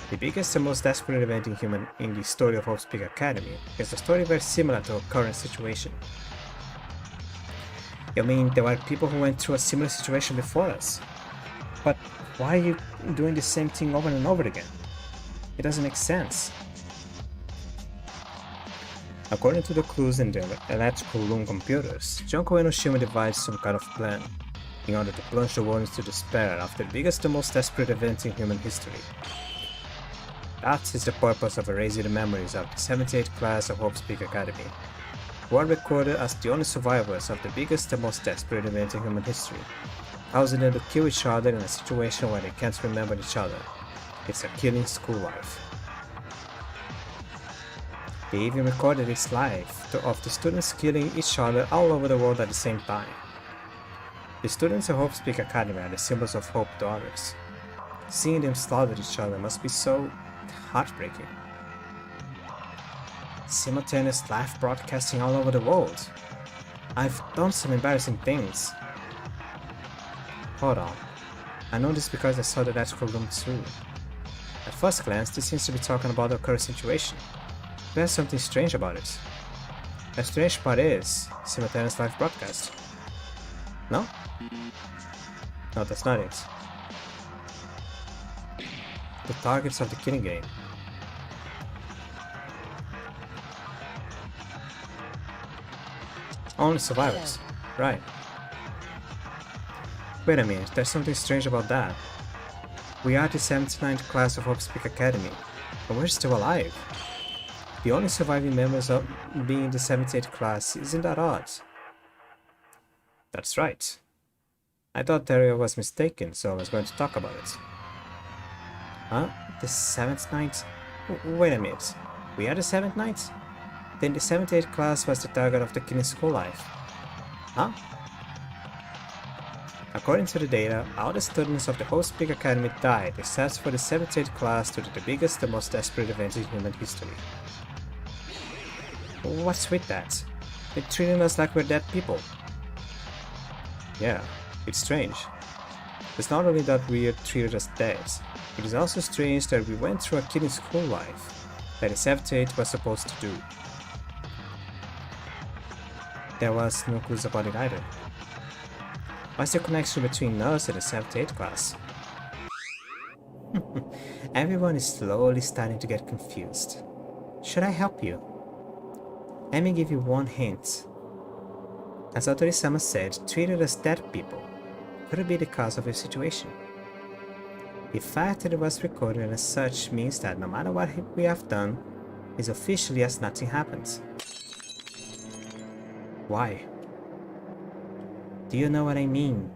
S1: The biggest and most desperate event in the story of Homespeak Academy is a story very similar to our current situation. You mean there were people who went through a similar situation before us? But why are you doing the same thing over and over again? It doesn't make sense. According to the clues in the electrical room computers, Junko Enoshima devised some kind of plan in order to plunge the world into despair after the biggest and most desperate event in human history. That is the purpose of erasing the memories of the 78th class of Homespeak Academy, who are recorded as the only survivors of the biggest and most desperate event in human history, causing them to kill each other in a situation where they can't remember each other. It's a killing school life. They even recorded this live of the students killing each other all over the world at the same time. The students of Homespeak Academy are the symbols of hope to others. Seeing them slaughter each other must be so heartbreaking. Simultaneous live broadcasting all over the world. I've done some embarrassing things. Hold on. I know this because I saw the electrical room too. At first glance, this seems to be talking about the current situation. There's something strange about it. The strange part is simultaneous live broadcast. No? No, that's not it. The targets of the killing game. Only survivors. Right. Wait a minute, there's something strange about that. We are the 79th class of Homespeak Academy, but we're still alive. The only surviving members of being the 78th class, isn't that odd? That's right. I thought Dario was mistaken, so I was going to talk about it. Huh? The 7th night? Wait a minute. We are the 7th night? then the 78th class was the target of the killing school life. Huh? According to the data, all the students of the Host Peak Academy died except for the 78th class due to the biggest and most desperate event in human history. What's with that? They're treating us like we're dead people. Yeah, it's strange. It's not only that we are treated as dead, it is also strange that we went through a killing school life that the 78th was supposed to do. There was no clues about it either. What's the connection between us and the 78th class? Everyone is slowly starting to get confused. Should I help you? Let me give you one hint. As Autori-sama said, treated as dead people could be the cause of your situation. The fact that it was recorded as such means that no matter what we have done, is officially as nothing happened. Why? Do you know what I mean?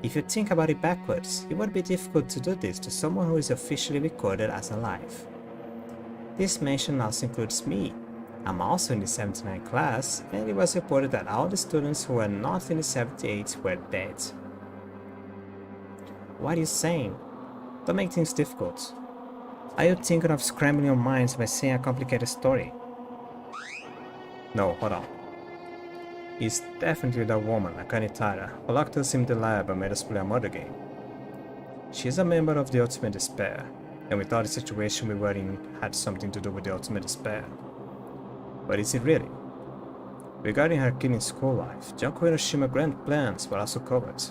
S1: If you think about it backwards, it would be difficult to do this to someone who is officially recorded as alive. This mention also includes me. I'm also in the 79 class, and it was reported that all the students who were not in the 78 were dead. What are you saying? Don't make things difficult. Are you thinking of scrambling your minds by saying a complicated story? No, hold on. It's definitely that woman, Akane Tara, who locked us in the lab and made us play a murder game. She's a member of the Ultimate Despair, and we thought the situation we were in had something to do with the Ultimate Despair. But is it really? Regarding her killing school life, Junko Hiroshima grand plans were also covered.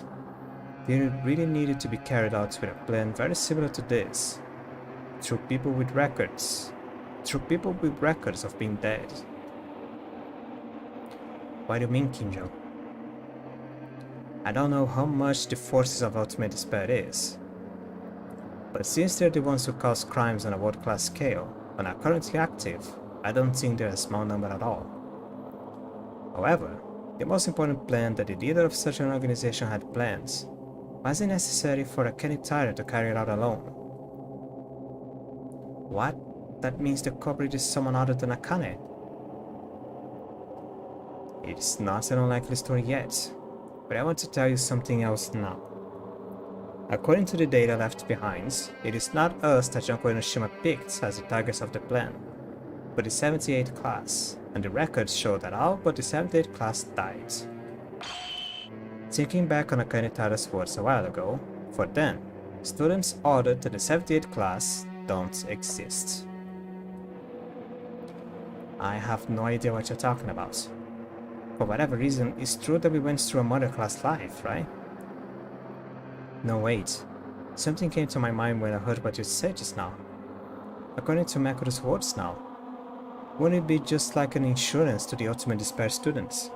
S1: They really needed to be carried out with a plan very similar to this, through people with records of being dead. What do you mean, Kinjo? I don't know how much the forces of Ultimate Despair is, but since they're the ones who cause crimes on a world-class scale and are currently active, I don't think they're a small number at all. However, the most important plan that the leader of such an organization had plans wasn't necessary for Akane Tara to carry it out alone. What? That means the culprit is someone other than Akane? It's not an unlikely story yet, but I want to tell you something else now. According to the data left behind, it is not us that Junko Hiroshima picked as the targets of the plan, but the 78 class, and the records show that all but the 78 class died. Thinking back on Akane Tara's words a while ago, for them, students ordered to the 78 class don't exist. I have no idea what you're talking about. For whatever reason, it's true that we went through a murder class life, right? No, wait. Something came to my mind when I heard what you said just now. According to Makoto's words now, wouldn't it be just like an insurance to the Ultimate Despair students?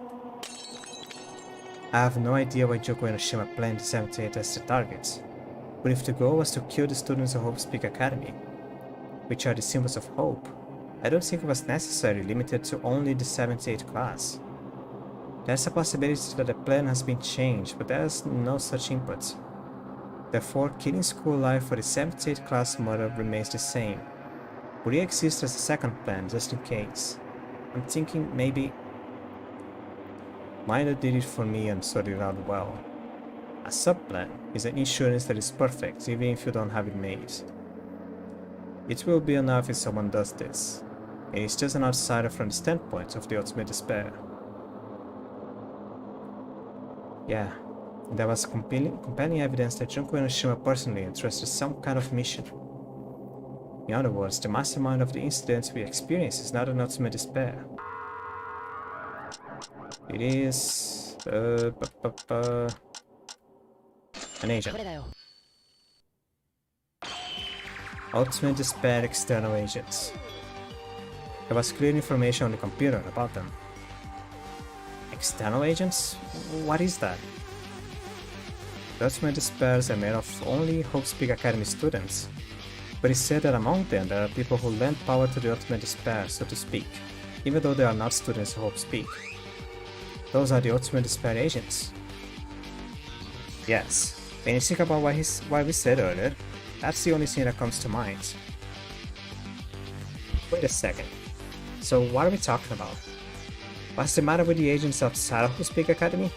S1: I have no idea why Junko Hiroshima planned the 78 as the target, but if the goal was to kill the students of Hope's Peak Academy, which are the symbols of hope, I don't think it was necessarily limited to only the 78 class. There's a possibility that the plan has been changed, but there is no such input. Therefore, killing school life for the 78 class murder remains the same. Would it exist as a second plan, just in case? I'm thinking maybe Minor did it for me and sorted it out well. A sub-plan is an insurance that is perfect even if you don't have it made. It will be enough if someone does this, and it's just an outsider from the standpoint of the Ultimate Despair. Yeah, there was compelling evidence that Junko Hiroshima personally entrusted some kind of mission. In other words, the mastermind of the incidents we experience is not an Ultimate Despair. It is an agent. Ultimate Despair external agents. There was clear information on the computer about them. External agents? What is that? The Ultimate Despairs are made of only Hope's Peak Academy students, but it's said that among them there are people who lend power to the Ultimate Despair, so to speak, even though they are not students of Hope's Peak. Those are the Ultimate Despair agents. Yes, when you think about what we said earlier, that's the only thing that comes to mind. Wait a second. So what are we talking about? What's the matter with the agents outside of the Speak Academy?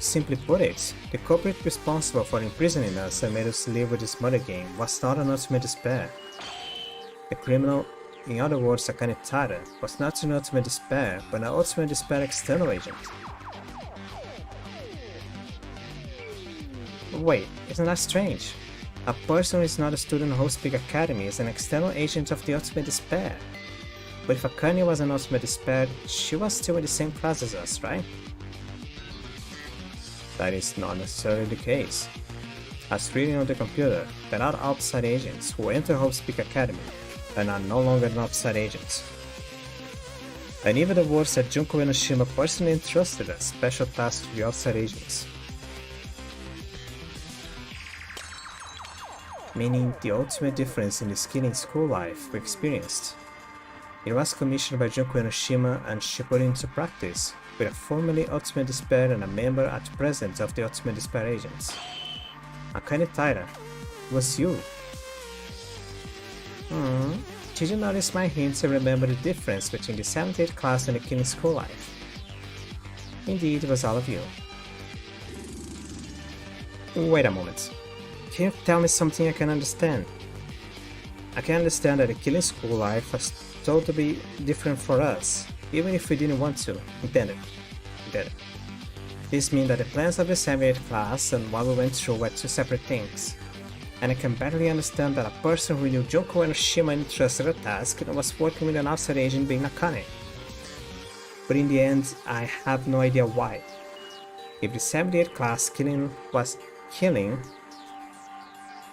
S1: Simply put it, the culprit responsible for imprisoning us and made us live with this murder game was not an ultimate despair. The criminal, in other words a kind of title, was not an ultimate despair, but an ultimate despair external agent. Wait, isn't that strange? A person who is not a student of Hope Speak Academy is an external agent of the ultimate despair. But if Akane was an ultimate despair, she was still in the same class as us, right? That is not necessarily the case. As reading on the computer, there are outside agents who enter Hope Speak Academy and are no longer outside agents. And even the words that Junko Enoshima personally entrusted as special tasks to the outside agents. Meaning the ultimate difference in the killing school life we experienced. It was commissioned by Junko Enoshima and she put it into practice with a formerly Ultimate Despair and a member at present of the Ultimate Despair agents. Akane Taira, it was you. Did you notice my hints and remember the difference between the 7th 8th class and the killing school life? Indeed, it was all of you. Wait a moment. Can you tell me something I can understand? I can understand that the killing school life was totally different for us, even if we didn't want to. Intended. This means that the plans of the 7th 8th class and what we went through were two separate things. And I can barely understand that a person who knew Junko Enoshima and entrusted a task was working with an outside agent being Akane. But in the end, I have no idea why. If the 7th 8th class killing was killing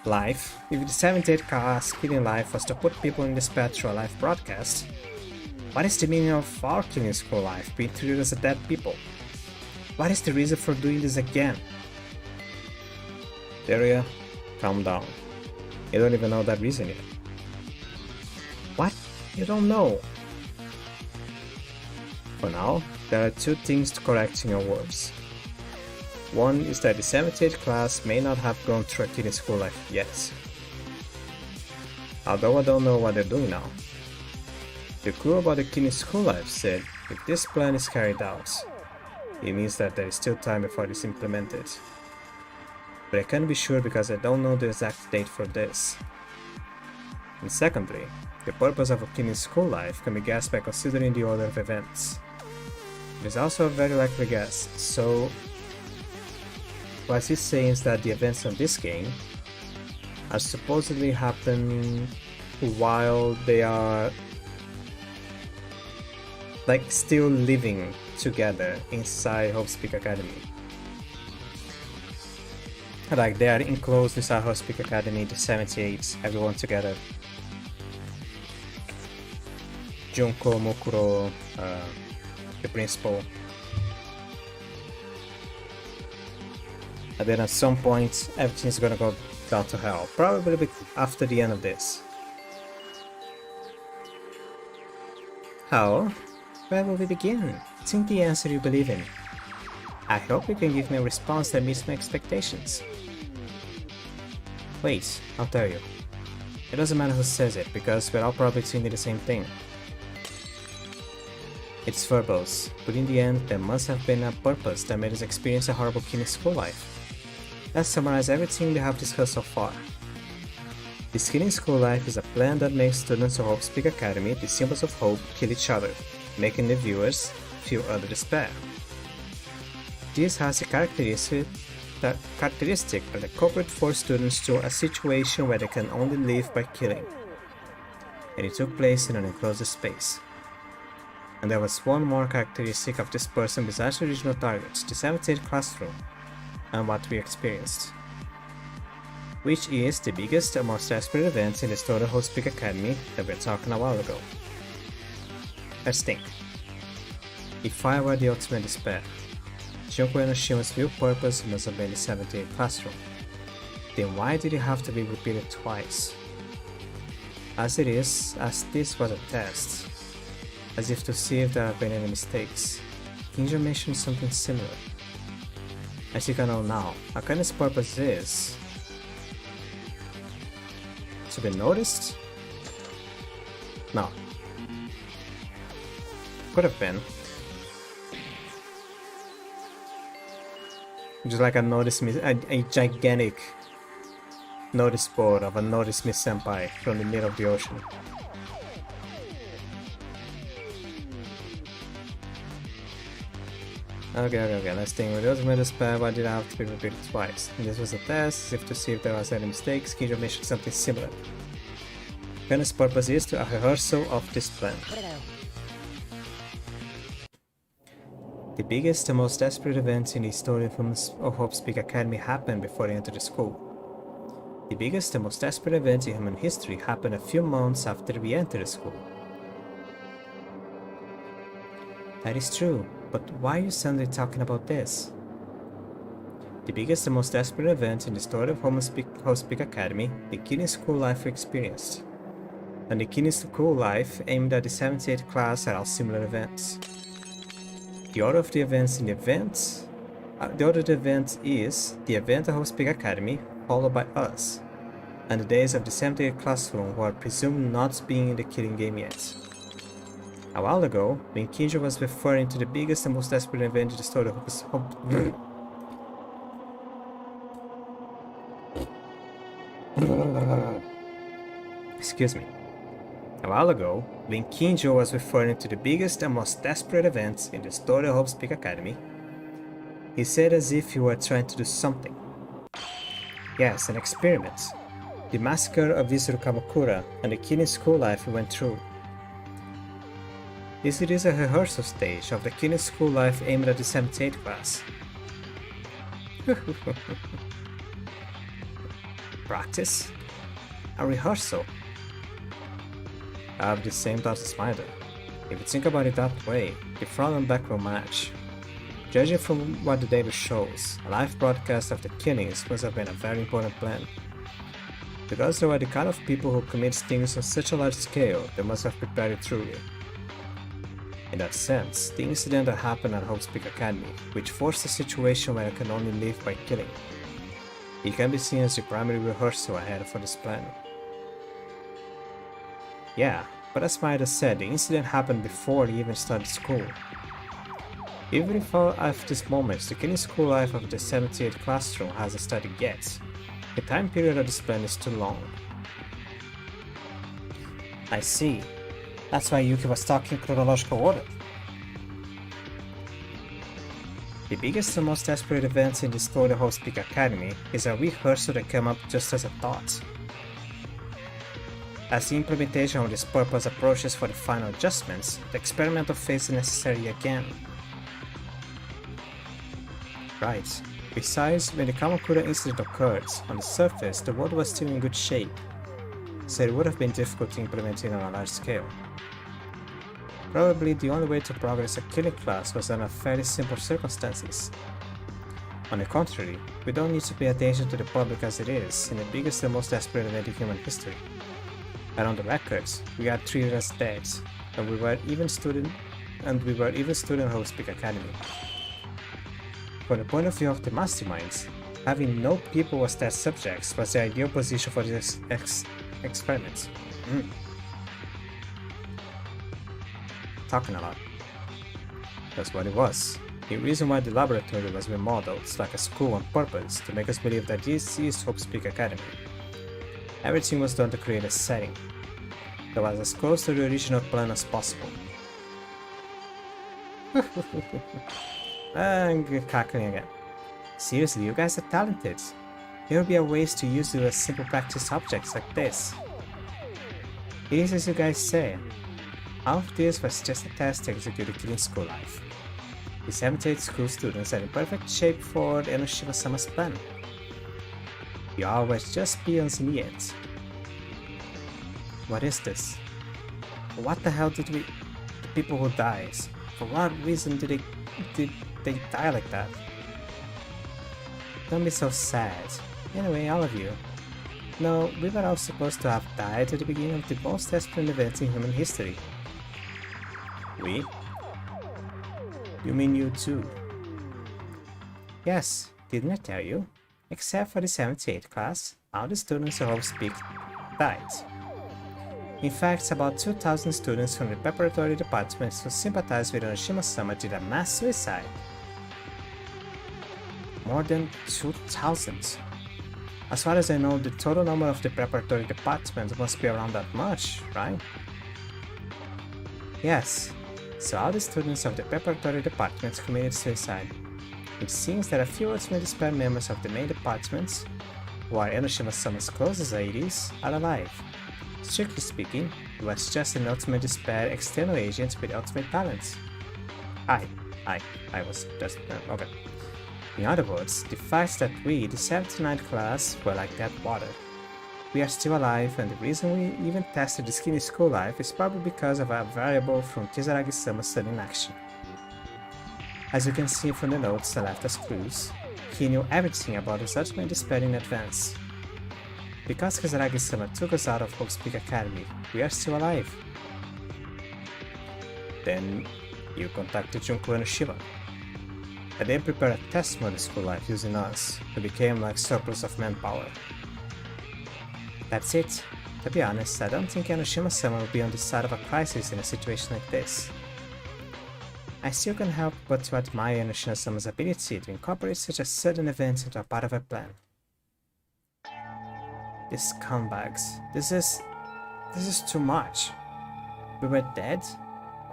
S1: life, if the 7th 8th class killing life was to put people in despair through a live broadcast, what is the meaning of our killing school life being treated as dead people? What is the reason for doing this again? Daria, calm down. You don't even know that reason yet. What? You don't know? For now, there are two things to correct in your words. One is that the 7th 8th class may not have gone through a killing school life yet. Although I don't know what they're doing now. The crew about the killing school life said if this plan is carried out, it means that there is still time before it is implemented. But I can't be sure because I don't know the exact date for this. And secondly, the purpose of a killing school life can be guessed by considering the order of events. It is also a very likely guess, so what he's saying is that the events of this game are supposedly happening while they are like still living together inside Hope Speak Academy. Like they are enclosed inside Hope Speak Academy, the 78s, everyone together. Junko, Mokuro, the principal. And then at some point, everything's gonna go down to hell. Probably after the end of this. How? Where will we begin? Think the answer you believe in. I hope you can give me a response that meets my expectations. Wait, I'll tell you. It doesn't matter who says it, because we're all probably thinking the same thing. It's verbose, but in the end, there must have been a purpose that made us experience a horrible killing school life. Let's summarize everything we have discussed so far. This killing school life is a plan that makes students of Hope Speak Academy, the symbols of hope, kill each other, making the viewers feel under despair. This has the characteristic that the culprit forced students to a situation where they can only live by killing. And it took place in an enclosed space. And there was one more characteristic of this person besides the original target, the 7th 8th classroom, and what we experienced. Which is the biggest and most desperate event in the story of Hope Speak Academy that we were talking a while ago. Let's think. If I were the ultimate despair, Junko Enoshima's real purpose must have been the 7th 8th classroom. Then why did it have to be repeated twice? As it is, as this was a test, as if to see if there have been any mistakes, Kinja mentioned something similar. As you can know now, Akane's purpose is to be noticed? No, could have been. Just like a notice me, a gigantic notice board of a notice me senpai from the middle of the ocean. Okay, let's think. With the ultimate spell, why did I have to be repeated twice? And this was a test, as if to see if there was any mistakes. Kinjo mentioned something similar. Gun's purpose is to a rehearsal of this plan. The biggest and most desperate events in the history of Hope's Peak Academy happened before he entered the school. The biggest and most desperate event in human history happened a few months after we entered the school. That is true, but why are you suddenly talking about this? The biggest and most desperate event in the story of Hope's Peak Academy, the Kirin School Life we experienced. And the Kirin School Life aimed at the 78th class are all similar events. The order of the events in the events... the order of the event is the event of Hope's Peak Academy, followed by us, and the days of the 78th classroom who are presumed not being in the Kirin game yet. A while ago, when Kinjo was referring to the biggest and most desperate event in the story of Hope's... Excuse me. A while ago, when Kinjo was referring to the biggest and most desperate events in the story of Hope's Peak Academy, he said as if he were trying to do something. Yes, an experiment. The massacre of Izuru Kamakura and the Kirin School Life we went through. This is a rehearsal stage of the Kirin School Life aimed at the 78th class. Practice? A rehearsal? I have the same thoughts as Maida. If you think about it that way, the front and back will match. Judging from what the data shows, a live broadcast of the killings must have been a very important plan. Because they were the kind of people who commit things on such a large scale, they must have prepared it truly. In that sense, the incident that happened at Hope's Peak Academy, which forced a situation where I can only live by killing, it can be seen as the primary rehearsal I had for this plan. Yeah, but as Maida said, the incident happened before he even started school. Even if at this moment the Kirin School Life of the 78th classroom hasn't started yet, the time period of this plan is too long. I see. That's why Yuki was talking chronological order. The biggest and most desperate events in the story of Hope's Peak Academy is a rehearsal that came up just as a thought. As the implementation of this purpose approaches for the final adjustments, the experimental phase is necessary again. Right. Besides, when the Kamakura incident occurred, on the surface the world was still in good shape, so it would have been difficult to implement it on a large scale. Probably the only way to progress a killing class was under fairly simple circumstances. On the contrary, we don't need to pay attention to the public as it is in the biggest and most desperate event in human history. And on the records, we are treated as dead, and we were even student Hope's Peak Academy. From the point of view of the masterminds, having no people as test subjects was the ideal position for this experiment. Talking a lot. That's what it was. The reason why the laboratory was remodeled like a school on purpose to make us believe that this is Hope's Peak Academy. Everything was done to create a setting that was as close to the original plan as possible. I'm cackling again. Seriously, you guys are talented. There will be ways to use you as simple practice objects like this. It is as you guys say. All of this was just a test to execute the Kirin School Life. The 78 school students are in perfect shape for Enoshima-sama's plan. You all were just peons in the end. What is this? What the hell did we... the people who died? For what reason did they die like that? Don't be so sad. Anyway, all of you. No, we were all supposed to have died at the beginning of the most desperate event in human history. We? You mean you too? Yes, didn't I tell you? Except for the 78th class, all the students of Hope's Peak died. In fact, about 2,000 students from the preparatory departments who sympathized with Enoshima-sama did a mass suicide. More than 2,000. As far as I know, the total number of the preparatory department must be around that much, right? Yes, so all the students of the preparatory departments committed suicide. It seems that a few ultimate despair members of the main departments, who are Enoshima-sama's closest aides, are alive. Strictly speaking, he was just an ultimate despair external agent with ultimate talents. I was just... okay. In other words, the fact that we, the 79th class, were like that water. We are still alive, and the reason we even tested the skinny school life is probably because of a variable from Kisaragi-sama's sudden action. As you can see from the notes I left as clues, he knew everything about his ultimate despair in advance. Because Kisaragi-sama took us out of Hope's Peak Academy, we are still alive. Then, you contacted Junko Enoshima. And they prepared a test mode school life using us, who became like surplus of manpower. That's it. To be honest, I don't think Enoshima-sama will be on the side of a crisis in a situation like this. I still can't help but to admire Enoshima-sama's ability to incorporate such a sudden event into a part of a plan. These scumbags. This is too much. We were dead?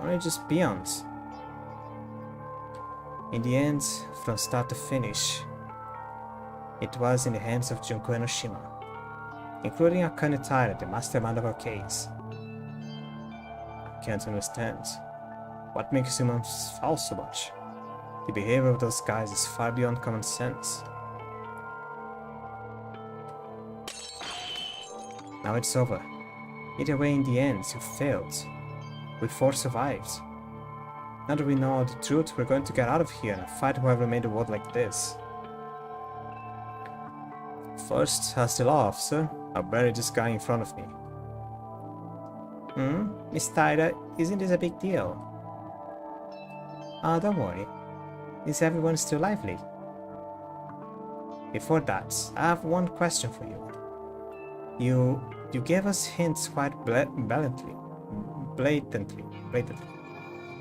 S1: Only just peons. In the end, from start to finish, it was in the hands of Junko Enoshima, including Akane Taira, the mastermind of our case. I can't understand. What makes humans fall so much? The behavior of those guys is far beyond common sense. Now it's over. Either way, in the end, you failed. We four survived. Now that we know all the truth, we're going to get out of here and fight whoever made the world like this. First, as the law officer, I'll bury this guy in front of me. Miss Taira, isn't this a big deal? Don't worry. Is everyone still lively? Before that, I have one question for you. You gave us hints quite blatantly.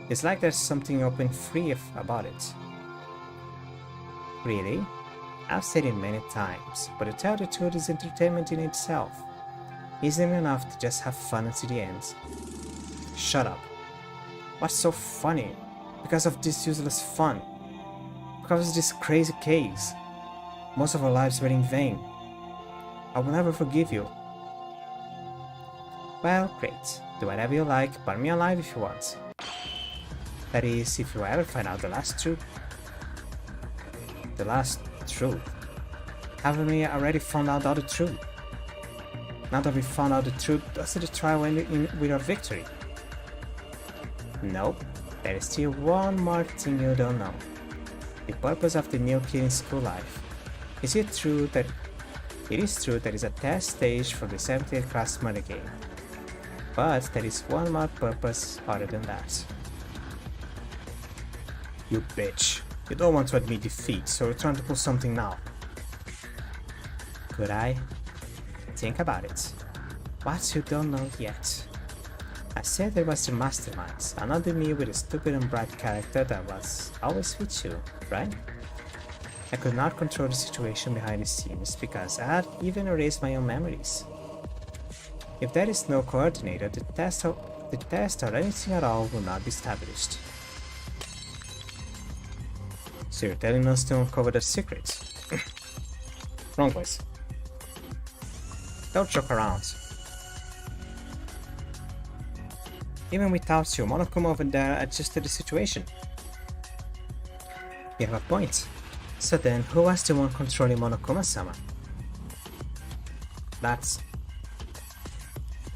S1: It's like there's something open free about it. Really? I've said it many times, but to tell the truth is entertainment in itself. Isn't it enough to just have fun until the end? Shut up. What's so funny? Because of this useless fun. Because of this crazy case. Most of our lives were in vain. I will never forgive you. Well, great. Do whatever you like, burn me alive if you want. That is, if you ever find out the last truth. The last truth? Haven't we already found out all the truth? Now that we found out the truth, doesn't the trial end with our victory? Nope. There is still one more thing you don't know. The purpose of the new kid in school life. It is true that it's a test stage for the 70th class murder game. But there is one more purpose other than that. You bitch. You don't want to admit defeat, so you're trying to pull something now. Could I? Think about it. What you don't know yet. I said there was the masterminds, another me with a stupid and bright character that was always with you, right? I could not control the situation behind the scenes because I had even erased my own memories. If there is no coordinator, the test or anything at all will not be established. So you're telling us to uncover the secrets? Wrong voice. Don't joke around. Even without you, Monokuma over there adjusted the situation. You have a point. So then, who was the one controlling Monokuma-sama? That's...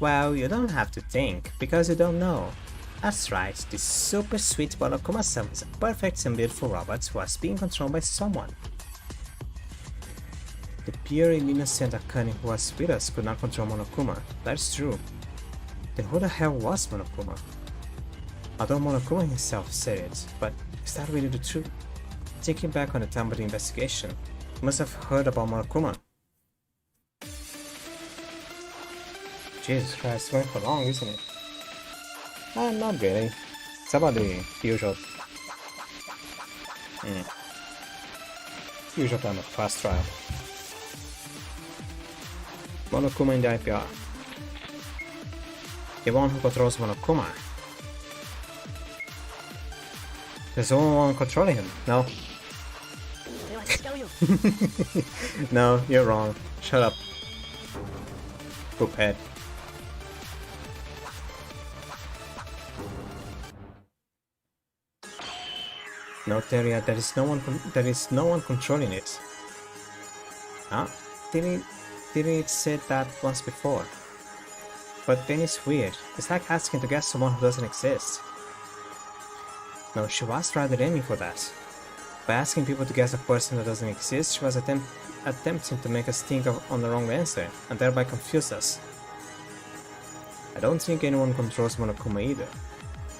S1: Well, you don't have to think, because you don't know. That's right, this super sweet Monokuma-sama is a perfect and beautiful robot who was being controlled by someone. The pure and innocent Akane who was with us could not control Monokuma, that's true. Then who the hell was Monokuma? Although Monokuma himself said it, but is that really the truth? Thinking back on the time of the investigation, you must have heard about Monokuma. Jesus Christ, it's going for long, isn't it? Not really. It's about the usual. Usual kind of fast trial. Monokuma in the IPR. The one who controls Monokuma. There's only one controlling him. No. No, you're wrong. Shut up. Poophead. No, Teria, there is no one controlling it. Huh? Didn't it say that once before? But then it's weird. It's like asking to guess someone who doesn't exist. No, she was rather aiming for that. By asking people to guess a person that doesn't exist, she was attempting to make us think on the wrong answer, and thereby confuse us. I don't think anyone controls Monokuma either.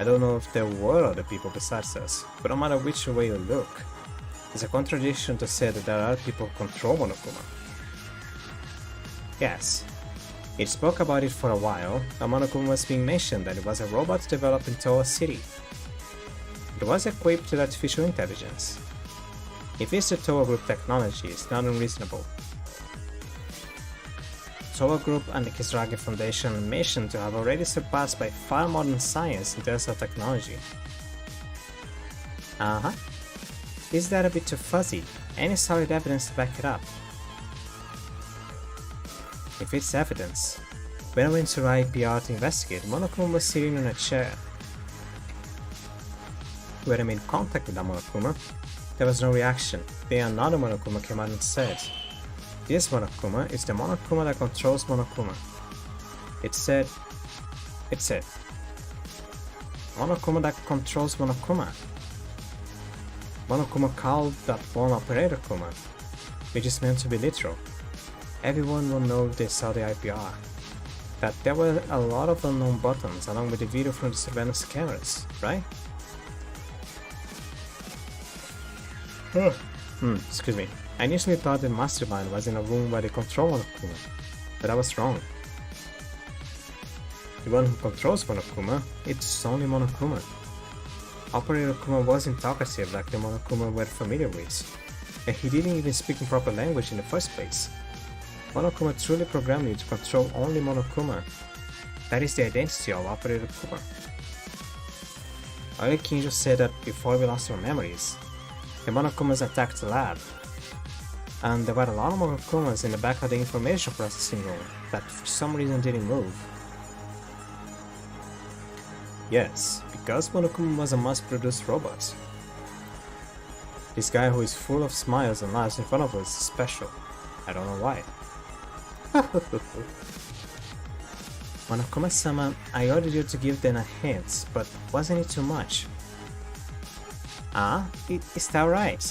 S1: I don't know if there were other people besides us, but no matter which way you look, it's a contradiction to say that there are people who control Monokuma. Yes, it spoke about it for a while, and Monokuma was being mentioned that it was a robot developed in Towa City. It was equipped with artificial intelligence. If it's the Towa Group technology, it's not unreasonable. Towa Group and the Kisaragi Foundation are mentioned to have already surpassed by far modern science in terms of technology. Is that a bit too fuzzy? Any solid evidence to back it up? If it's evidence, when I went to IPR to investigate, Monokuma was sitting in a chair. When I made contact with the Monokuma, there was no reaction. Then another Monokuma came out and said, "This Monokuma is the Monokuma that controls Monokuma." It said, Monokuma that controls Monokuma. Monokuma called that one Operator Kuma, which is meant to be literal. Everyone will know if they saw the IPR, that there were a lot of unknown buttons along with the video from the surveillance cameras, right? Excuse me. I initially thought the mastermind was in a room where they control Monokuma, but I was wrong. The one who controls Monokuma, it's only Monokuma. Operator Kuma wasn't talkative like the Monokuma we're familiar with, and he didn't even speak in proper language in the first place. Monokuma truly programmed you to control only Monokuma. That is the identity of Operator Kuma. Oil King just said that before we lost our memories, the Monokumas attacked the lab, and there were a lot of Monokumas in the back of the information processing room that for some reason didn't move. Yes, because Monokuma was a mass-produced robot. This guy who is full of smiles and laughs in front of us is special. I don't know why. Monokuma-sama, I ordered you to give them a hint, but wasn't it too much? Is that right?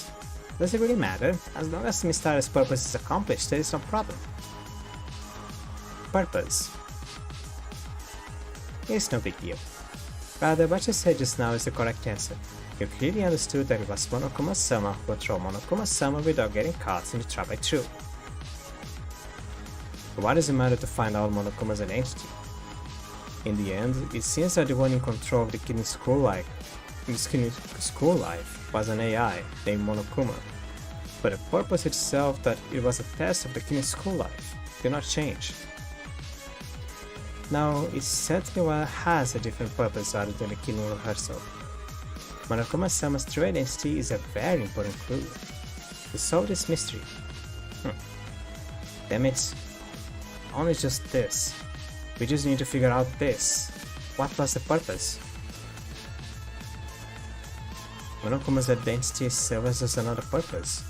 S1: Does it really matter? As long as Mistara's purpose is accomplished, there is no problem. Purpose. It's no big deal. Rather, what you said just now is the correct answer. You clearly understood that it was Monokuma-sama who controlled Monokuma-sama without getting caught in the trap I threw. But why does it matter to find out Monokuma's identity? In the end, it seems that the one in control of the kid's school life was an AI named Monokuma, but the purpose itself, that it was a test of the kid's school life, did not change. Now, it certainly has a different purpose other than the kid's rehearsal. Monokuma-sama's true identity is a very important clue. To solve this mystery. Damn it. Only just this. We just need to figure out this. What was the purpose? Monokuma's identity serves as another purpose.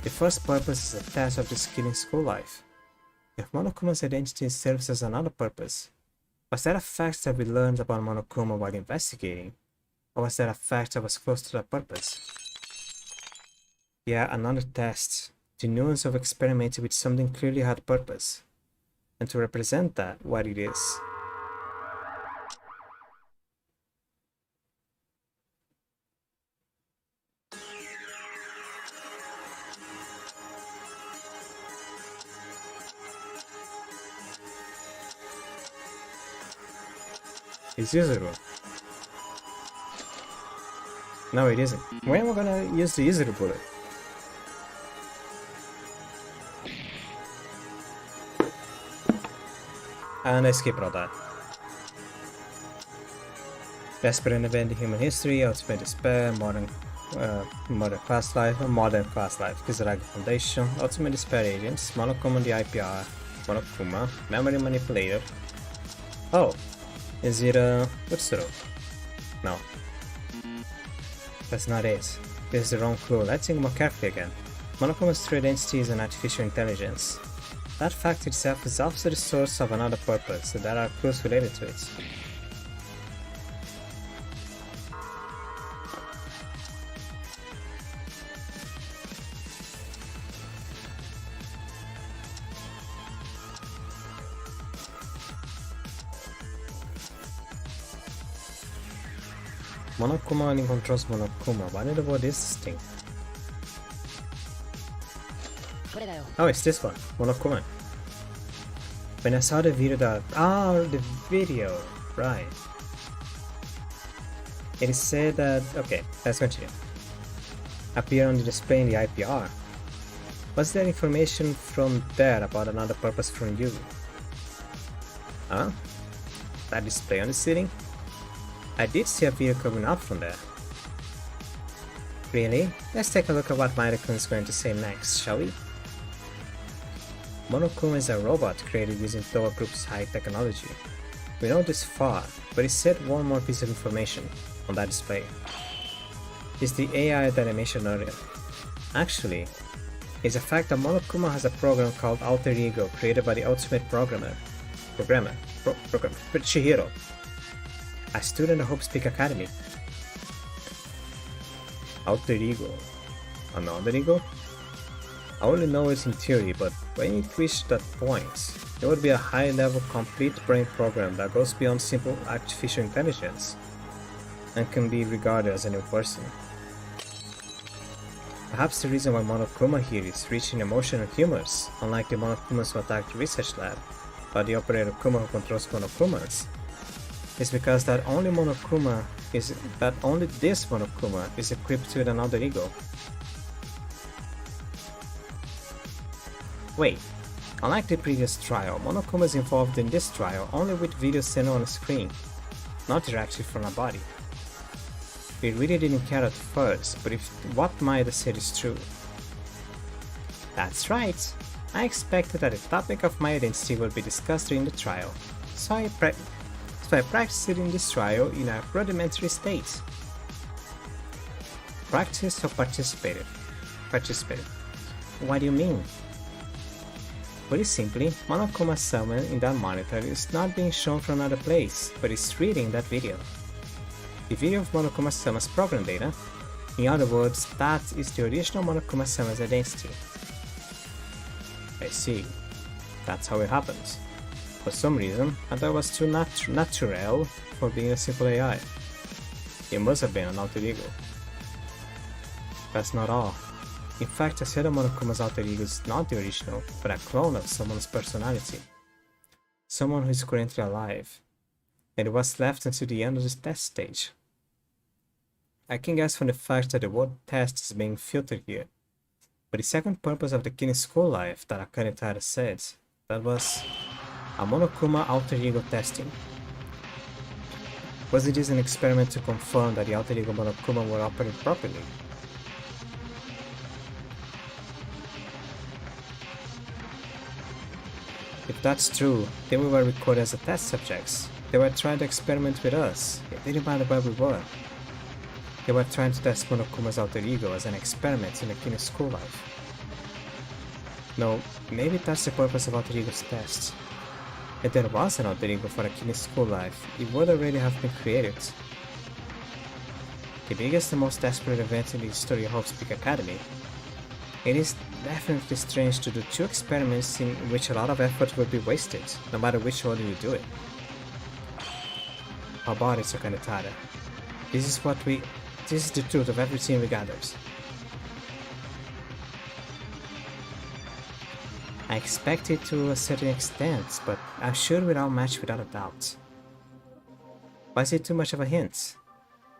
S1: The first purpose is a test of the kid in school life. If Monokuma's identity serves as another purpose, was that a fact that we learned about Monokuma while investigating, or was that a fact that was close to that purpose? Yeah, another test. The nuance of experimenting with something clearly had purpose, and to represent that, what it is. It's Yuzuru. No, it isn't. When am I gonna use the Yuzuru bullet? And I skipped all that. Desperate event in human history, ultimate despair, modern class life, Kizaragi Foundation, ultimate despair agents, Monokuma the IPR, Monokuma, memory manipulator. Oh, is it Utsuru? No. That's not it. This is the wrong clue. Let's think more carefully again. Monokuma's true identity is an artificial intelligence. That fact itself is also the source of another purpose, so there are clues related to it. Monokuma only controls Monokuma. Why did the word is this thing? Oh, it's this one, Monokuma. When I saw the video the video, right. It is said that, okay, let's continue. Appear on the display in the IPR. Was there information from there about another purpose from you? Huh? That display on the ceiling? I did see a video coming up from there. Really? Let's take a look at what Maida-kun is going to say next, shall we? Monokuma is a robot created using Towa Group's high technology. We know this far, but it said one more piece of information on that display. It's the AI that I mentioned earlier. Actually, it's a fact that Monokuma has a program called Alter Ego created by the ultimate programmer, Chihiro, a student of Hope Speak Academy. Alter Ego. Another ego? I only know it in theory, but when it reached that point, it would be a high-level complete brain program that goes beyond simple artificial intelligence and can be regarded as a new person. Perhaps the reason why Monokuma here is rich in emotional humors, unlike the Monokumas who attacked the research lab, or the operator Kuma who controls Monokumas, is because that only this Monokuma is equipped with another ego. Wait, unlike the previous trial, Monokuma is involved in this trial only with video sent on a screen, not directly from a body. We really didn't care at first, but if what Maeda said is true. That's right, I expected that the topic of my identity would be discussed during the trial, so I practiced it in this trial in a rudimentary state. Practiced or participated? Participated. What do you mean? Very simply, Monokuma's summon in that monitor is not being shown from another place, but is reading that video. The video of Monokuma Sama's program data. In other words, that is the original Monokuma Sama's identity. I see. That's how it happens. For some reason, I thought it was too natural for being a simple AI. It must have been an alter ego. That's not all. In fact, I said that Monokuma's alter ego is not the original, but a clone of someone's personality. Someone who is currently alive. And it was left until the end of this test stage. I can guess from the fact that the word test is being filtered here. But the second purpose of the Kirin school life that Akane Tada said, that was a Monokuma alter ego testing. Was it just an experiment to confirm that the alter ego Monokuma were operating properly? If that's true, then we were recorded as test subjects. They were trying to experiment with us. It didn't matter where we were. They were trying to test Monokuma's alter ego as an experiment in Akino's school life. No, maybe that's the purpose of alter ego's test. If there was an alter ego for Akino's school life, it would already have been created. The biggest and most desperate event in the history of Hope Speak Academy. It is definitely strange to do two experiments in which a lot of effort will be wasted, no matter which order you do it. How about it, Akane Tada? This is the truth of everything we gathers. I expect it to a certain extent, but I'm sure we're all matched without a doubt. Was it too much of a hint?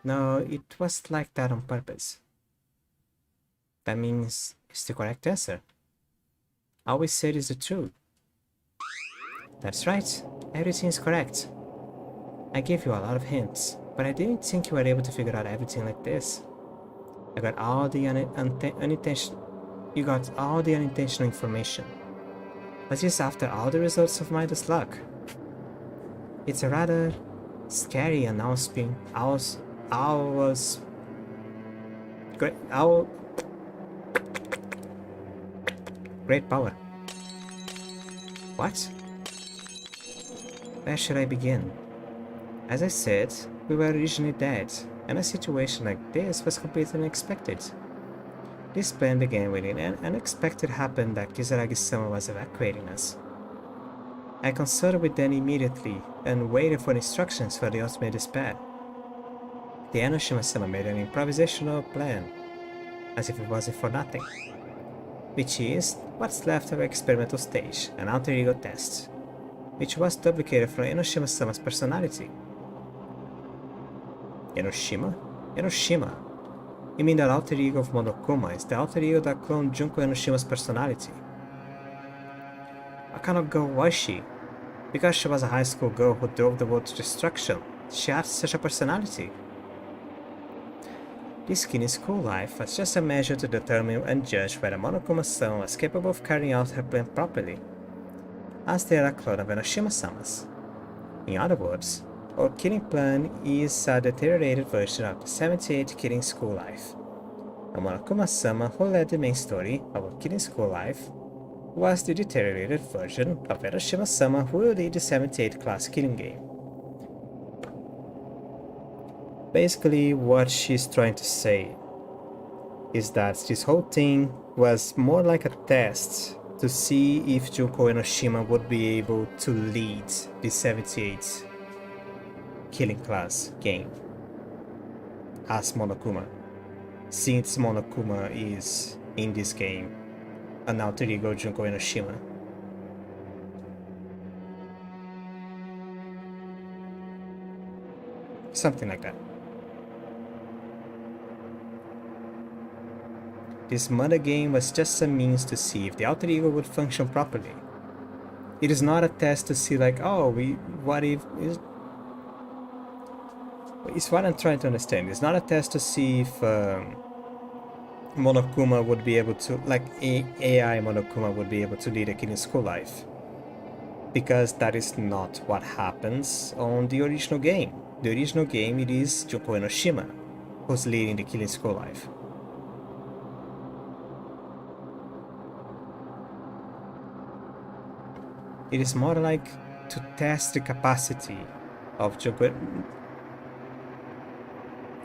S1: No, it was like that on purpose. That means it's the correct answer. All we said is the truth. That's right, everything is correct. I gave you a lot of hints, but I didn't think you were able to figure out everything like this. I got all the You got all the unintentional information. But just after all the results of Midas luck. It's a rather scary announcement. Great power. What? Where should I begin? As I said, we were originally dead, and a situation like this was completely unexpected. This plan began when an unexpected happened that Kisaragi-sama was evacuating us. I consulted with them immediately and waited for instructions for the ultimate despair. The Enoshima-sama made an improvisational plan, as if it wasn't for nothing, which is what's left of our experimental stage, an alter ego test, which was duplicated from Enoshima-sama's personality. Enoshima? Enoshima? You mean that alter ego of Monokuma is the alter ego that cloned Junko Enoshima's personality? What kind of girl was she? Because she was a high school girl who drove the world to destruction, she had such a personality. This kid in school life was just a measure to determine and judge whether Monokuma-sama was capable of carrying out her plan properly, as they are a clone of Enoshima-sama's. In other words, our killing plan is a deteriorated version of the 78 killing school life. And Monokuma-sama, who led the main story of our killing school life, was the deteriorated version of Enoshima-sama, who will lead the 78 class killing game. Basically, what she's trying to say is that this whole thing was more like a test to see if Junko Enoshima would be able to lead the 78 killing class game as Monokuma, since Monokuma is in this game an alter ego Junko Enoshima. Something like that. This mother game was just a means to see if the alter ego would function properly. It is not a test to see like, oh, it's what I'm trying to understand. It's not a test to see if Monokuma would be able to, like AI Monokuma would be able to lead a kid in school life. Because that is not what happens on the original game. The original game, it is Junko Enoshima who's leading the kid in school life. It is more like to test the capacity of Junko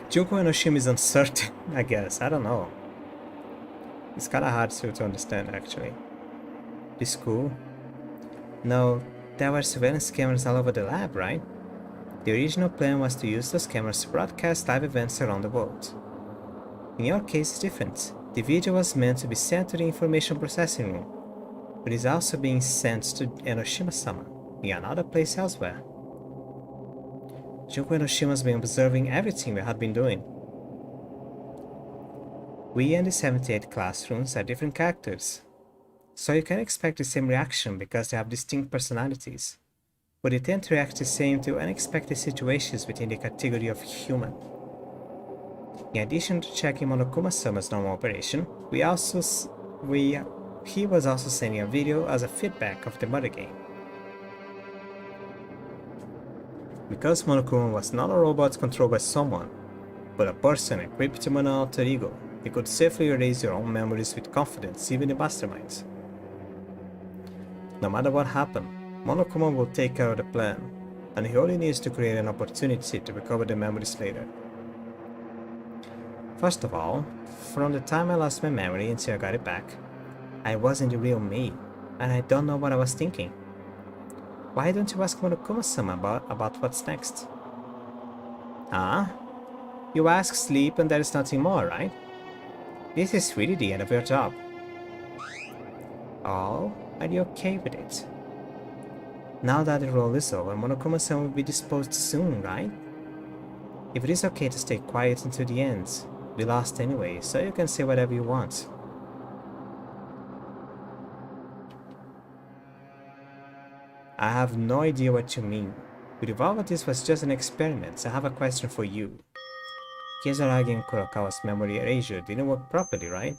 S1: Enoshima is uncertain, I guess. I don't know. It's kind of hard to understand, actually. The school? No, there were surveillance cameras all over the lab, right? The original plan was to use those cameras to broadcast live events around the world. In your case, it's different. The video was meant to be sent to the information processing room, but is also being sent to Enoshima-sama in another place elsewhere. Junko Enoshima's been observing everything we had been doing. We and the 78 classrooms are different characters, so you can expect the same reaction because they have distinct personalities, but they tend to react the same to unexpected situations within the category of human. In addition to checking Monokuma-sama's normal operation, he was also sending a video as a feedback of the mother game. Because Monokuma was not a robot controlled by someone, but a person equipped to an alter ego, he could safely erase your own memories with confidence, even the masterminds. No matter what happened, Monokuma will take care of the plan, and he only needs to create an opportunity to recover the memories later. First of all, from the time I lost my memory until I got it back, I wasn't the real me, and I don't know what I was thinking. Why don't you ask Monokuma-sama about what's next? Ah? You ask, sleep, and there is nothing more, right? This is really the end of your job. Oh, are you okay with it? Now that the role is over, Monokuma-sama will be disposed soon, right? If it is okay to stay quiet until the end, we lost anyway, so you can say whatever you want. I have no idea what you mean. But if all of this was just an experiment, I have a question for you. Kisaragi and Kurokawa's memory erasure didn't work properly, right?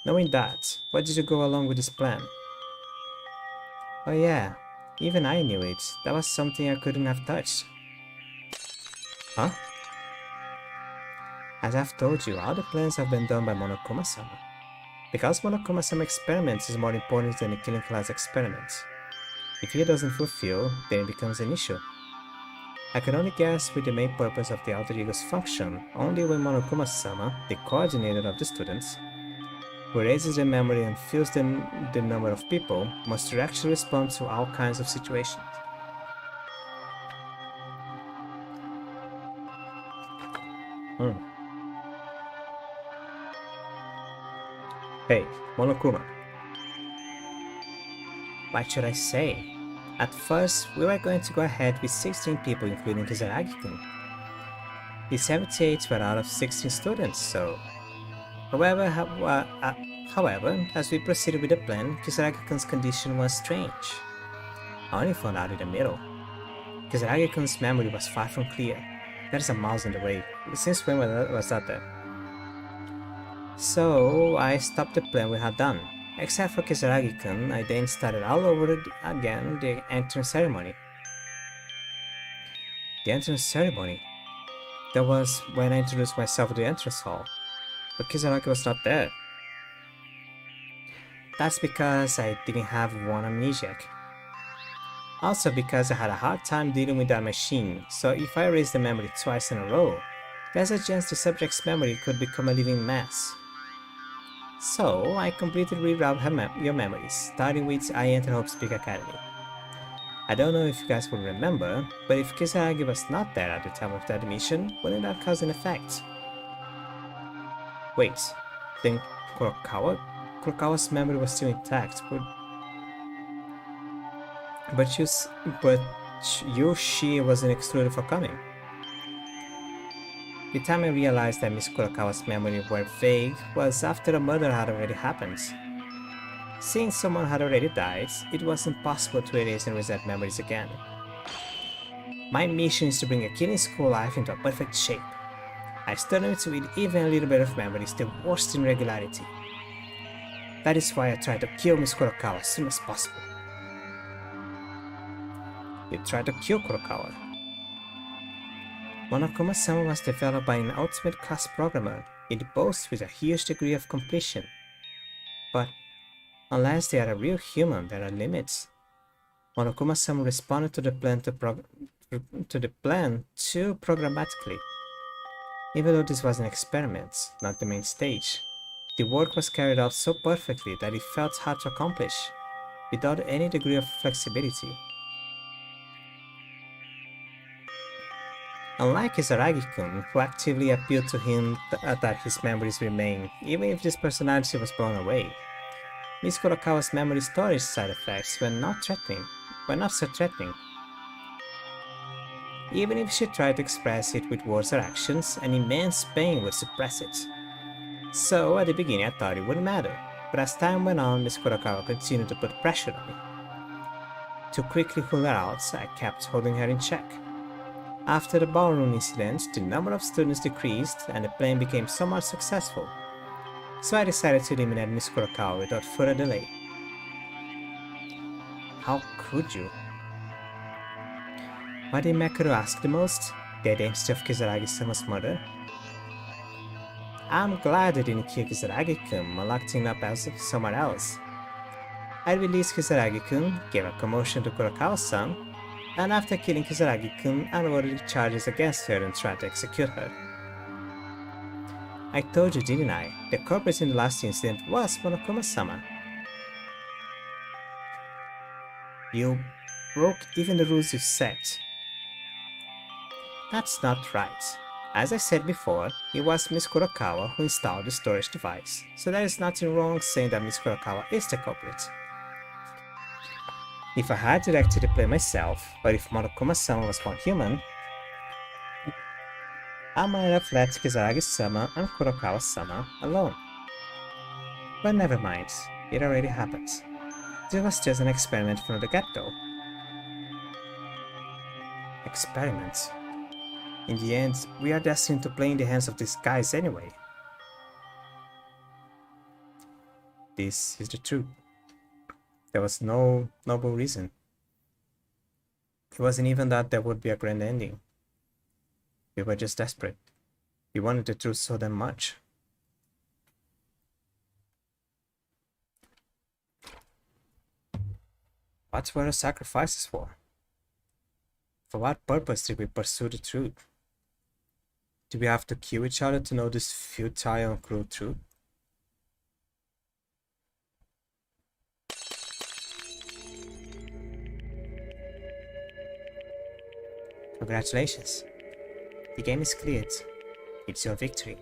S1: Knowing that, why did you go along with this plan? Oh yeah, even I knew it. That was something I couldn't have touched. Huh? As I've told you, all the plans have been done by Monokuma-sama. Because Monokuma-sama experiments is more important than the killing class experiments. If he doesn't fulfill, then it becomes an issue. I can only guess with the main purpose of the alter ego's function only when Monokuma-sama, the coordinator of the students, who raises their memory and fills the number of people, must actually respond to all kinds of situations. Hey, Monokuma. What should I say? At first, we were going to go ahead with 16 people including Kisaragi-kun. The 78 were out of 16 students, so... However, as we proceeded with the plan, Kisaragi-kun's condition was strange. I only found out in the middle. Kisaragi-kun's memory was far from clear. There's a mouse in the way. Since when was that there? So, I stopped the plan we had done. Except for Kisaragi-kun, I then started all over again the entrance ceremony. The entrance ceremony? That was when I introduced myself to the entrance hall. But Kisaragi was not there. That's because I didn't have one amnesiac. Also because I had a hard time dealing with that machine, so if I erased the memory twice in a row, there's a chance the subject's memory could become a living mess. So, I completely rerouted your memories, starting with I entered Hope's Peak Academy. I don't know if you guys will remember, but if Kisaragi was not there at the time of the admission, wouldn't that cause an effect? Wait, then Kurokawa's memory was still intact, but she wasn't excluded for coming. The time I realized that Miss Kurokawa's memory were vague was after a murder had already happened. Since someone had already died, it was impossible to erase and reset memories again. My mission is to bring a killing school life into a perfect shape. I started to with even a little bit of memory is the worst irregularity. That is why I tried to kill Miss Kurokawa as soon as possible. You tried to kill Kurokawa. Monokuma-sama was developed by an ultimate class programmer. It boasts with a huge degree of completion. But unless they are a real human, there are limits. Monokuma-sama responded to the plan too programmatically. Even though this was an experiment, not the main stage, the work was carried out so perfectly that it felt hard to accomplish, without any degree of flexibility. Unlike Kisaragi-kun, who actively appealed to him that his memories remain, even if this personality was blown away, Miss Kurokawa's memory storage side effects were not so threatening. Even if she tried to express it with words or actions, an immense pain would suppress it. So, at the beginning I thought it wouldn't matter, but as time went on, Miss Kurokawa continued to put pressure on me. To quickly pull her out, I kept holding her in check. After the ballroom incident, the number of students decreased and the plan became somewhat successful. So I decided to eliminate Miss Kurokawa without further delay. How could you? What did Mekuru ask the most? The identity of Kisaragi-sama's mother? I'm glad I didn't kill Kisaragi-kun and locked him up as somewhere else. I released Kisaragi-kun, gave a commotion to Kurokawa-san, and after killing Kisaragi-kun, unloaded charges against her and tried to execute her. I told you, didn't I? The culprit in the last incident was Monokuma-sama. You broke even the rules you set. That's not right. As I said before, it was Miss Kurokawa who installed the storage device, so there is nothing wrong saying that Miss Kurokawa is the culprit. If I had directed the play myself, or if Monokuma-sama was more human, I might have let Kizaragi-sama and Kurokawa-sama alone. But never mind, it already happened. This was just an experiment from the get-go. Experiment? In the end, we are destined to play in the hands of these guys anyway. This is the truth. There was no noble reason. It wasn't even that there would be a grand ending. We were just desperate. We wanted the truth so damn much. What were the sacrifices for? For what purpose did we pursue the truth? Do we have to kill each other to know this futile and cruel truth? Congratulations. The game is cleared. It's your victory.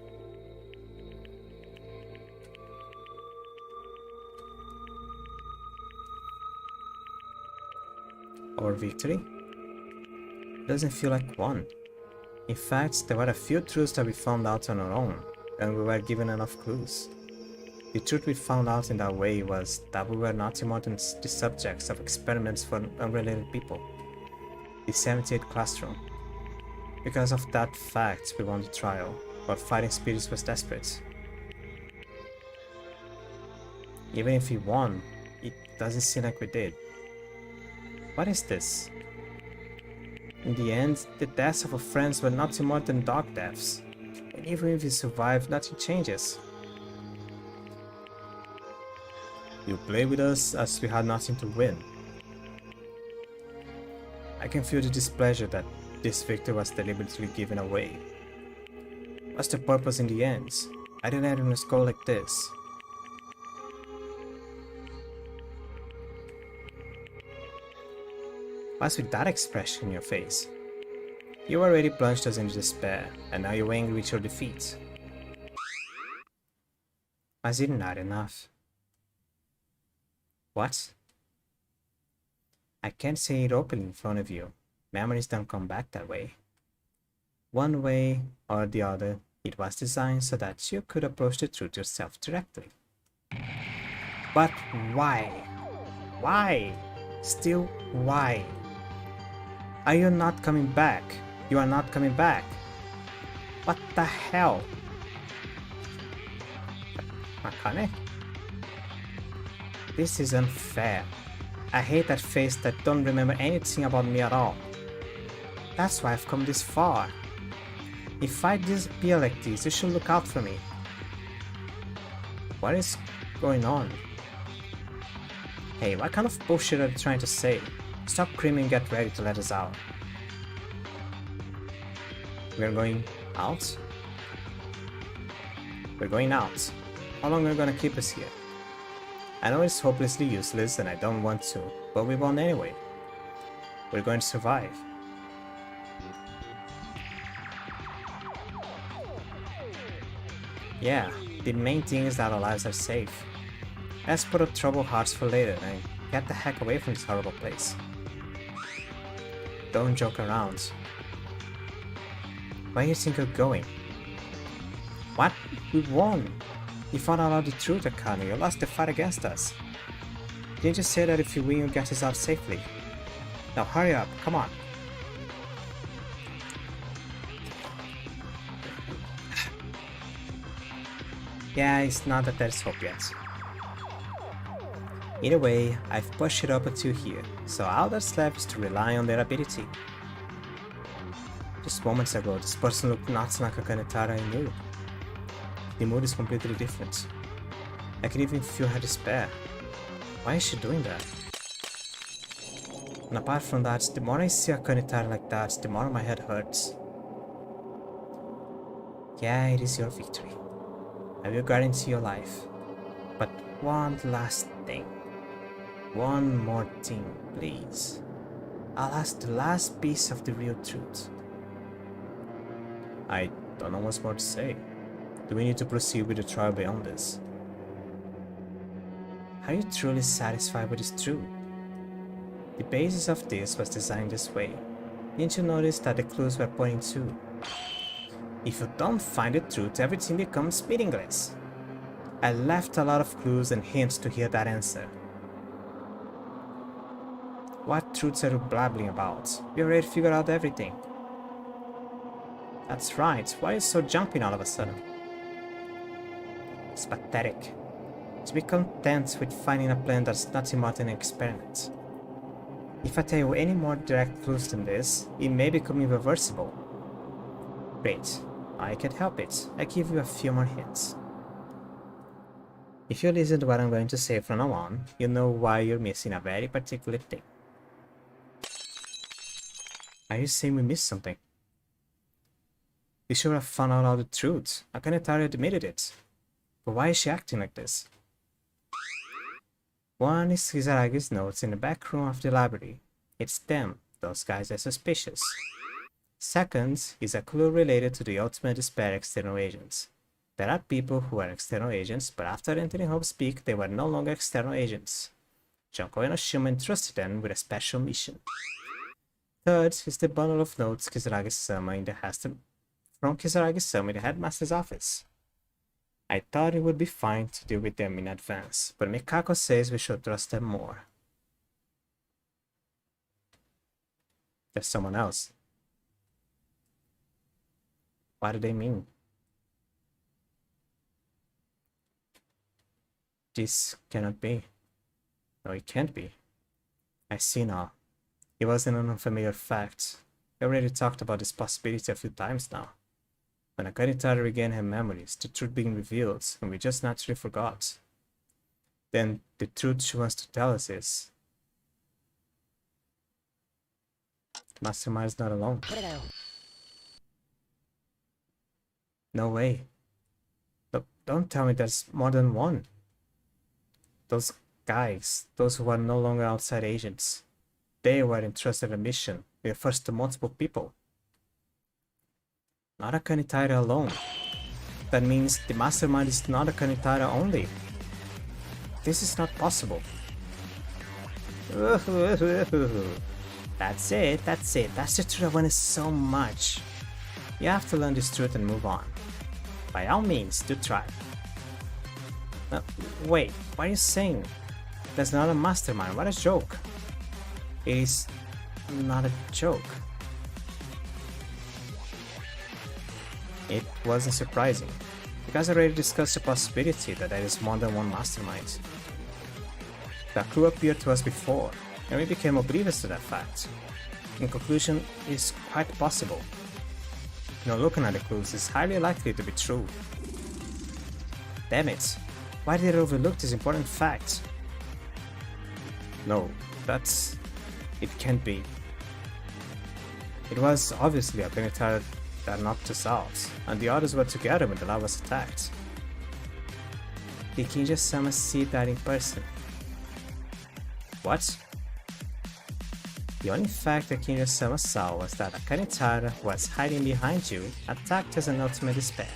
S1: Our victory? Doesn't feel like one. In fact, there were a few truths that we found out on our own, and we were given enough clues. The truth we found out in that way was that we were nothing more than the subjects of experiments for unrelated people. The 78th classroom. Because of that fact, we won the trial, but fighting spirits was desperate. Even if we won, it doesn't seem like we did. What is this? In the end, the deaths of our friends were nothing more than dog deaths, and even if we survive, nothing changes. You play with us as we had nothing to win. I can feel the displeasure that this victory was deliberately given away. What's the purpose in the end? I didn't end on a score like this. What's with that expression in your face? You already plunged us into despair, and now you're angry with your defeat. Was it not enough? What? I can't say it openly in front of you. Memories don't come back that way. One way or the other, it was designed so that you could approach the truth yourself directly. But why? Why? Still, why? Are you not coming back? You are not coming back. What the hell? Akane? This is unfair. I hate that face that don't remember anything about me at all. That's why I've come this far. If I disappear like this, you should look out for me. What is going on? Hey, what kind of bullshit are you trying to say? Stop screaming and get ready to let us out. We're going out? We're going out. How long are you gonna keep us here? I know it's hopelessly useless and I don't want to, but we won't anyway. We're going to survive. Yeah, the main thing is that our lives are safe. Let's put up troubled hearts for later and get the heck away from this horrible place. Don't joke around. Where do you think you're going? What? We won! You found out the truth, Akane. You lost the fight against us. Didn't you say that if you win, you'll get us out safely? Now hurry up, come on. Yeah, it's not that there's hope yet. Either way, I've pushed it up until here, so all that's left is to rely on their ability. Just moments ago, this person looked not like a Kanetara I knew. The mood is completely different. I can even feel her despair. Why is she doing that? And apart from that, the more I see a Kanetara like that, the more my head hurts. Yeah, it is your victory. I will guarantee your life. But one last thing. One more thing, please. I'll ask the last piece of the real truth. I don't know what's more to say. Do we need to proceed with the trial beyond this? Are you truly satisfied with this truth? The basis of this was designed this way. Didn't you notice that the clues were pointing to? If you don't find the truth, everything becomes meaningless. I left a lot of clues and hints to hear that answer. What truths are you blabbling about? We already figured out everything. That's right, why are you so jumping all of a sudden? It's pathetic. To be content with finding a plan that's nothing more than an experiment. If I tell you any more direct clues than this, it may become irreversible. Great, I can't help it. I give you a few more hints. If you listen to what I'm going to say from now on, you'll know why you're missing a very particular thing. Are you saying we missed something? We should have found out all the truth. Akanetara admitted it. But why is she acting like this? One is Kisaragi's notes in the back room of the library. It's them. Those guys are suspicious. Second is a clue related to the ultimate despair external agents. There are people who are external agents, but after entering Hope's Peak, they were no longer external agents. Junko and Oshima entrusted them with a special mission. Third is the bundle of notes Kisaragi-sama from Kisaragi-sama in the headmaster's office. I thought it would be fine to deal with them in advance, but Mikako says we should trust them more. There's someone else. What do they mean? This cannot be. No, it can't be. I see now. It wasn't an unfamiliar fact. We already talked about this possibility a few times now. When Akanetara regained her memories, the truth being revealed, and we just naturally forgot. Then the truth she wants to tell us is... Mastermind is not alone. No way. Look, don't tell me there's more than one. Those guys, those who are no longer outside agents, they were entrusted a mission. It refers to multiple people. Not Akanetara alone. That means the mastermind is not Akanetara only. This is not possible. That's it. That's the truth I wanted so much. You have to learn this truth and move on. By all means, do try. Wait, what are you saying? That's not a mastermind, what a joke. It is not a joke. It wasn't surprising, because I already discussed the possibility that there is more than one mastermind. That clue appeared to us before, and we became oblivious to that fact. In conclusion, it is quite possible. Looking at the clues is highly likely to be true. Damn it, why did I overlook this important fact? No, it can't be. It was obviously Akanetara that knocked us out, and the others were together when the lab was attacked. Did Kinja-sama see that in person? What? The only fact that Kinja-sama saw was that Akanetara, who was hiding behind you, attacked as an ultimate despair.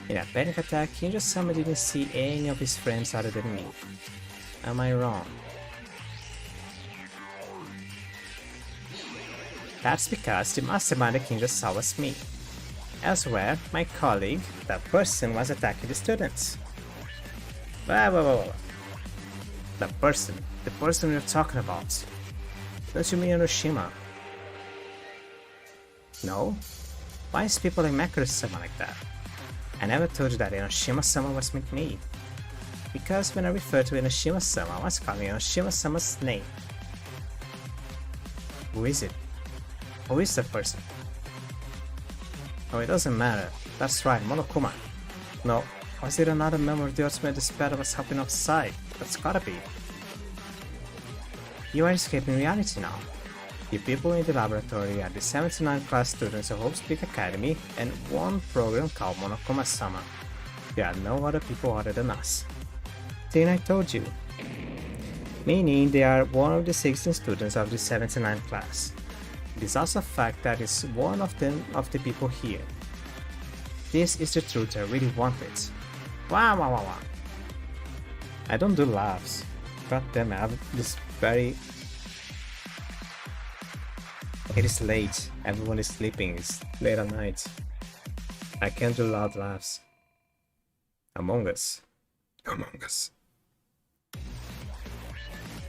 S1: In a panic attack, Kinja-sama didn't see any of his friends other than me. Am I wrong? That's because the mastermind that Kinja saw was me. Elsewhere, my colleague, that person, was attacking the students. The person we're talking about. Don't you mean Enoshima? No? Why is people like Makura-sama like that? I never told you that Enoshima-sama was with me. Because when I referred to Enoshima-sama, I was calling Enoshima-sama's name. Who is it? Who is that person? Oh, it doesn't matter. That's right, Monokuma. No, was it another member of the Ultimate Despair that was helping outside? That's gotta be. You are escaping reality now. The people in the laboratory are the 79 class students of Hope's Peak Academy and one program called Monokuma-sama. There are no other people other than us. Then I told you. Meaning they are one of the 16 students of the 79 class. It is also a fact that is one of the people here. This is the truth I really wanted. Wow. I don't do laughs. God damn it, I have this very... It is late, everyone is sleeping, it's late at night. I can't do loud laughs. Among Us. Among Us.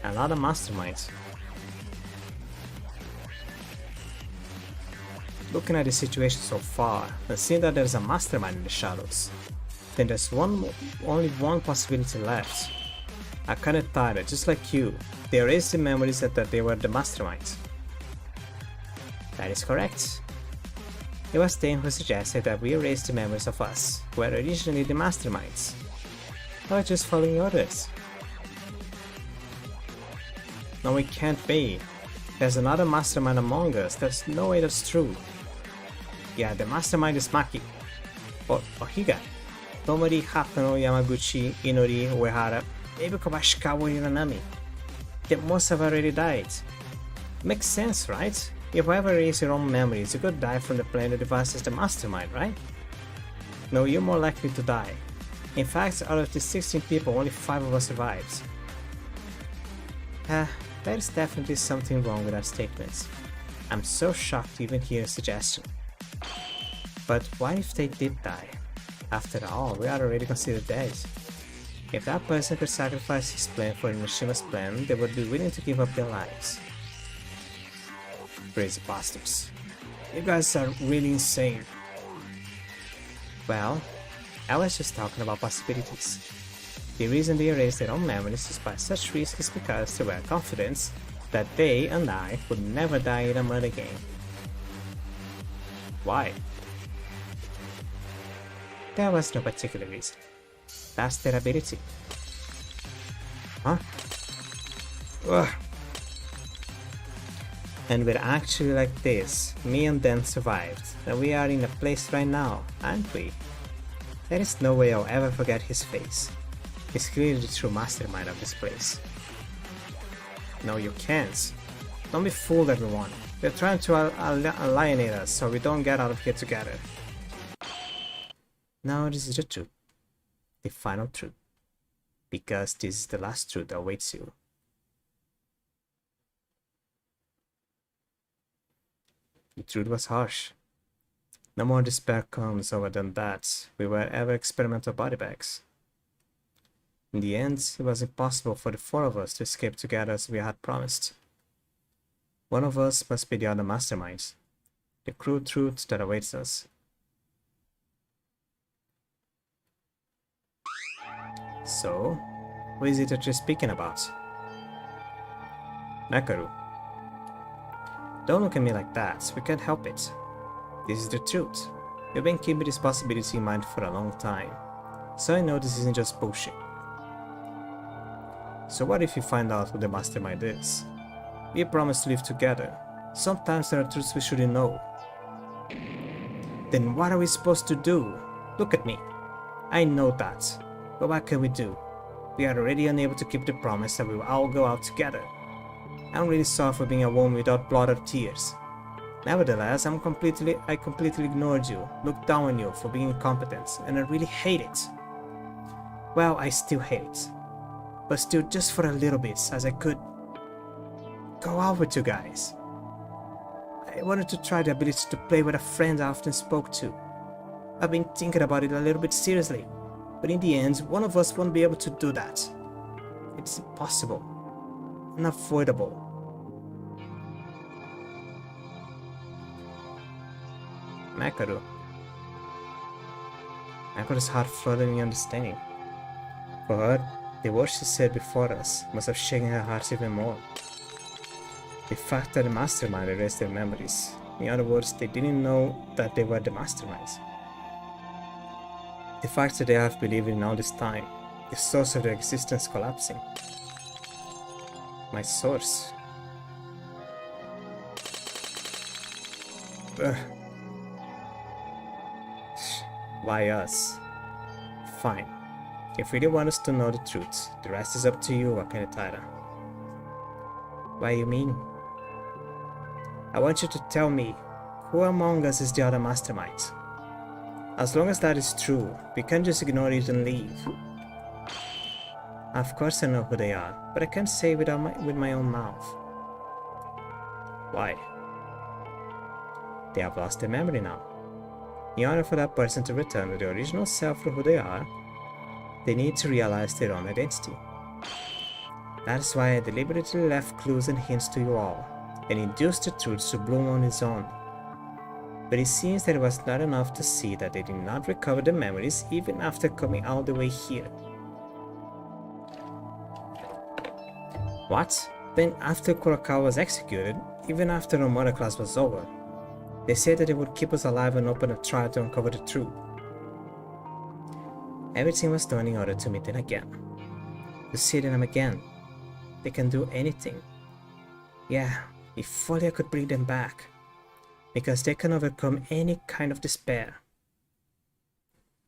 S1: A lot of masterminds. Looking at the situation so far, and seeing that there's a mastermind in the shadows, then there's only one possibility left. Akane Tada, just like you, they erased the memories that they were the masterminds. That is correct. It was Dan who suggested that we erase the memories of us, who were originally the masterminds. I was just following orders. No, it can't be. There's another mastermind among us. There's no way that's true. Yeah, the mastermind is Maki. Or Higa. Tomori, Hakano, Yamaguchi, Inori, Uehara, maybe Kobashi or Hiranami. They must have already died. Makes sense, right? If you ever erase your own memories, you could die from the plane that devices the mastermind, right? No, you're more likely to die. In fact, out of the 16 people, only 5 of us survived. There is definitely something wrong with our statements. I'm so shocked to even hear a suggestion. But what if they did die? After all, we are already considered dead. If that person could sacrifice his plan for Inoshima's plan, they would be willing to give up their lives. Crazy bastards. You guys are really insane. Well, I was just talking about possibilities. The reason they erased their own memories despite such risk is because they were confident that they and I would never die in a murder game. Why? There was no particular reason. That's their ability. Huh? Ugh. And we're actually like this. Me and Dan survived, and we are in a place right now, aren't we? There is no way I'll ever forget his face. He's clearly the true mastermind of this place. No, you can't. Don't be fooled, everyone. They're trying to alienate us so we don't get out of here together. Now this is the truth. The final truth. Because this is the last truth that awaits you. The truth was harsh. No more despair comes over than that we were ever experimental body bags. In the end, it was impossible for the 4 of us to escape together as we had promised. One of us must be the other mastermind. The cruel truth that awaits us. So, who is it that you're speaking about? Makaru. Don't look at me like that, we can't help it. This is the truth. We've been keeping this possibility in mind for a long time, so I know this isn't just bullshit. So what if you find out who the mastermind is? We promised to live together. Sometimes there are truths we shouldn't know. Then what are we supposed to do? Look at me. I know that. But what can we do? We are already unable to keep the promise that we will all go out together. I'm really sorry for being a woman without blood or tears. Nevertheless, I completely ignored you, looked down on you for being incompetent, and I really hate it. Well, I still hate it. But still just for a little bit, as I could go out with you guys. I wanted to try the ability to play with a friend I often spoke to. I've been thinking about it a little bit seriously, but in the end, one of us won't be able to do that. It's impossible. Unavoidable. Makaru. Makaru's heart flooded in understanding. For her, the words she said before us must have shaken her heart even more. The fact that the mastermind erased their memories. In other words, they didn't know that they were the masterminds. The fact that they have believed in all this time, the source of their existence collapsing. My source. Ugh. Why us? Fine. If you really want us to know the truth, the rest is up to you, Akane Taira. What do you mean? I want you to tell me, who among us is the other mastermind? As long as that is true, we can't just ignore it and leave. Of course I know who they are, but I can't say it with my own mouth. Why? They have lost their memory now. In order for that person to return to the original self for who they are, they need to realize their own identity. That is why I deliberately left clues and hints to you all, and induced the truth to bloom on its own. But it seems that it was not enough to see that they did not recover the memories even after coming all the way here. What? Then after Kurakawa was executed, even after the murder class was over, they said that they would keep us alive and open a trial to uncover the truth. Everything was done in order to meet them again. To see them again. They can do anything. Yeah, if only I could bring them back. Because they can overcome any kind of despair.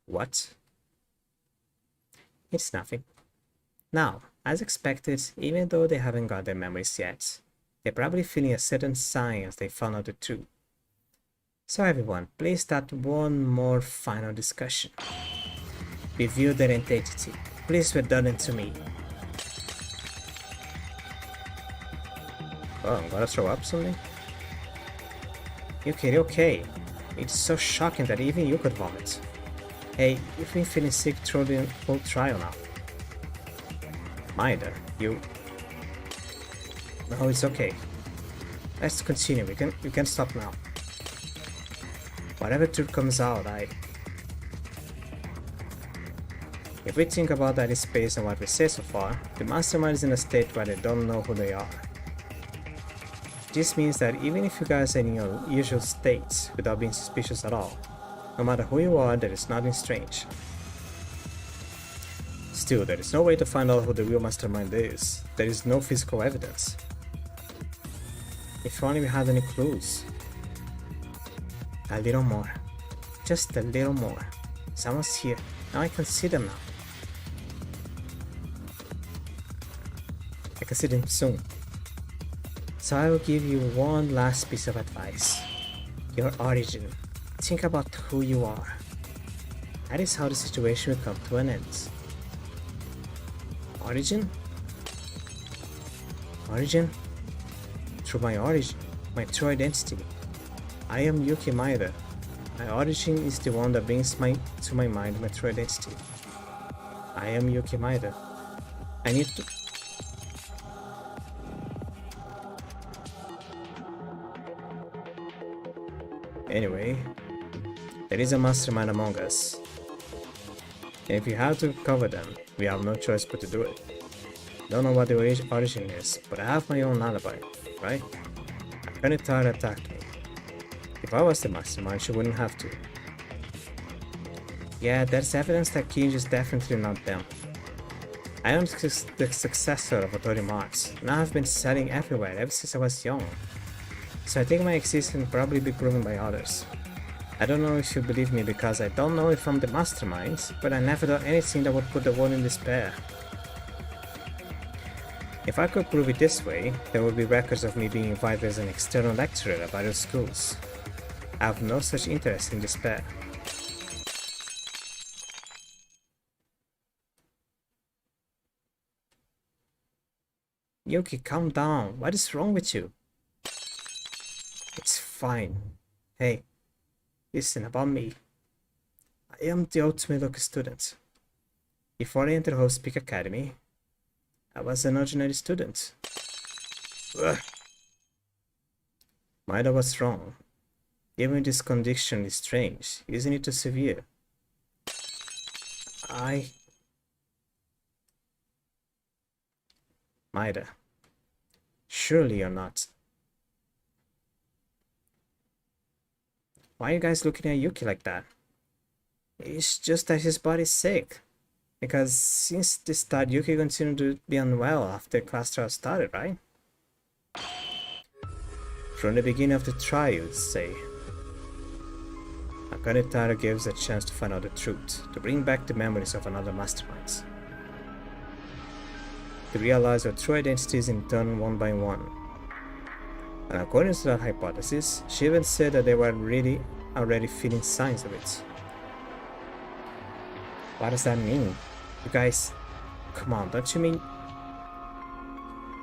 S1: What? It's nothing. Now, as expected, even though they haven't got their memories yet, they're probably feeling a certain sigh as they found out the truth. So everyone, please start one more final discussion. Review their identity. Please return it to me. Oh, I'm gonna throw up something? Okay. It's so shocking that even you could vomit. Hey, you've been feeling sick through the whole trial now. Maida, you... No, it's okay. Let's continue, we can stop now. Whatever truth comes out, If we think about that is based on what we say so far, the mastermind is in a state where they don't know who they are. This means that even if you guys are in your usual states without being suspicious at all, no matter who you are, there is nothing strange. Still, there is no way to find out who the real mastermind is. There is no physical evidence. If only we had any clues. A little more. Just a little more. Someone's here. Now I can see them now. I can see them soon. So I will give you one last piece of advice. Your origin. Think about who you are. That is how the situation will come to an end. Origin? Origin? Through my origin, my true identity. I am Yuki Maeda. My origin is the one that brings to my mind my true identity. I am Yuki Maeda. I need to... Anyway, there is a mastermind among us. And if we have to cover them, we have no choice but to do it. Don't know what the origin is, but I have my own alibi, right? Kanitara attacked me. If I was the mastermind, she wouldn't have to. Yeah, there's evidence that Kinji is definitely not them. I am the successor of Otori Mars, and I have been selling everywhere ever since I was young. So I think my existence can probably be proven by others. I don't know if you believe me because I don't know if I'm the mastermind, but I never done anything that would put the world in despair. If I could prove it this way, there would be records of me being invited as an external lecturer at various schools. I have no such interest in despair. Yuki, calm down. What is wrong with you? It's fine. Hey, listen about me. I am the ultimate lucky student. Before I entered Host Peak Academy, I was an ordinary student. Ugh. Maida was wrong. Even this condition is strange, isn't it too severe? Maida, surely you're not. Why are you guys looking at Yuki like that? It's just that his body's sick. Because since the start, Yuki continued to be unwell after class trial started, right? From the beginning of the trial, you'd say. Akane Taro gave us a chance to find out the truth, to bring back the memories of another mastermind. To realize our true identities in turn one by one. And according to that hypothesis, she even said that they were really already feeling signs of it. What does that mean? You guys, come on, don't you mean...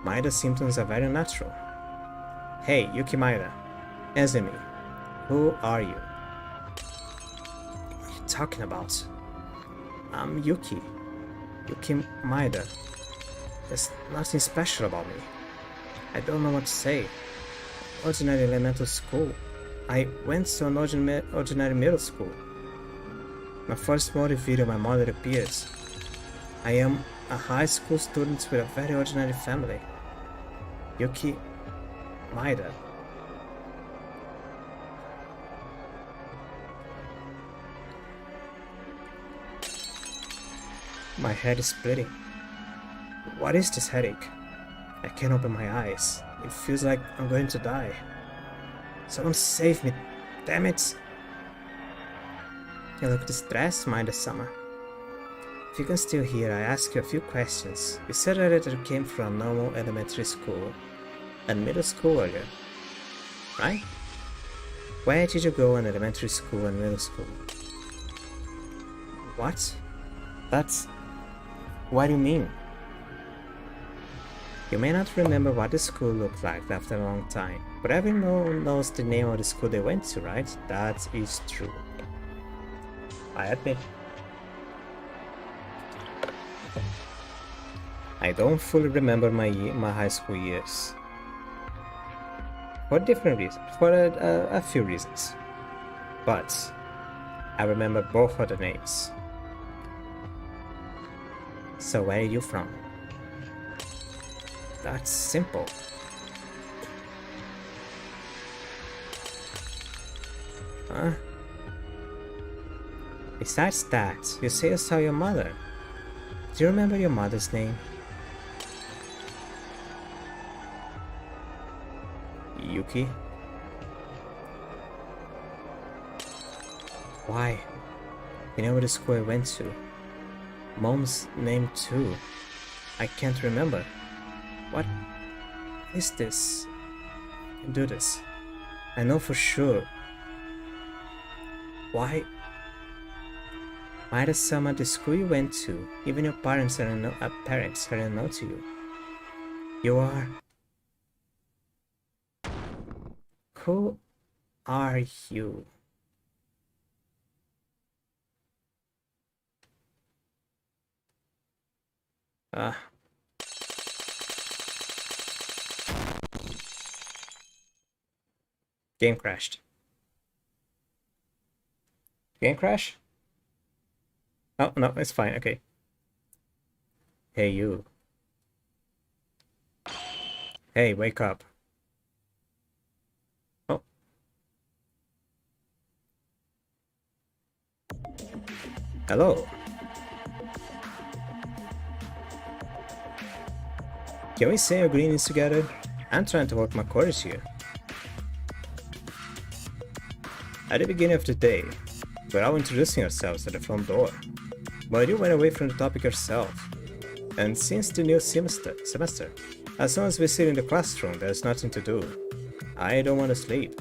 S1: Maida's symptoms are very natural. Hey, Yuki Maida, answer me. Who are you? talking about? I'm Yuki. Yuki Maeda. There's nothing special about me. I don't know what to say. Ordinary elemental school. I went to an ordinary middle school. My first motive video, my mother appears. I am a high school student with a very ordinary family. Yuki Maeda. My head is splitting. What is this headache? I can't open my eyes. It feels like I'm going to die. Someone save me, damn it! You look distressed, Maeda-sama. If you can still hear, I ask you a few questions. You said that you came from a normal elementary school and middle school earlier, right? Where did you go in elementary school and middle school? What? That's... What do you mean? You may not remember what the school looked like after a long time, but everyone knows the name of the school they went to, right? That is true. I admit. I don't fully remember my high school years. For different reasons, for a few reasons. But I remember both of the names. So where are you from? That's simple. Huh? Besides that, you say you saw your mother. Do you remember your mother's name? Yuki? Why? You know the school I went to? Mom's name too. I can't remember. What is this? You can do this. I know for sure. Why? Maeda-sama, the school you went to, even your parents are unknown to you. You are... Who are you? Game crashed. Game crash? Oh, no, it's fine, okay. Hey, you. Hey, wake up. Oh. Hello. Can we say our greetings together? I'm trying to work my courage here. At the beginning of the day, we're all introducing ourselves at the front door, but you went away from the topic yourself. And since the new semester, as long as we sit in the classroom, there's nothing to do. I don't want to sleep.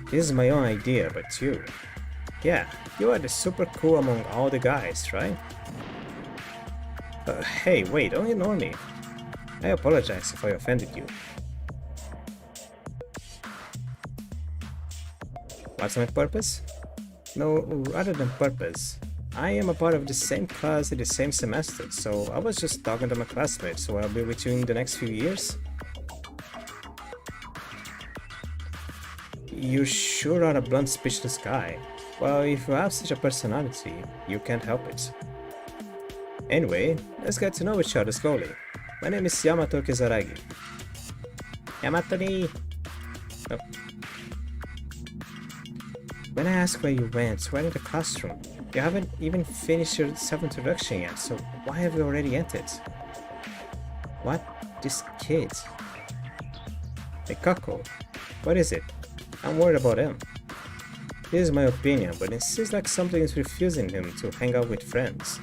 S1: This is my own idea, but you... Yeah, you are the super cool among all the guys, right? Hey, wait, don't ignore me. I apologize if I offended you. What's my purpose? No, rather than purpose. I am a part of the same class in the same semester, so I was just talking to my classmates, so I'll be with you in the next few years. You sure are a blunt, speechless guy. Well, if you have such a personality, you can't help it. Anyway, let's get to know each other slowly. My name is Yamato Kizaragi. Yamato-ni! Oh. When I ask where you went, we're in the classroom. You haven't even finished your self-introduction yet, so why have you already entered? What? This kid? Mikako? What is it? I'm worried about him. This is my opinion, but it seems like something is refusing him to hang out with friends.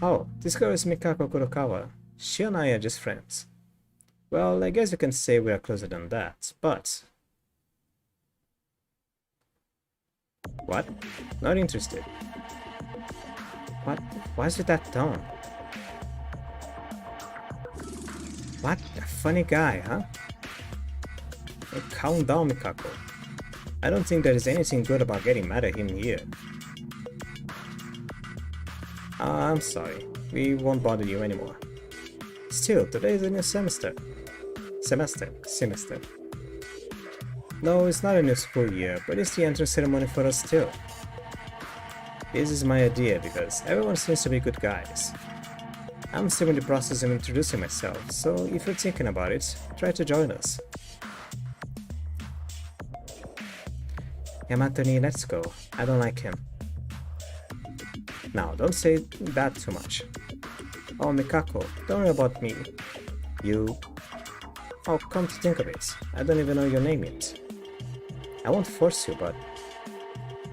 S1: Oh, this girl is Mikako Kurokawa. She and I are just friends. Well, I guess you can say we are closer than that, but... What? Not interested. What? Why is it that tone? What? A funny guy, huh? Hey, calm down, Mikako. I don't think there is anything good about getting mad at him here. I'm sorry. We won't bother you anymore. Still, today is a new semester. Semester. No, it's not a new school year, but it's the entrance ceremony for us still. This is my idea because everyone seems to be good guys. I'm still in the process of introducing myself, so if you're thinking about it, try to join us. Yamatoni, let's go. I don't like him. Now, don't say that too much. Oh, Mikako, don't worry about me. You... Oh, come to think of it, I don't even know your name yet. I won't force you, but...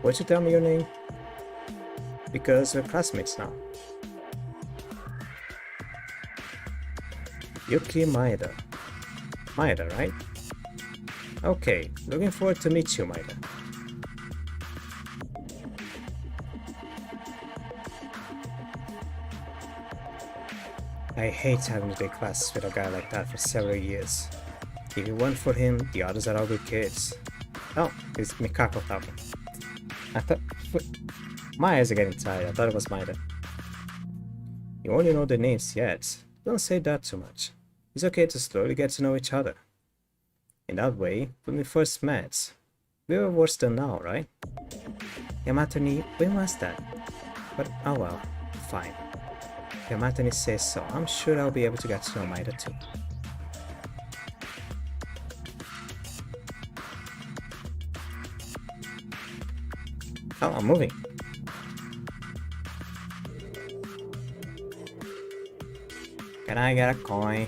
S1: Would you tell me your name? Because we're classmates now. Yuki Maeda. Maeda, right? Okay, looking forward to meet you, Maeda. I hate having to take classes with a guy like that for several years. If it weren't for him, the others are all good kids. Oh, it's Mikako talking. I thought... My eyes are getting tired, I thought it was Maeda. You only know the names yet. Don't say that too much. It's okay to slowly get to know each other. In that way, when we first met, we were worse than now, right? Yamatoni, when was that? But oh well, fine. Yamatoni says so. I'm sure I'll be able to get to know Maeda too. Oh, I'm moving. Can I get a coin?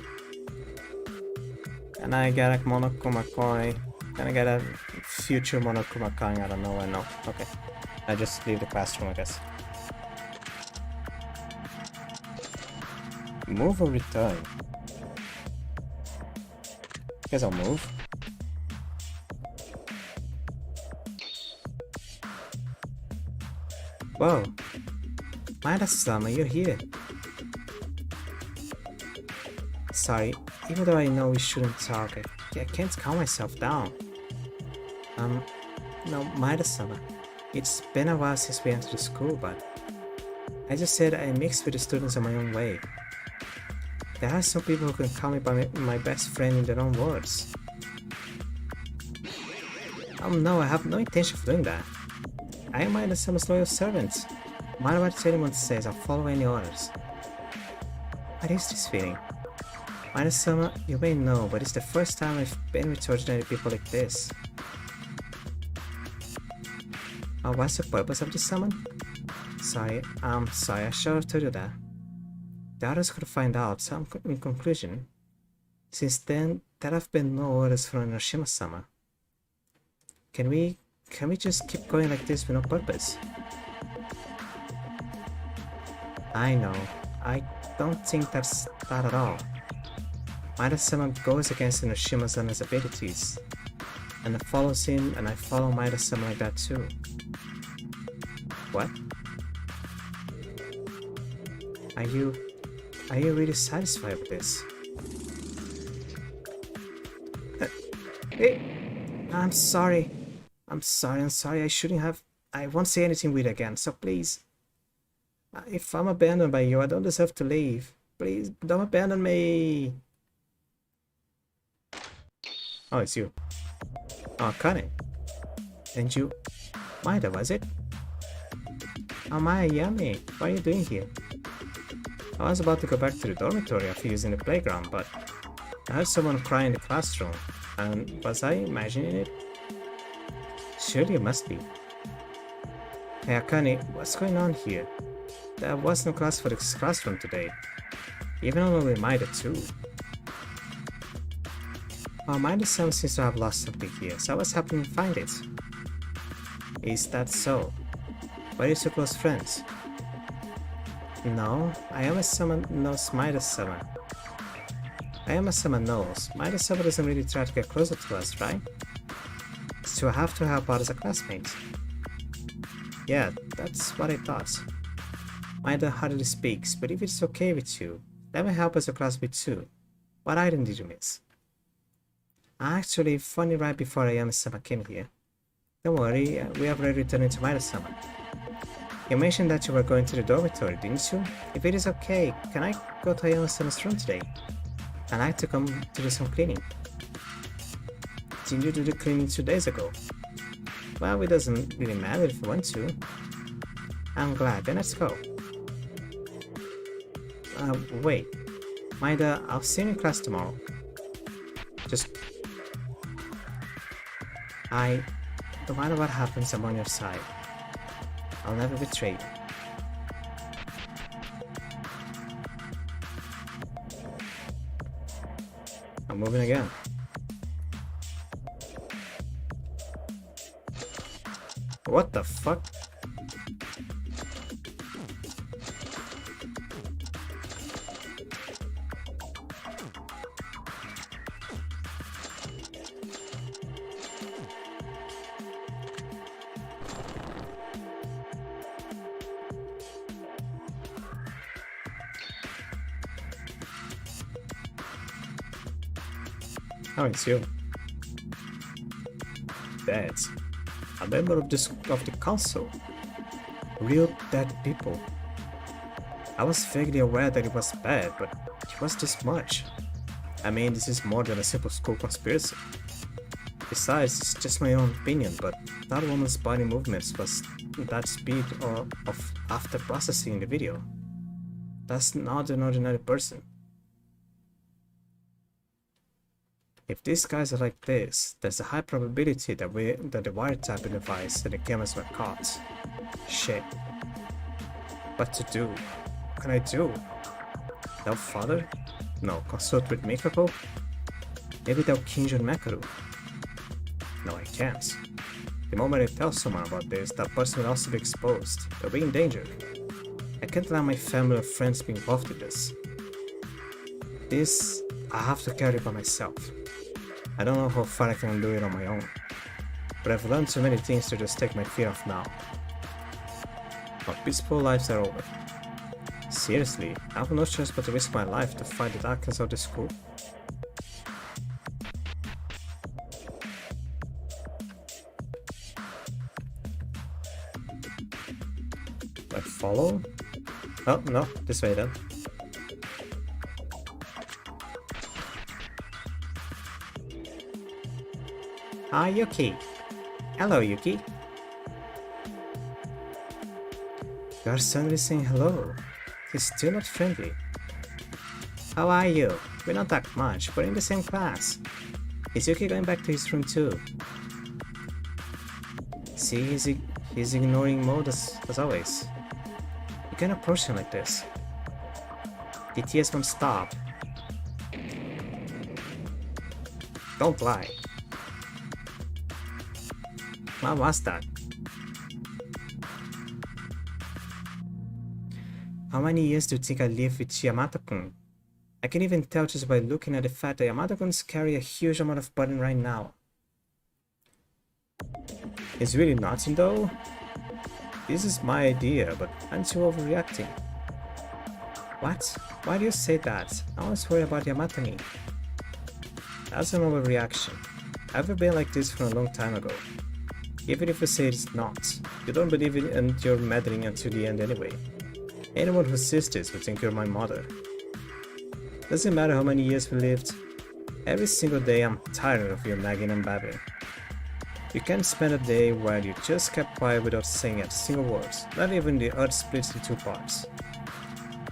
S1: Can I get a Monokuma coin? Can I get a future Monokuma coin? I don't know, I know. Okay. I just leave the classroom, I guess. Move or return? Guess I'll move. Whoa. Maeda-sama, you're here. Sorry, even though I know we shouldn't talk, I can't calm myself down. No, Maeda-sama, it's been a while since we entered the school, but I just said I mix with the students in my own way. There are some people who can call me by my best friend in their own words. No, I have no intention of doing that. I am Maeda-sama's loyal servant. No matter what anyone says, I'll follow any orders. What is this feeling? Maeda-sama, you may know, but it's the first time I've been with ordinary people like this. What's the purpose of this summon? Sorry, I should have told you that. The others could find out, so in conclusion, since then, there have been no orders from Inoshima-sama. Can we just keep going like this with no purpose? I know, I don't think that's that at all. Maeda-sama goes against Inoshima-sama's abilities, and I follows him, and I follow Maeda-sama like that too. What? Are you really satisfied with this? Hey! I'm sorry, I shouldn't have... I won't say anything weird again, so please. If I'm abandoned by you, I don't deserve to leave. Please, don't abandon me! Oh, it's you. Oh, Kane. And you... Maeda, was it? Oh, Maya, yummy. What are you doing here? I was about to go back to the dormitory after using the playground, but I heard someone cry in the classroom. And was I imagining it? Surely it must be. Hey, Akane, what's going on here? There was no class for this classroom today. Even though we Maeda too. Well, Maeda-sama seems to have lost something here, so I was happy to find it. Is that so? Why are you so close friends? No, Ayama-sama knows Maeda-sama. Ayama-sama knows. Maeda-sama doesn't really try to get closer to us, right? So I have to help out as a classmate. Yeah, that's what I thought. Maeda hardly speaks, but if it's okay with you, let me help as a classmate too. What item did you miss? Actually, funny, right before Ayama-sama came here, Don't worry, we have already returned to Maida-sama. You mentioned that you were going to the dormitory, didn't you? If it is okay, can I go to Ayano-sana's room today? I'd like to come to do some cleaning. Didn't you do the cleaning 2 days ago? Well, it doesn't really matter if you want to. I'm glad, then let's go. Wait. Maida, I'll see you in class tomorrow. No matter what happens, I'm on your side. I'll never betray you. I'm moving again. What the fuck? Oh, it's you. Dead. A member of the council. Real dead people. I was vaguely aware that it was bad, but it was this much. I mean, this is more than a simple school conspiracy. Besides, it's just my own opinion, but that woman's body movements was that speed of after processing the video. That's not an ordinary person. If these guys are like this, there's a high probability that the wiretapping device and the cameras were caught. Shit. What to do? What can I do? Tell father? No, consult with Mikako? Maybe tell Kinjo and Makaru? No, I can't. The moment I tell someone about this, that person will also be exposed. They'll be in danger. I can't allow my family or friends be involved in this. This, I have to carry by myself. I don't know how far I can do it on my own, but I've learned so many things to just take my fear off now. Our peaceful lives are over. Seriously, I have no choice but to risk my life to fight the darkness of the school. I follow? Oh, no, this way then. Hi, Yuki. Hello, Yuki. You are suddenly saying hello. He's still not friendly. How are you? We don't talk much, we're in the same class. Is Yuki going back to his room too? See, he's ignoring mode as always. You can approach him like this. The tears won't stop. Don't lie. What was that? How many years do you think I lived with Yamato-kun? I can even tell just by looking at the fact that Yamato-kun's carry a huge amount of burden right now. It's really nothing though. This is my idea, but aren't you overreacting? What? Why do you say that? I was worried about Yamato-ni. That's an overreaction. I've been like this for a long time ago. Even if you say it's not, you don't believe it and you're meddling until the end anyway. Anyone who says this would think you're my mother. Doesn't matter how many years we lived. Every single day I'm tired of your nagging and babbling. You can't spend a day where you just kept quiet without saying a single word, not even the earth splits in 2 parts.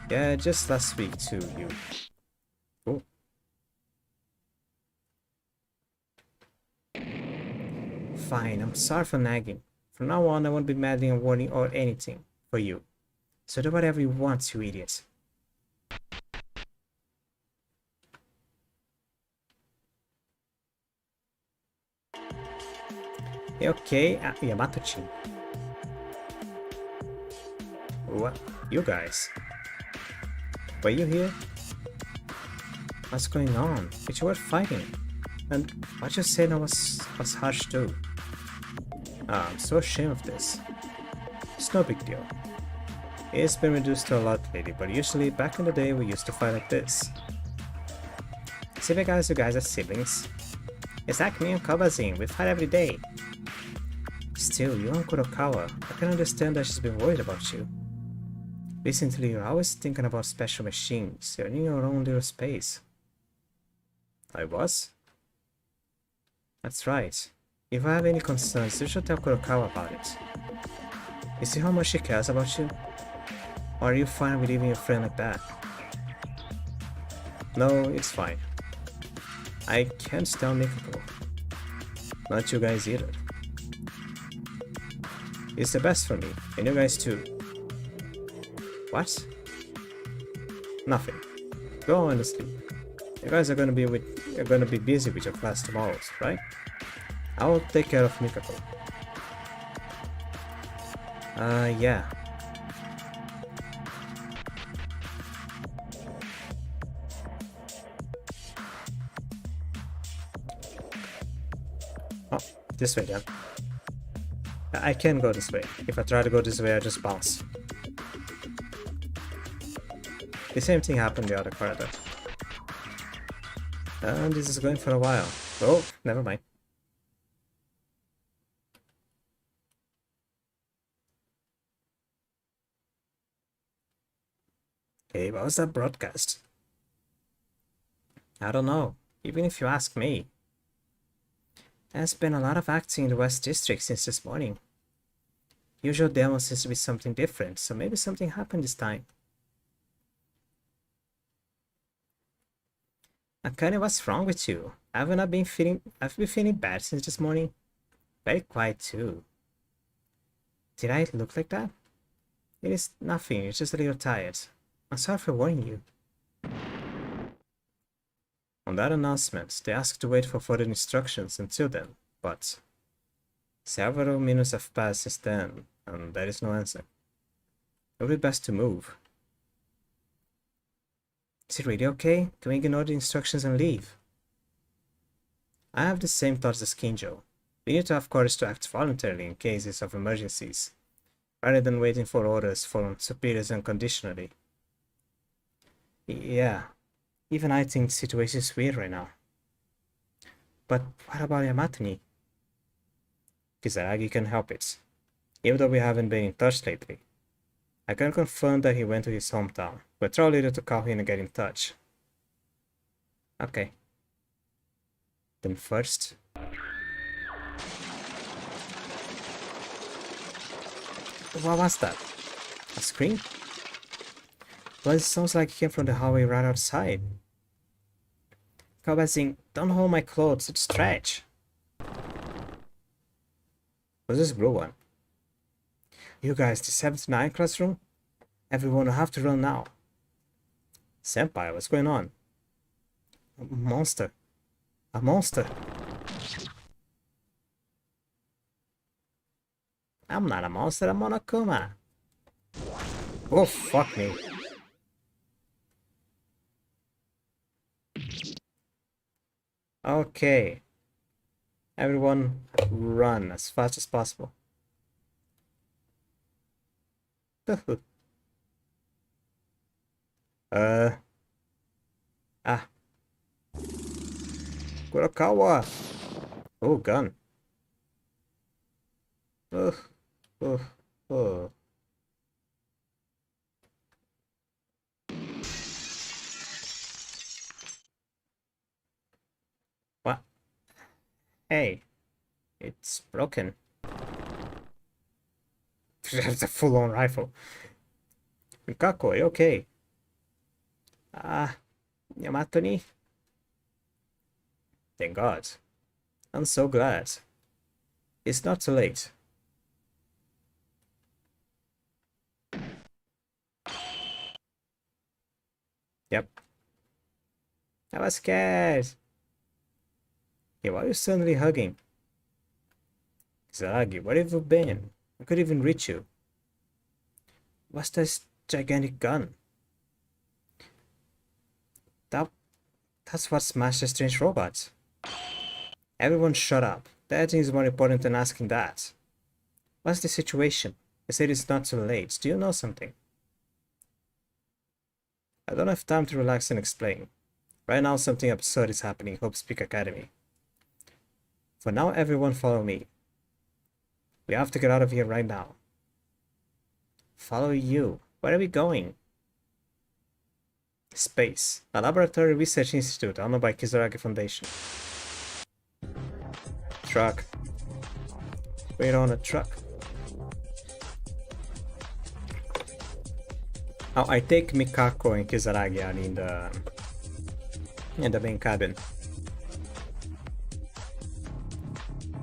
S1: Yeah, just last week too, you. Cool. Fine, I'm sorry for nagging. From now on I won't be meddling or warning or anything for you. So do whatever you want, you idiot. Okay, Yamato-chan. What? You guys? Were you here? What's going on? But you were fighting. And what you said was harsh too. I'm so ashamed of this. It's no big deal. It's been reduced to a lot lately, but usually back in the day we used to fight like this. See guys, you guys are siblings. It's like me and Kobazin, we fight every day. still, you and Kurokawa. I can understand that she's been worried about you. Recently, you're always thinking about special machines. You're in your own little space. I was? That's right. If I have any concerns, you should tell Kurokawa about it. You see how much she cares about you? Or are you fine with leaving your friend like that? No, it's fine. I can't stand Mikako. Not you guys either. It's the best for me, and you guys too. What? Nothing. Go on to sleep. You guys are gonna be busy with your class tomorrow, right? I will take care of Mikako. Yeah. Oh, this way then. I can go this way. If I try to go this way, I just bounce. The same thing happened in the other corridor. And this is going for a while. Oh, never mind. Hey, what was that broadcast? I don't know, even if you ask me. There's been a lot of acting in the West District since this morning. Usual demo seems to be something different, so maybe something happened this time. Akane, what's wrong with you? I've been feeling bad since this morning. Very quiet too. Did I look like that? It is nothing, you're just a little tired. I'm sorry for warning you. On that announcement, they asked to wait for further instructions until then, but several minutes have passed since then, and there is no answer. It would be best to move. Is it really okay? Can we ignore the instructions and leave? I have the same thoughts as Kinjo. We need to have courage to act voluntarily in cases of emergencies, rather than waiting for orders from superiors unconditionally. Yeah, even I think the situation is weird right now. But what about Yamatani? Kisaragi can help it, even though we haven't been in touch lately. I can confirm that he went to his hometown, but try later to call him and get in touch. Okay. Then first... What was that? A scream? Well, it sounds like it came from the hallway right outside. Saying, "Don't hold my clothes, it's stretch." Was this blue one? You guys, the 79 classroom? Everyone will have to run now. Senpai, what's going on? A monster. A monster. I'm not a monster, I'm Monokuma. Oh, fuck me. Okay. Everyone run as fast as possible. Kurokawa. Oh, gun. Ugh. Ugh. Ugh. What? Hey, it's broken. It's a full-on rifle. Mikako, are you okay? Yamatoni? Thank God. I'm so glad. It's not too late. Yep. I was scared. Hey, why are you suddenly hugging? Kisaragi, where have you been? I couldn't even reach you. What's this gigantic gun? That's what smashed the strange robot. Everyone shut up. That thing is more important than asking that. What's the situation? I said it's not too late. Do you know something? I don't have time to relax and explain. Right now something absurd is happening in Hope Speak Academy. For now, everyone follow me. We have to get out of here right now. Follow you. Where are we going? Space. A laboratory research institute owned by Kizaragi Foundation. Truck. We're on a truck. Oh, I take Mikako and Kizaragi are in the main cabin.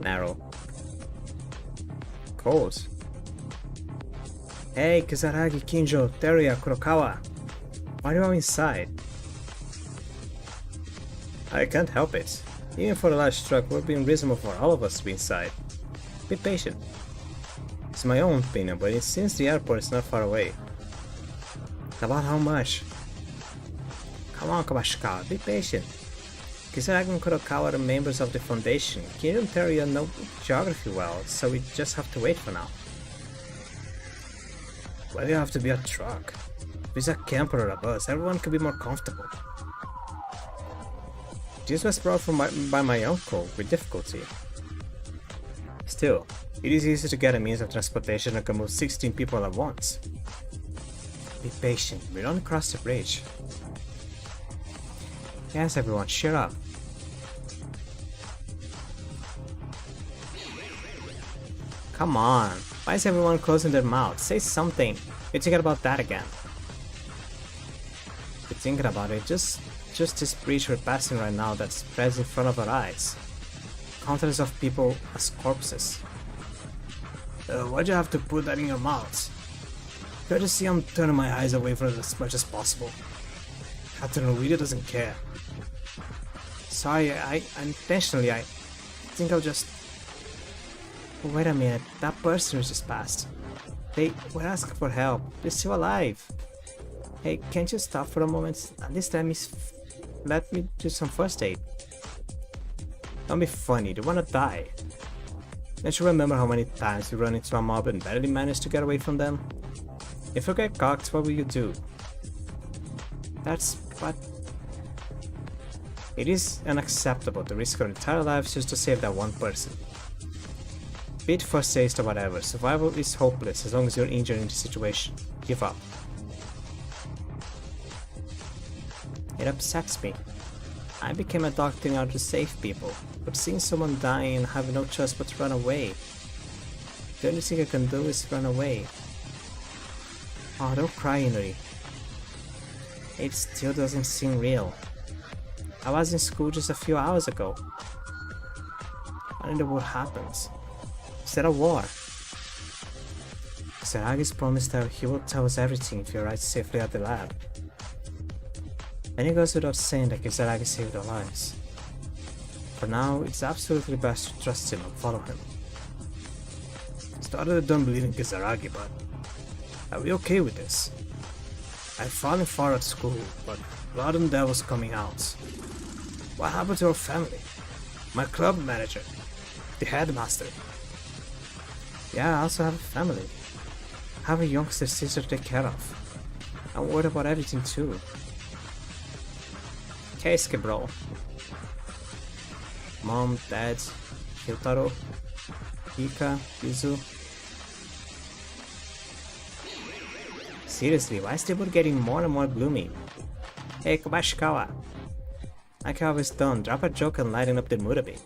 S1: Narrow. Cold. Hey, Kizaragi, Kinjo, Teruya, Kurokawa. Why are you all inside? I can't help it. Even for a large truck, it would be unreasonable for all of us to be inside. Be patient. It's my own opinion, but it seems the airport is not far away. About how much? Come on, Kabashikawa, be patient. Kizaragi and Kurokawa are members of the Foundation. Kinjo and Teruya know geography well, so we just have to wait for now. Why do you have to be a truck? If it's a camper or a bus, everyone could be more comfortable. This was brought by my uncle with difficulty. Still, it is easy to get a means of transportation that can move 16 people at once. Be patient, we don't cross the bridge. Yes, everyone, cheer up. Come on, why is everyone closing their mouths? Say something. You're thinking about that again. You're thinking about it, just this bridge we're passing right now that spreads in front of our eyes. Countless of people as corpses. Why'd you have to put that in your mouth? Can't you see I'm turning my eyes away from it as much as possible? Hateru really doesn't care. Sorry, I intentionally, I think I'll just... Wait a minute, that person just passed. They were asking for help, they're still alive. Hey, can't you stop for a moment? At least let me do some first aid. Don't be funny, they wanna die. Don't you remember how many times we run into a mob and barely managed to get away from them? If you get caught, what will you do? That's what... It is unacceptable to risk our entire lives just to save that one person. Be it first aid or whatever, survival is hopeless as long as you're injured in the situation. Give up. It upsets me. I became a doctor in order to save people, but seeing someone dying and having no choice but to run away. The only thing I can do is run away. Oh, don't cry, Inuri. It still doesn't seem real. I was in school just a few hours ago. What in the world happens? Is that a war? Kisaragi's promised that he will tell us everything if you arrive safely at the lab. And it goes without saying that Kisaragi saved our lives. For now, it's absolutely best to trust him and follow him. Started to don't believe in Kisaragi, but are we okay with this? I've fallen far at school, but blood and devil's coming out. What happened to our family? My club manager, the headmaster. Yeah, I also have a family. I have a youngster sister to take care of. I'm worried about everything too. Keisuke, bro. Mom, Dad, Hyotaro, Hika, Yuzu. Seriously, why is the mood getting more and more gloomy? Hey, Kabashikawa. Like I always done, drop a joke and lighten up the mood a bit.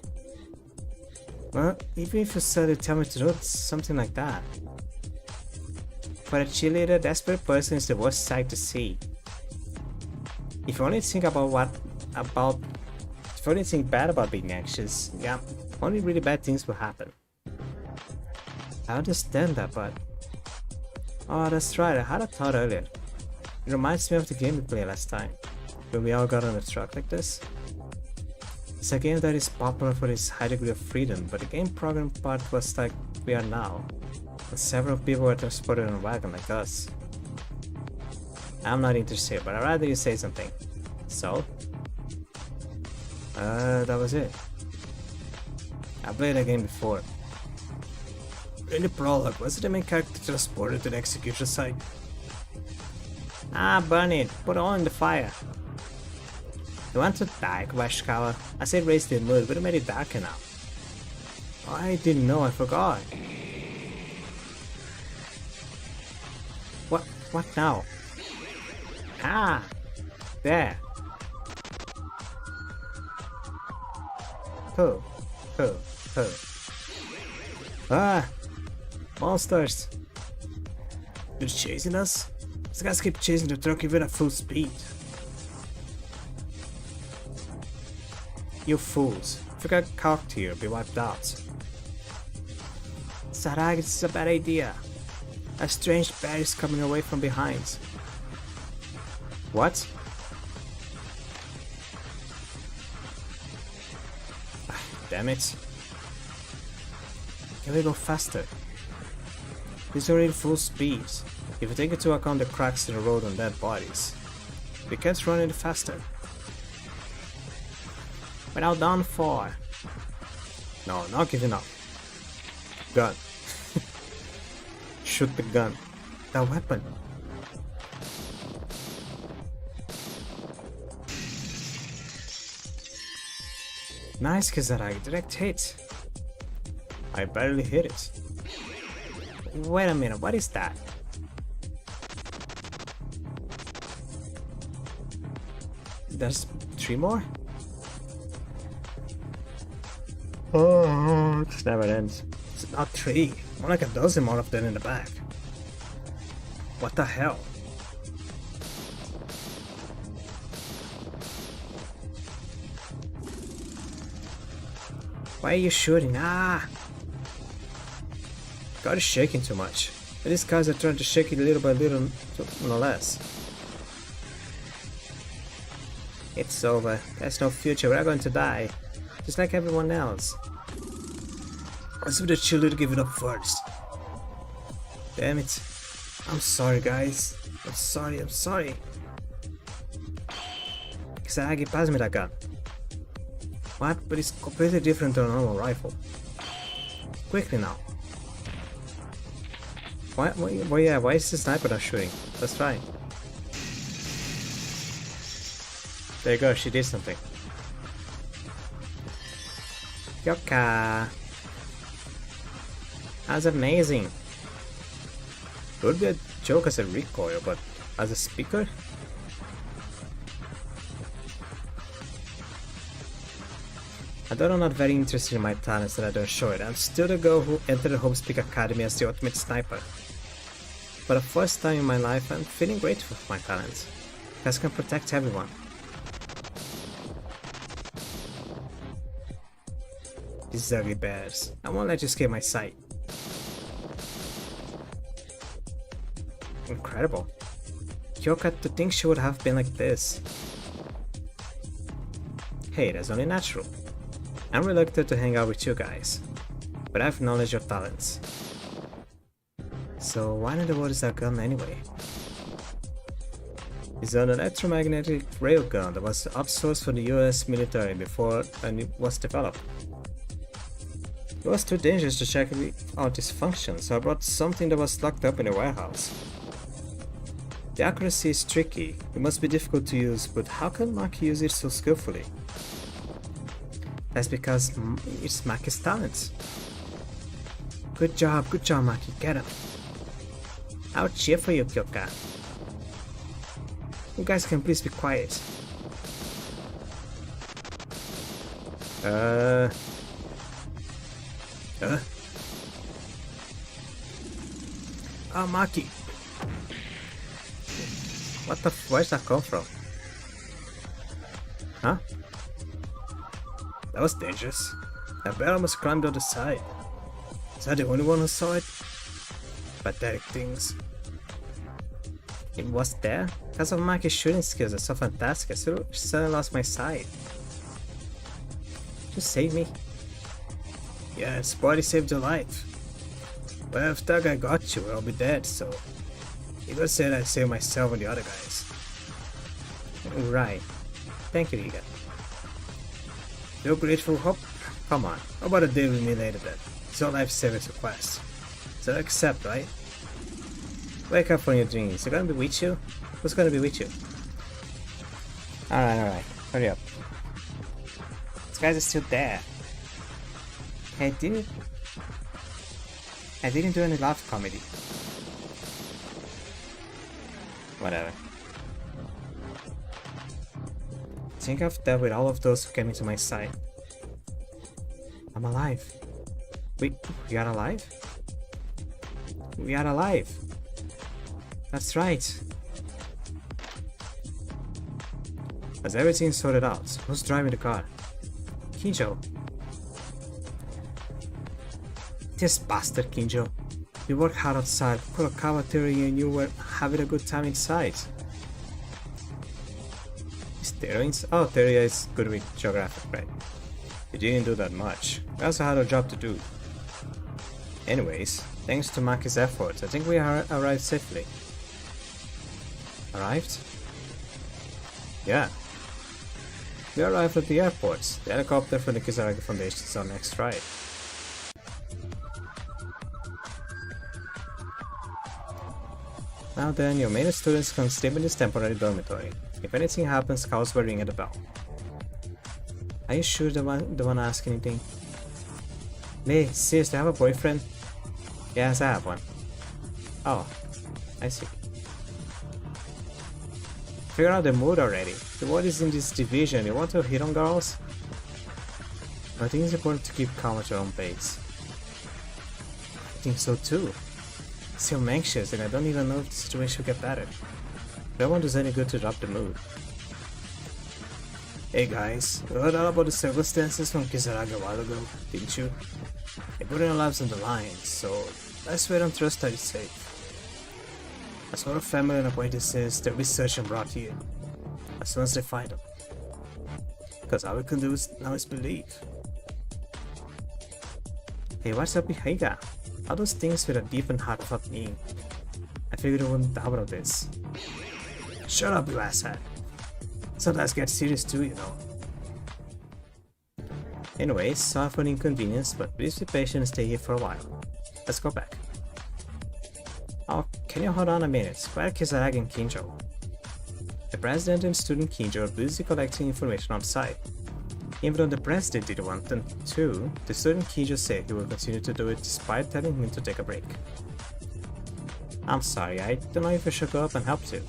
S1: Well, even if you suddenly tell me to do something like that. For a cheerleader, desperate person is the worst sight to see. If you only think if you only think bad about being anxious, yeah, only really bad things will happen. I understand that, but... Oh, that's right, I had a thought earlier. It reminds me of the game we played last time, when we all got on a truck like this. It's a game that is popular for its high degree of freedom, but the game program part was like we are now, and several people were transported on a wagon like us. I'm not interested, but I'd rather you say something. So? That was it. I played that game before. In the prologue, wasn't the main character transported to the execution site? Ah, burn it! Put it on in the fire! You want to die, Kabashikawa? I said raise the mood, but it made it darker now. Oh, I didn't know, I forgot. What now? Ah! There! Pooh! Pooh! Pooh! Ah! Monsters! They're chasing us? These guys keep chasing the truck even at full speed. You fools. If you get caught here, you'll be wiped out. Sarag, this is a bad idea. A strange bear is coming away from behind. What? Ah, damn it. Can we go faster? He's already full speed. If you take into account the cracks in the road and dead bodies, we can't run any faster. We're now done for. No, not giving up. Gun. Shoot the gun. The weapon. Nice, Kizaragi. Direct hit. I barely hit it. Wait a minute, what is that? There's 3 more? Oh, it never ends. It's not 3, more like a dozen more of them in the back. What the hell? Why are you shooting? Ah! God is shaking too much. And these guys are trying to shake it little by little, no less. It's over. There's no future. We're going to die. Just like everyone else. Let's do the children to give it up first. Damn it. I'm sorry, guys. I'm sorry. Kisaragi, pass me that gun. What? But it's completely different than a normal rifle. Quickly now. Why is the sniper not shooting? Let's try. There you go, she did something. Yoka! That's amazing! It would be a joke as a recoil, but as a speaker? Although I'm not very interested in my talents and I don't show it, I'm still the girl who entered the Homespeak Academy as the ultimate sniper. For the first time in my life, I'm feeling grateful for my talents, because I can protect everyone. These ugly bears. I won't let you escape my sight. Incredible. Kyoka, to think she would have been like this. Hey, that's only natural. I'm reluctant to hang out with you guys, but I have knowledge of talents. So why in the world is that gun anyway? It's an electromagnetic railgun that was outsourced for the US military before it was developed. It was too dangerous to check out its function, so I brought something that was locked up in a warehouse. The accuracy is tricky, it must be difficult to use, but how can Maki use it so skillfully? That's because it's Maki's talent. Good job, Maki, get him. I'll cheer for you, Kyoka. You guys can please be quiet. Oh, Maki. What the where's that come from? Huh? That was dangerous. That bear almost climbed on the side. Is that the only one who saw it? Pathetic things. It was there? Because of Maki's shooting skills are so fantastic, I suddenly lost my sight. Just save me. Yeah, his body saved your life. Well, if that guy got you, I'll be dead, so... You gotta say that I saved myself and the other guys. Right. Thank you, Riga. You're grateful, Hop? Come on, how about a day with me later then? It's your life savings request. So accept, right? Wake up from your dreams. You're gonna be with you? Who's gonna be with you? Alright. Hurry up. These guys are still there. I didn't do any laugh comedy. Whatever. I think I've dealt with all of those who came into my sight. I'm alive. Wait, we are alive? We are alive! That's right! Has everything sorted out? Who's driving the car? Kinjo. This bastard Kinjo. You work hard outside, put a Kawateria and you were having a good time inside. Steroids? Oh, Teria is good with geographic, right? You didn't do that much. We also had a job to do. Anyways, thanks to Maki's efforts, I think we arrived safely. Arrived? Yeah. We arrived at the airport. The helicopter from the Kisaragi Foundation is our next ride. Now then, your main students can stay in this temporary dormitory. If anything happens, cows will ring at the bell. Are you sure the one ask anything? Hey, sis, do you have a boyfriend? Yes, I have one. Oh, I see. Figure out the mood already. The world is in this division. You want to hit on girls? I think it's important to keep calm at your own pace. I think so too. See, I'm anxious and I don't even know if the situation will get better. No one does any good to drop the mood. Hey guys, you heard all about the circumstances from Kisaragi a while ago, didn't you? They put our lives on the line, so let's wait and trust that it's safe. As for our family and acquaintances, they'll be searched and brought here, as soon as they find them. Because all we can do now is believe. Hey, what's up, Heiga? All those things with a deep and heartfelt meaning. I figured I wouldn't doubt of this. Shut up, you asshat. Sometimes get serious too, you know. Anyways, sorry for the inconvenience, but please be patient and stay here for a while. Let's go back. Oh, can you hold on a minute? Where are Kisaragi and Kinjo? The president and student Kinjo are busy collecting information on site. Even though the president didn't want them to, the student Kinjo said he will continue to do it despite telling him to take a break. I'm sorry, I don't know if I should go up and help too.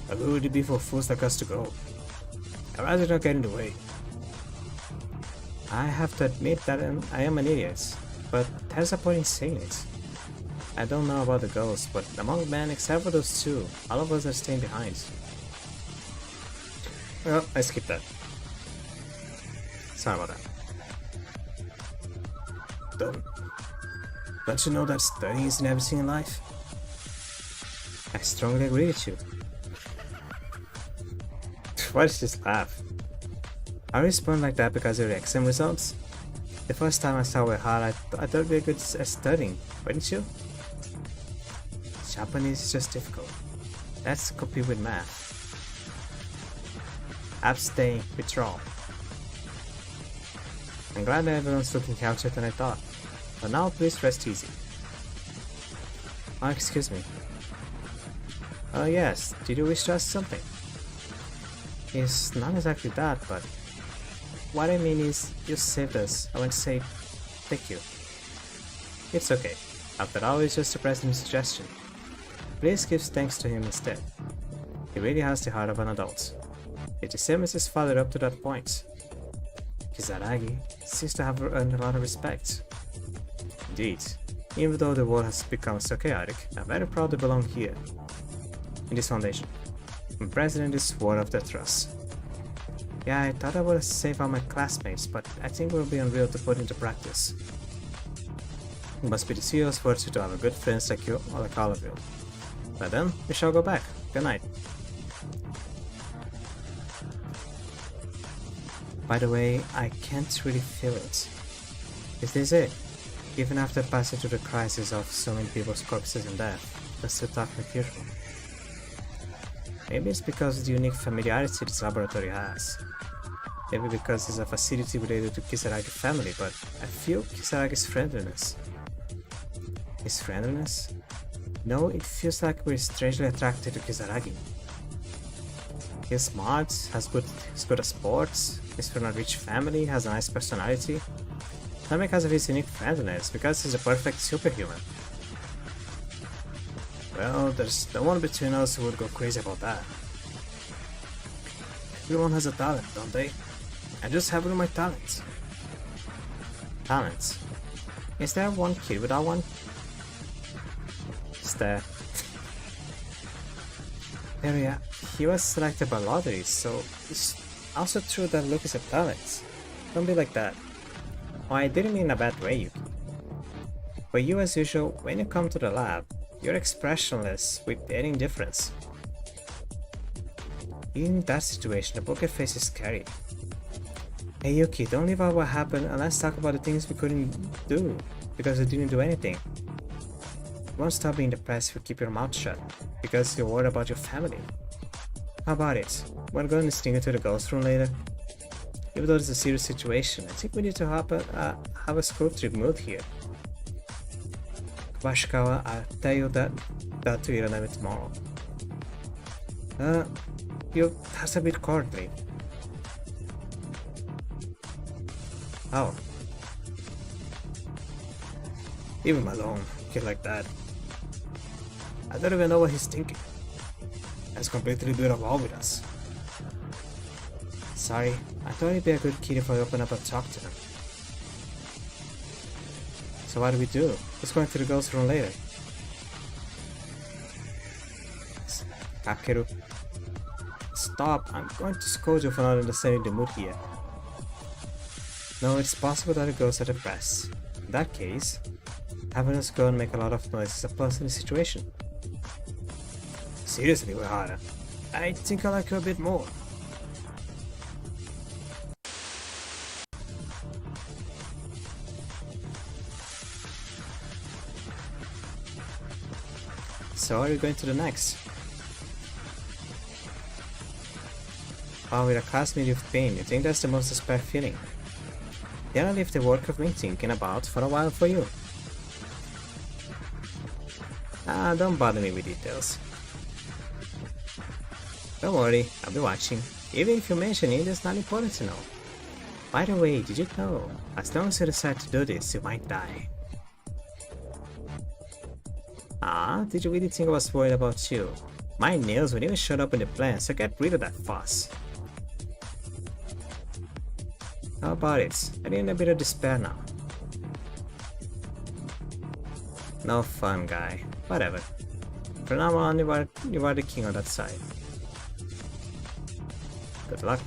S1: But who would it be for fools like us to go? I'd rather not get in the way. I have to admit that I am an idiot, but there's a point in saying it. I don't know about the girls, but among men, except for those two, all of us are staying behind. Well, I skipped that. Sorry about that. Don't you know that studying isn't everything in life? I strongly agree with you. Why is this laugh? I respond like that because of your exam results? The first time I saw how hard I thought you'd be good at studying, wouldn't you? Japanese is just difficult. Let's compete with math. Abstain, withdraw. I'm glad that everyone's looking healthier than I thought. But now please rest easy. Oh, excuse me. Oh yes, did you wish to ask something? It's not exactly that, but what I mean is, you saved us. I want to say thank you. It's okay. After all, it's just a president's suggestion. Please give thanks to him instead. He really has the heart of an adult. It's the same as his father up to that point. Kisaragi seems to have earned a lot of respect. Indeed, even though the world has become so chaotic, I'm very proud to belong here, in this foundation. My president is worthy of their trust. Yeah, I thought I would save all my classmates, but I think it will be unreal to put into practice. It must be the CEO's fortune to have a good friends like you or like all of you. But then, we shall go back. Good night. By the way, I can't really feel it. Is this it? Even after passing through the crisis of so many people's corpses and death, I still talk like usual. Maybe it's because of the unique familiarity this laboratory has. Maybe because it's a facility related to Kisaragi family, but I feel Kisaragi's friendliness. His friendliness? No, it feels like we're strangely attracted to Kisaragi. He's smart, he's good at sports, he's from a rich family, has a nice personality. Not because of his unique friendliness, because he's a perfect superhuman. Well, there's no one between us who would go crazy about that. Everyone has a talent, don't they? I just have my talents. Talents? Is there one kid without one? Is there? Area, he was selected by lottery, so it's also true that Lucas has talents. Don't be like that. Oh, I didn't mean in a bad way, Yuki. But you, as usual, when you come to the lab, you're expressionless with any indifference. In that situation, the poker face is scary. Hey Yuki, don't leave out what happened and let's talk about the things we couldn't do, because we didn't do anything. You won't stop being depressed if you keep your mouth shut, because you're worried about your family. How about it? We're going to sneak into the ghost room later? Even though it's a serious situation, I think we need to have a school trip mood here. Washikawa, I'll tell you that to Iranami tomorrow. That's a bit coordinate. Oh. Leave him alone, kid like that. I don't even know what he's thinking. He's completely doing along with us. Sorry, I thought he'd be a good kid if I open up and talk to him. So what do we do? Who's going to the ghost room later? Kakeru. Stop, I'm going to scold you for not understanding the mood here. No, it's possible that the ghosts are depressed. In that case, having us go and make a lot of noise is a plus in the situation. Seriously, Uehara, I think I like you a bit more. So are you going to the next? Oh, with a classmate with pain, you think that's the most despair feeling? Then I leave the work I've been thinking about for a while for you. Ah, don't bother me with details. Don't worry, I'll be watching. Even if you mention it, it's not important to know. By the way, did you know? As long as you decide to do this, you might die. Ah, did you really think I was worried about you? My nails would even show up in the plan, so get rid of that fuss. How about it? I'm in a bit of despair now. No fun, guy. Whatever. From now on, you are the king on that side. Good luck.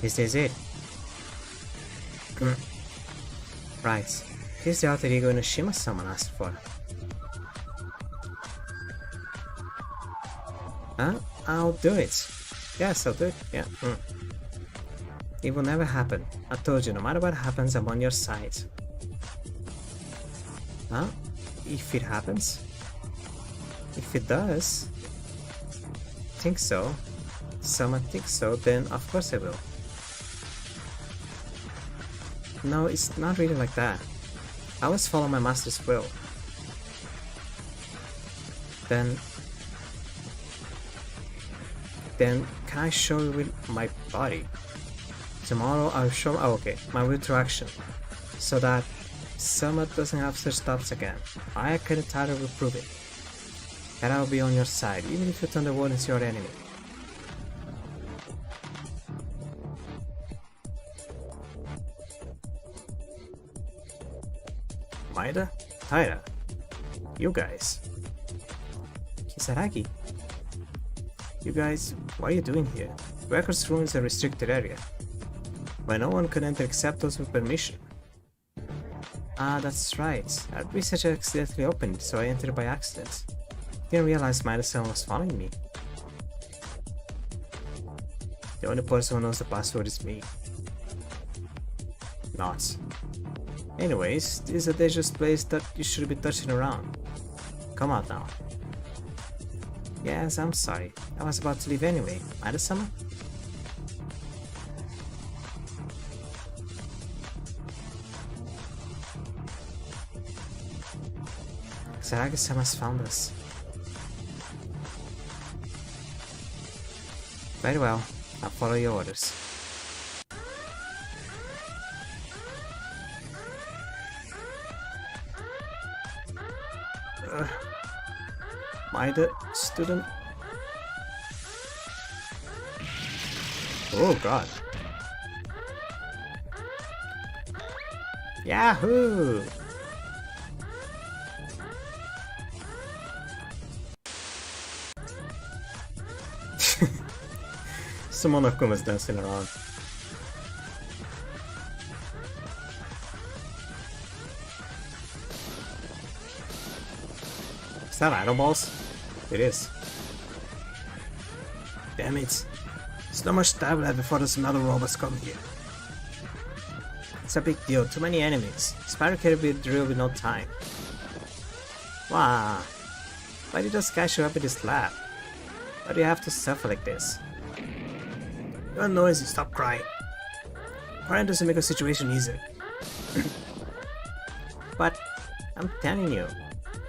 S1: This is it. Right. Here's the alter ego Inoshima someone asked for. Huh? I'll do it. Yes, I'll do it. Yeah. It will never happen. I told you, no matter what happens, I'm on your side. Huh? If it happens? If it does? Think so? Someone thinks so, then of course I will. No, it's not really like that. I always follow my master's will. Then can I show you with my body? Tomorrow I'll show my will through action. So that Selma doesn't have such thoughts again. I can entirely prove it. And I'll be on your side, even if you turn the world into your enemy. Maeda? Taira? You guys? Kisaragi? You guys, what are you doing here? Records room is a restricted area, where no one can enter except those with permission. Ah, that's right. That research accidentally opened, so I entered by accident. Didn't realize Maeda-san was following me. The only person who knows the password is me. Not. Anyways, this is a dangerous place that you should be touching around. Come out now. Yes, I'm sorry. I was about to leave anyway. Maeda-sama? Kisaragi-sama's found us. Very well, I'll follow your orders. Am I the student? Oh god. Yahoo! Some Monokuma was dancing around. Is that idol balls? It is. Damn it. There's not much time left before those metal robots come here. It's a big deal, too many enemies. Spider can't be drilled with no time. Wow. Why did those guys show up in this lab? Why do you have to suffer like this? You're noisy, stop crying. Crying doesn't make a situation easier. But, I'm telling you,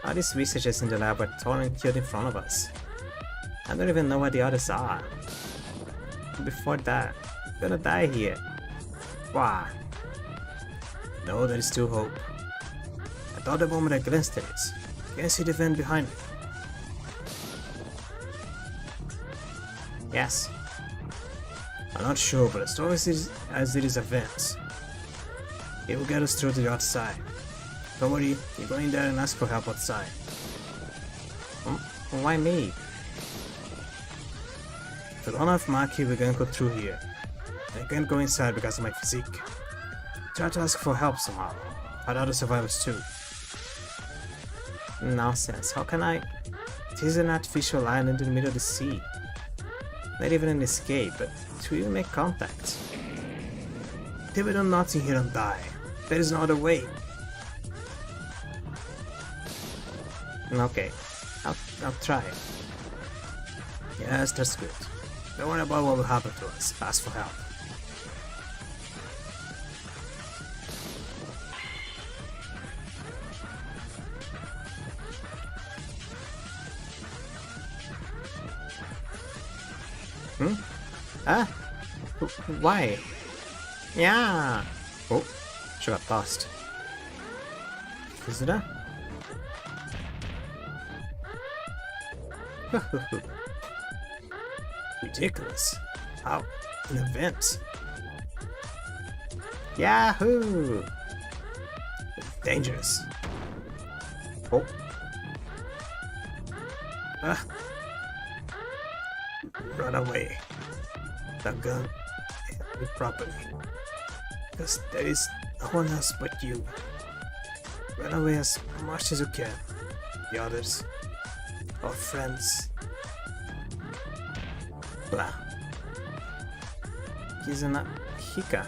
S1: all these researchers in the lab were torn and killed in front of us. I don't even know where the others are. Before that, I'm gonna die here. Wow. No, there is still hope. I thought the moment I glanced at it. Can you see the vent behind me? Yes. I'm not sure, but as long as it is a vent, it will get us through to the outside. Don't worry, you go in there and ask for help outside. Why me? If we don't have Maki, we're gonna go through here. I can't go inside because of my physique. Try to ask for help somehow. I'd other survivors too. Nonsense, how can I? It is an artificial island in the middle of the sea. Not even an escape, but to even make contact. They will do nothing here and die. There is no other way. Okay, I'll try. Yes, that's good. Don't worry about what will happen to us. Ask for help. Ah? Why? Yeah! Oh, she got lost. Visitor? Ridiculous. How? An event? Yahoo! Dangerous. Oh. Ah. Run away. The gun. Handle it properly. Because there is no one else but you. Run away as much as you can. The others. Our friends. Blah. Kizuna Hika.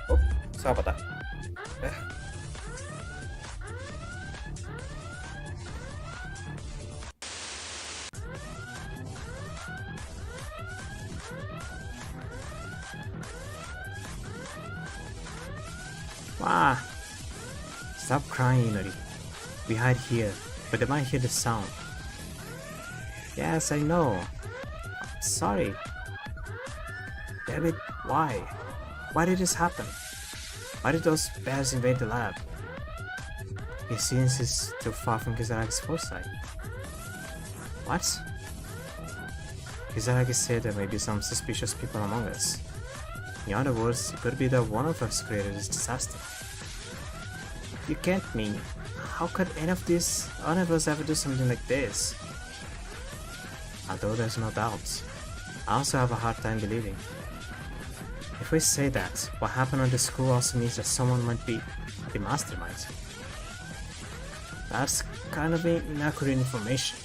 S1: Oh, sorry about that. Wow. Stop crying, Inori. We hide here, but they might hear the sound. Yes, I know. Sorry. Damn it, why? Why did this happen? Why did those bears invade the lab? It seems it's too far from Kizaragi's foresight. What? Kizaragi said there may be some suspicious people among us. In other words, it could be that one of us created this disaster. You can't mean. How could any of us ever do something like this? Although there's no doubt, I also have a hard time believing. If we say that, what happened at the school also means that someone might be the mastermind. That's kind of inaccurate information.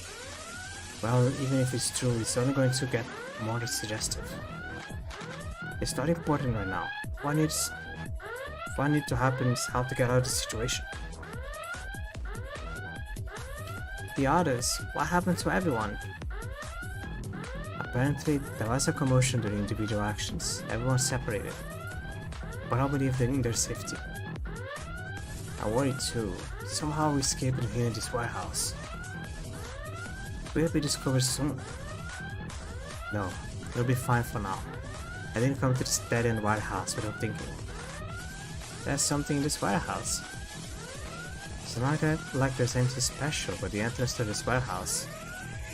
S1: Well, even if it's true, it's only going to get more suggestive. It's not important right now. What needs to happen is how to get out of the situation. The others, what happened to everyone? Apparently, there was a commotion during individual actions. Everyone separated. But I believe they're in their safety. I worry too. Somehow we escaped here in this warehouse. We'll be discovered soon. No, you'll be fine for now. I didn't come to this dead-end warehouse without thinking. There's something in this warehouse. It's not like there's anything special, but the entrance to this warehouse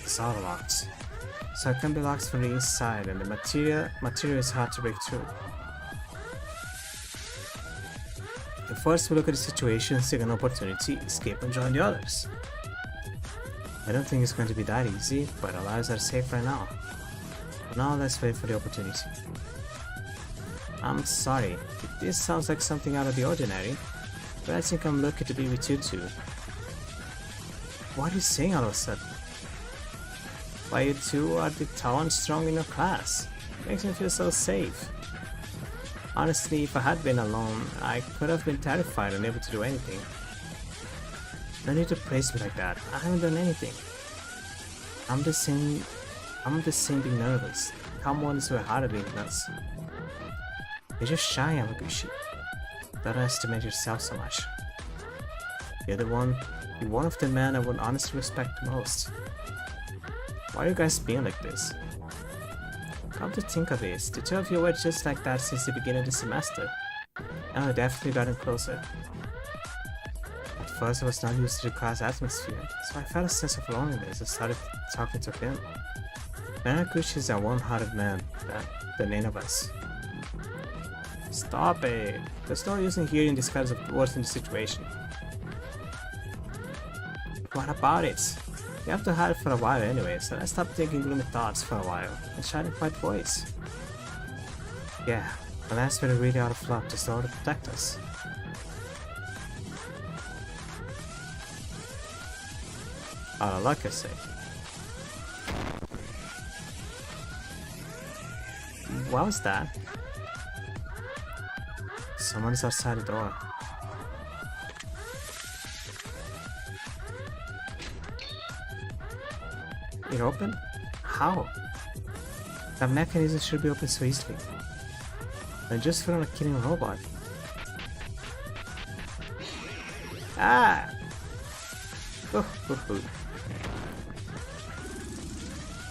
S1: is all locked. So it can be locked from the inside, and the material is hard to break through. If first we look at the situation, seek an opportunity, escape and join the others. I don't think it's going to be that easy, but our lives are safe right now. For now, let's wait for the opportunity. I'm sorry, if this sounds like something out of the ordinary, but I think I'm lucky to be with you two. What are you saying all of a sudden? Why, you two are the tall and strong in your class. Makes me feel so safe. Honestly, if I had been alone, I could have been terrified and unable to do anything. No need to praise me like that. I haven't done anything. I'm the same being nervous. Calm ones were harder being nuts. You're just shy, Yamaguchi. Don't estimate yourself so much. You're one of the men I would honestly respect the most. Why are you guys being like this? Come to think of it, the two of you were just like that since the beginning of the semester. And we definitely gotten closer. At first I was not used to the class atmosphere, so I felt a sense of loneliness and started talking to him. Yamaguchi is a warm-hearted man than any of us. Stop it! There's no use in hearing these kinds of words in the situation. What about it? You have to hide for a while anyway, so let's stop thinking gloomy thoughts for a while and shout in quiet voice. Yeah, unless we're really out of luck, just in order to protect us. Out of luck, I say. What was that? Someone is outside the door. It opened? How? That mechanism should be open so easily. I just found a killing robot. Ah!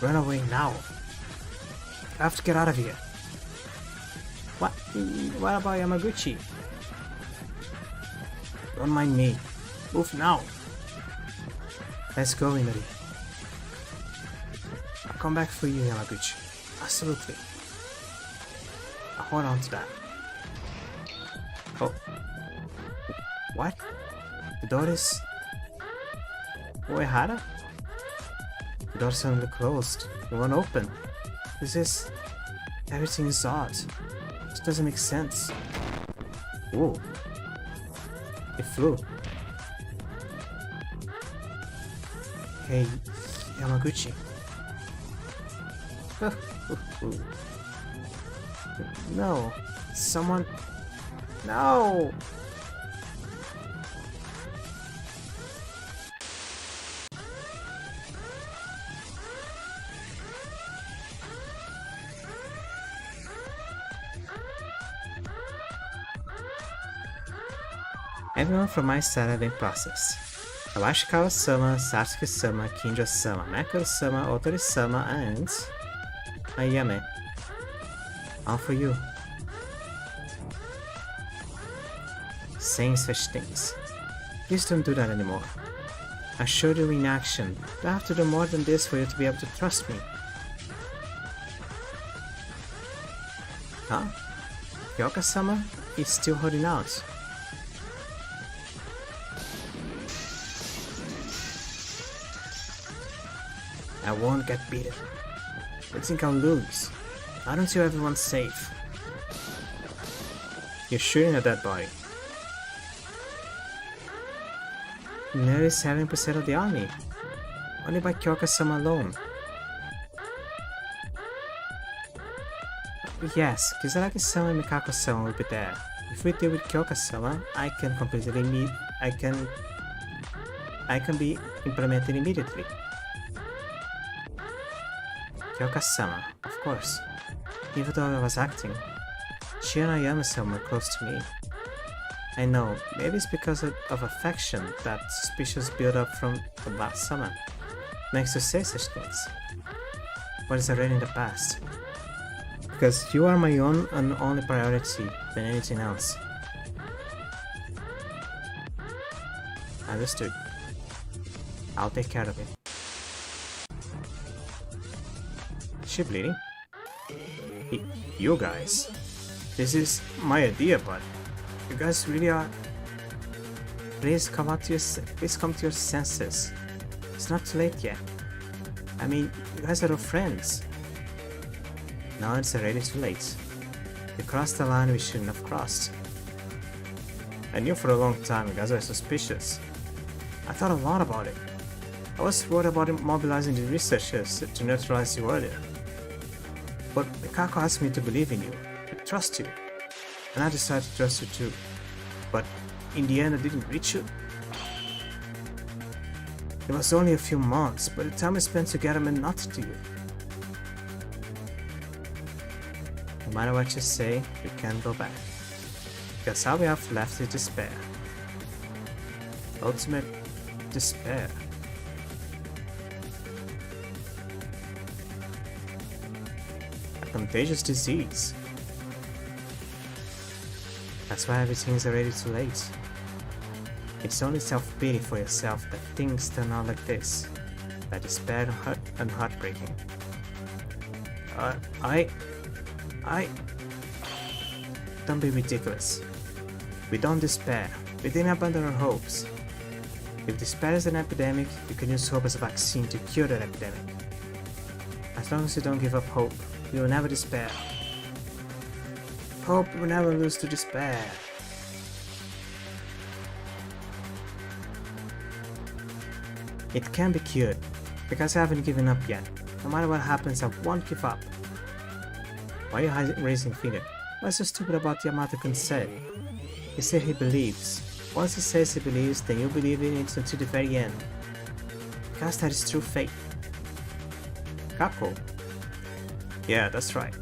S1: Run away now! I have to get out of here. What about Yamaguchi? Don't mind me. Move now. Let's go, Inari. I'll come back for you, Yamaguchi. Absolutely. I'll hold on to that. Oh. What? The door is... Uehara? The door suddenly closed. It won't open. This is... Everything is odd. This doesn't make sense. Whoa. It flew. Hey, Yamaguchi. No. Someone... No! Everyone from my side have been processed. Kawashikawa-sama, Satsuki-sama, Kinjo-sama, Makuro-sama, Otori-sama, and... Ayame. All for you. Saying such things. Please don't do that anymore. I showed you in action. I have to do more than this for you to be able to trust me. Huh? Kyoka-sama is still holding out. I won't get beaten. I think I'll lose. Why don't you everyone's safe? You're shooting a dead body. Nearly 7% of the army. Only by Kyoka-sama alone. Yes, Kizaragi-sama and Mikako-sama will be there. If we deal with Kyoka-sama, I can be implemented immediately. Kyoka-sama, of course. Even though I was acting, she and Ayame-sama were close to me. I know, maybe it's because of affection that suspicions build up from the last summer. Makes you say such things. what is already in the past. Because you are my own and only priority than anything else. Understood. I'll take care of it. Is she bleeding? You guys. This is my idea, but you guys really are. Please come to your senses. It's not too late yet. I mean, you guys are all friends. Now it's already too late. You crossed the line we shouldn't have crossed. I knew for a long time you guys were suspicious. I thought a lot about it. I was worried about mobilizing the researchers to neutralize you earlier. But Mikako asked me to believe in you, to trust you. And I decided to trust you too. But in the end I didn't reach you. It was only a few months, but the time we spent together meant nothing to you. No matter what you say, you can't go back. Because all we have left is despair. Ultimate despair. A contagious disease. That's why everything is already too late. It's only self-pity for yourself that things turn out like this. That despair and heartbreaking. Don't be ridiculous. We don't despair. We didn't abandon our hopes. If despair is an epidemic, you can use hope as a vaccine to cure that epidemic. As long as you don't give up hope, you will never despair. Hope will never lose to despair. It can be cured, because I haven't given up yet. No matter what happens, I won't give up. Why are you raising finger? What's so stupid about Yamato-kun said? He said he believes. Once he says he believes, then you believe in it until the very end. Because that is true faith. Capo. Yeah, that's right.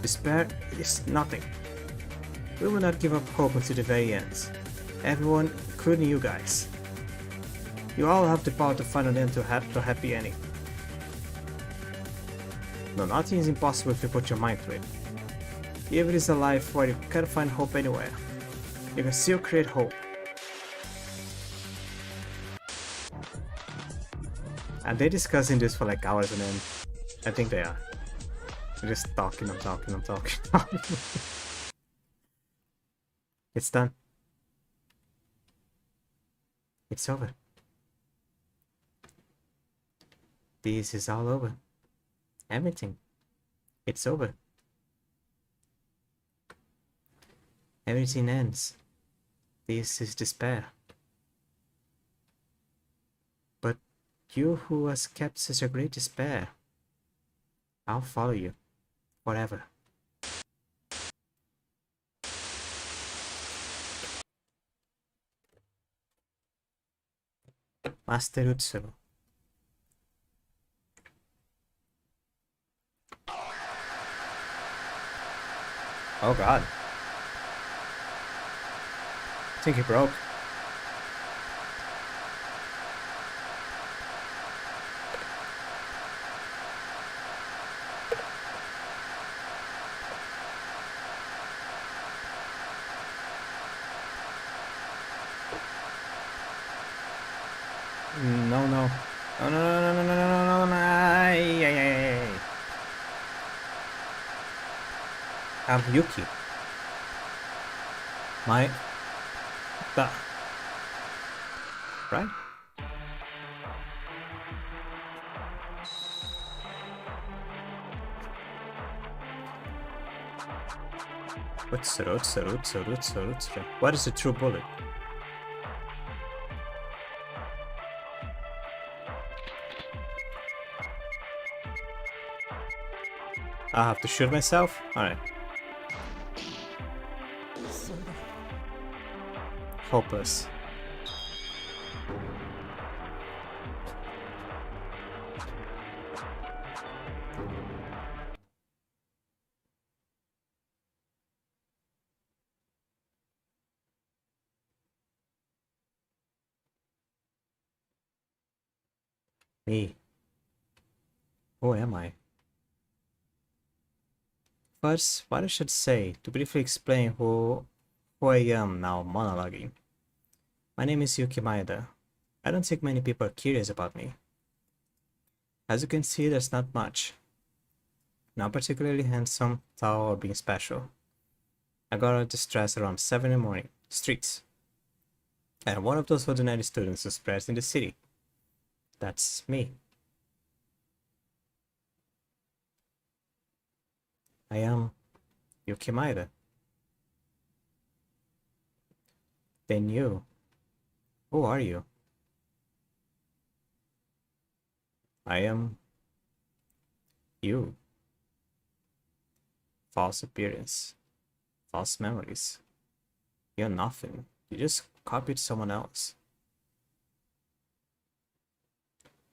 S1: Despair is nothing. We will not give up hope until the very end. Everyone, including you guys. You all have the power to find an end to a happy ending. No, nothing is impossible if you put your mind to it. If it is a life where you can't find hope anywhere, you can still create hope. And they're discussing this for like hours and then I think they are. They're just talking. It's done. It's over. This is all over. Everything. It's over. Everything ends. This is despair. But you who has kept such a great despair, I'll follow you. Forever. Master Utsuro. Oh god. I think he broke. No. No. Ay. I'm Yuki. Right? Utsuro. What is a true bullet? I have to shoot myself? Alright. Hopeless. Me. Who am I? First, what I should say to briefly explain who I am now monologuing. My name is Yuki Maeda. I don't think many people are curious about me. As you can see, there's not much. Not particularly handsome, tall, or being special. I got out of stress around 7 in the morning, streets. And one of those ordinary students who spreads in the city. That's me. I am Yuki Maeda. Then you. Who are you? I am you. False appearance. False memories. You're nothing. You just copied someone else.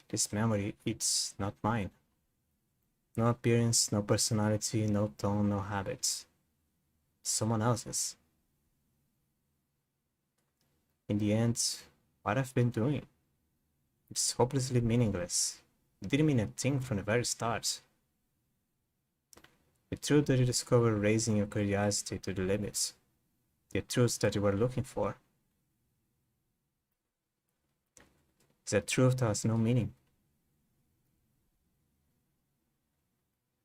S1: This memory, it's not mine. No appearance, no personality, no tone, no habits. Someone else's. In the end, what I've been doing, it's hopelessly meaningless. It didn't mean a thing from the very start. The truth that you discover raising your curiosity to the limits. The truth that you were looking for. Is a truth that has no meaning.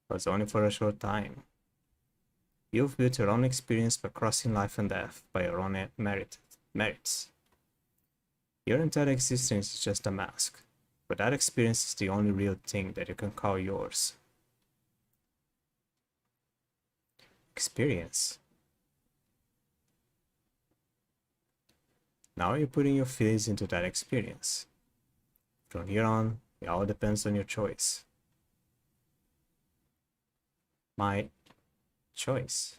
S1: But only for a short time. You've built your own experience by crossing life and death by your own merits. Your entire existence is just a mask, but that experience is the only real thing that you can call yours. Experience. Now you're putting your feelings into that experience. From here on, it all depends on your choice. My choice.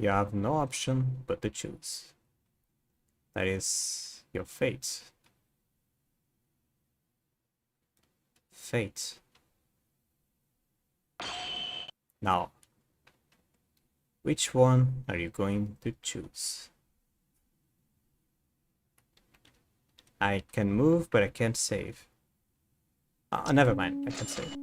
S1: You have no option but to choose. That is your fate. Fate. Now, which one are you going to choose? I can move, but I can't save. Never mind, I can save.